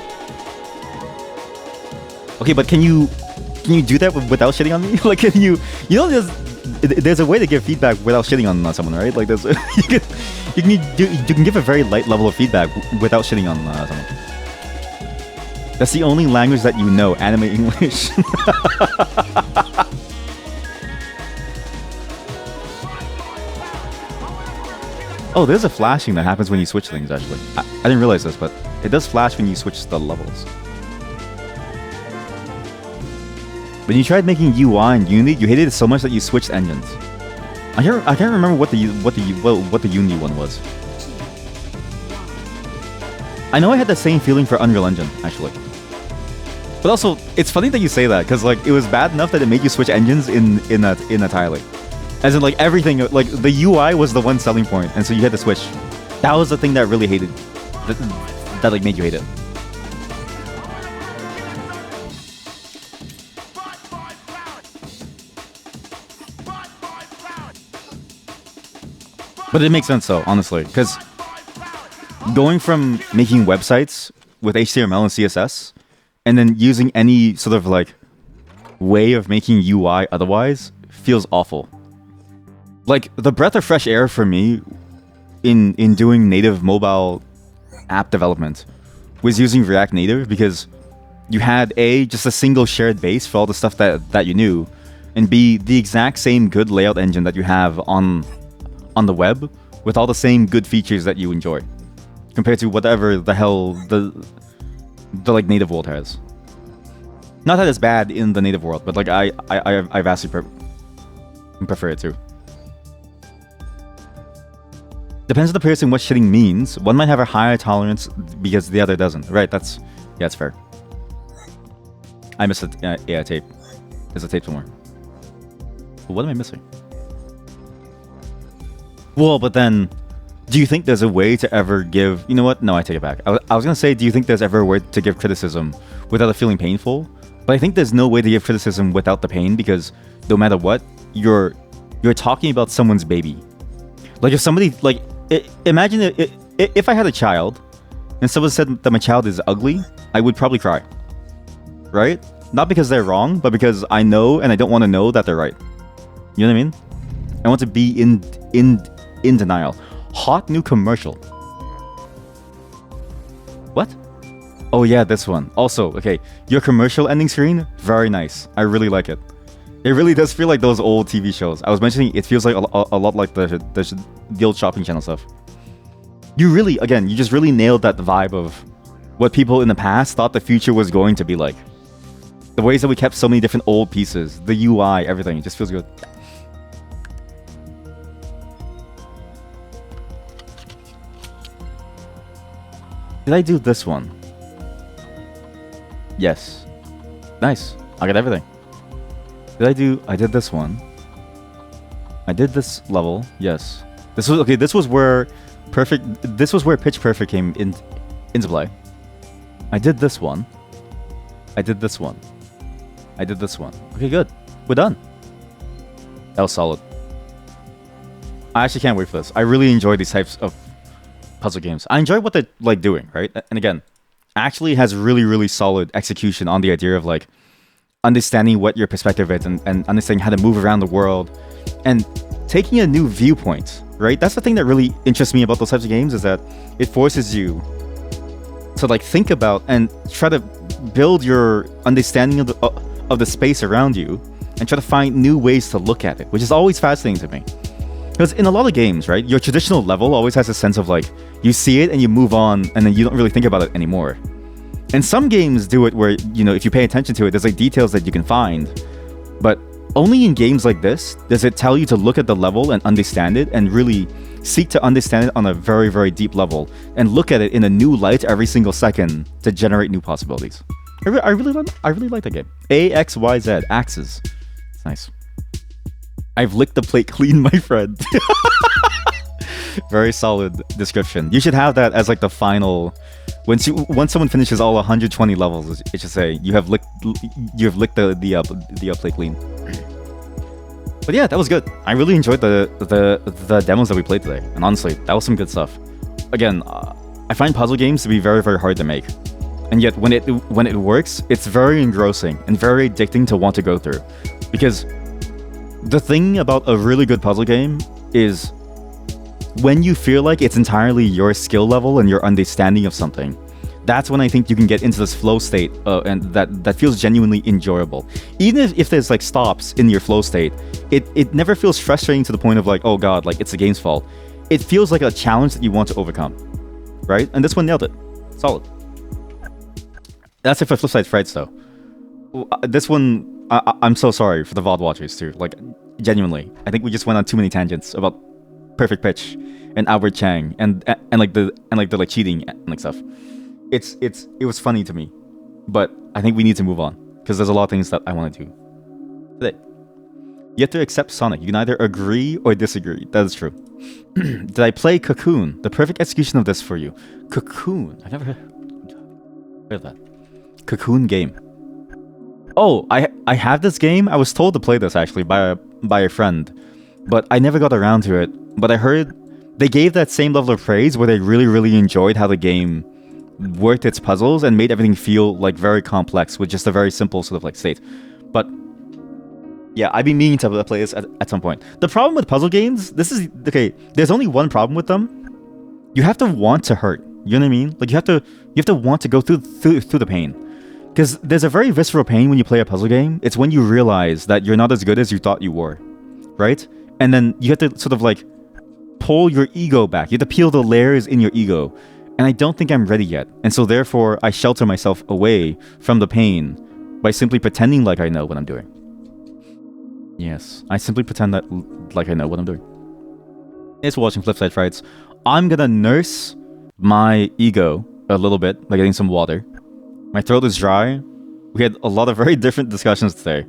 Okay, but can you do that without shitting on me? Like, can you know, there's a way to give feedback without shitting on someone, right? Like, there's you can give a very light level of feedback without shitting on someone. That's the only language that you know, anime English. Oh, there's a flashing that happens when you switch things, actually. I didn't realize this, but it does flash when you switch the levels. When you tried making UI in Unity, you hated it so much that you switched engines. I can't remember what the Unity one was. I know I had the same feeling for Unreal Engine, actually. But also, it's funny that you say that, because like it was bad enough that it made you switch engines in entirely. As in, like, everything, like, the UI was the one selling point, and so you had to switch. That was the thing that really hated, that like, made you hate it. But it makes sense, though, honestly, because going from making websites with HTML and CSS, and then using any sort of, like, way of making UI otherwise, feels awful. Like, the breath of fresh air for me in doing native mobile app development was using React Native, because you had A, just a single shared base for all the stuff that you knew, and B, the exact same good layout engine that you have on the web with all the same good features that you enjoy, compared to whatever the hell the like native world has. Not that it's bad in the native world, but like I vastly prefer it too. Depends on the person what shitting means. One might have a higher tolerance because the other doesn't. Right, that's fair. I missed a tape. There's a tape somewhere. What am I missing? Well, but then, do you think there's a way to ever give... You know what? No, I take it back. I was going to say, do you think there's ever a way to give criticism without it feeling painful? But I think there's no way to give criticism without the pain, because no matter what, you're talking about someone's baby. Like, if somebody... like. Imagine if I had a child and someone said that my child is ugly, I would probably cry. Right? Not because they're wrong, but because I know and I don't want to know that they're right. You know what I mean? I want to be in denial. Hot new commercial. What? Oh yeah, this one. Also, okay, your commercial ending screen, very nice. I really like it. It really does feel like those old TV shows. I was mentioning it feels like a lot like the old shopping channel stuff. You really, again, you just really nailed that vibe of what people in the past thought the future was going to be like. The ways that we kept so many different old pieces, the UI, everything, it just feels good. Did I do this one? Yes. Nice. I got everything. I did this one. I did this level. Yes. This was okay. This was where Pitch Perfect came into play. I did this one. I did this one. I did this one. Okay, good. We're done. That was solid. I actually can't wait for this. I really enjoy these types of puzzle games. I enjoy what they're like doing, right? And again, actually has really, really solid execution on the idea of like understanding what your perspective is and understanding how to move around the world and taking a new viewpoint, right? That's the thing that really interests me about those types of games, is that it forces you to like think about and try to build your understanding of the space around you and try to find new ways to look at it, which is always fascinating to me. Because in a lot of games, right, your traditional level always has a sense of like, you see it and you move on and then you don't really think about it anymore. And some games do it where, you know, if you pay attention to it, there's like details that you can find. But only in games like this does it tell you to look at the level and understand it and really seek to understand it on a very, very deep level and look at it in a new light every single second to generate new possibilities. I really like that game. AXYZ, Axyz. It's nice. I've licked the plate clean, my friend. Very solid description. You should have that as like the final. Once someone finishes all 120 levels, it should say you have licked the play clean. But yeah, that was good. I really enjoyed the demos that we played today, and honestly, that was some good stuff. Again, I find puzzle games to be very, very hard to make, and yet when it works, it's very engrossing and very addicting to want to go through. Because the thing about a really good puzzle game is when you feel like it's entirely your skill level and your understanding of something, that's when I think you can get into this flow state, and that feels genuinely enjoyable. Even if there's like stops in your flow state, it never feels frustrating to the point of like, oh god, like it's the game's fault. It feels like a challenge that you want to overcome, right? And this one nailed it. Solid. That's it for Flipside Frights though. This one, I'm so sorry for the VOD watchers too. Like, genuinely, I think we just went on too many tangents about perfect pitch and Albert Chang and the cheating and like stuff. It was funny to me, but I think we need to move on because there's a lot of things that I want to do today. You have to accept Sonic. You can either agree or disagree. That is true. Did I play Cocoon? The perfect execution of this for you. Cocoon. I never heard of that. Cocoon game. Oh, I have this game. I was told to play this actually by a friend, but I never got around to it. But I heard they gave that same level of praise where they really enjoyed how the game worked its puzzles and made everything feel like very complex with just a very simple sort of like state. But yeah, I'd be meaning to play this at some point. The problem with puzzle games, there's only one problem with them. You have to want to hurt. You know what I mean? Like you have to want to go through the pain. Because there's a very visceral pain when you play a puzzle game. It's when you realize that you're not as good as you thought you were, right? And then you have to sort of like pull your ego back. You have to peel the layers in your ego. And I don't think I'm ready yet. And so therefore, I shelter myself away from the pain by simply pretending like I know what I'm doing. Yes, I simply pretend that like I know what I'm doing. Thanks for watching Flipside Frights. I'm gonna nurse my ego a little bit by getting some water. My throat is dry. We had a lot of very different discussions today.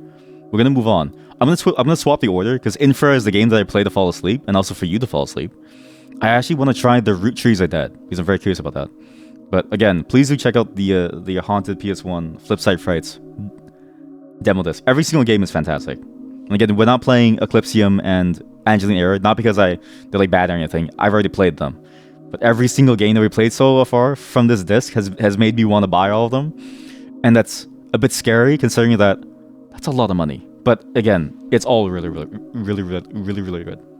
We're gonna move on. I'm gonna swap the order because Infra is the game that I play to fall asleep, and also for you to fall asleep. I actually want to try the Root Trees Are Dead because I'm very curious about that. But again, please do check out the haunted PS1 Flipside Frights demo disc. Every single game is fantastic. And again, we're not playing Eclipsium and Angeline Era, not because they're like bad or anything. I've already played them. But every single game that we played so far from this disc has made me want to buy all of them. And that's a bit scary considering that that's a lot of money. But again, it's all really good.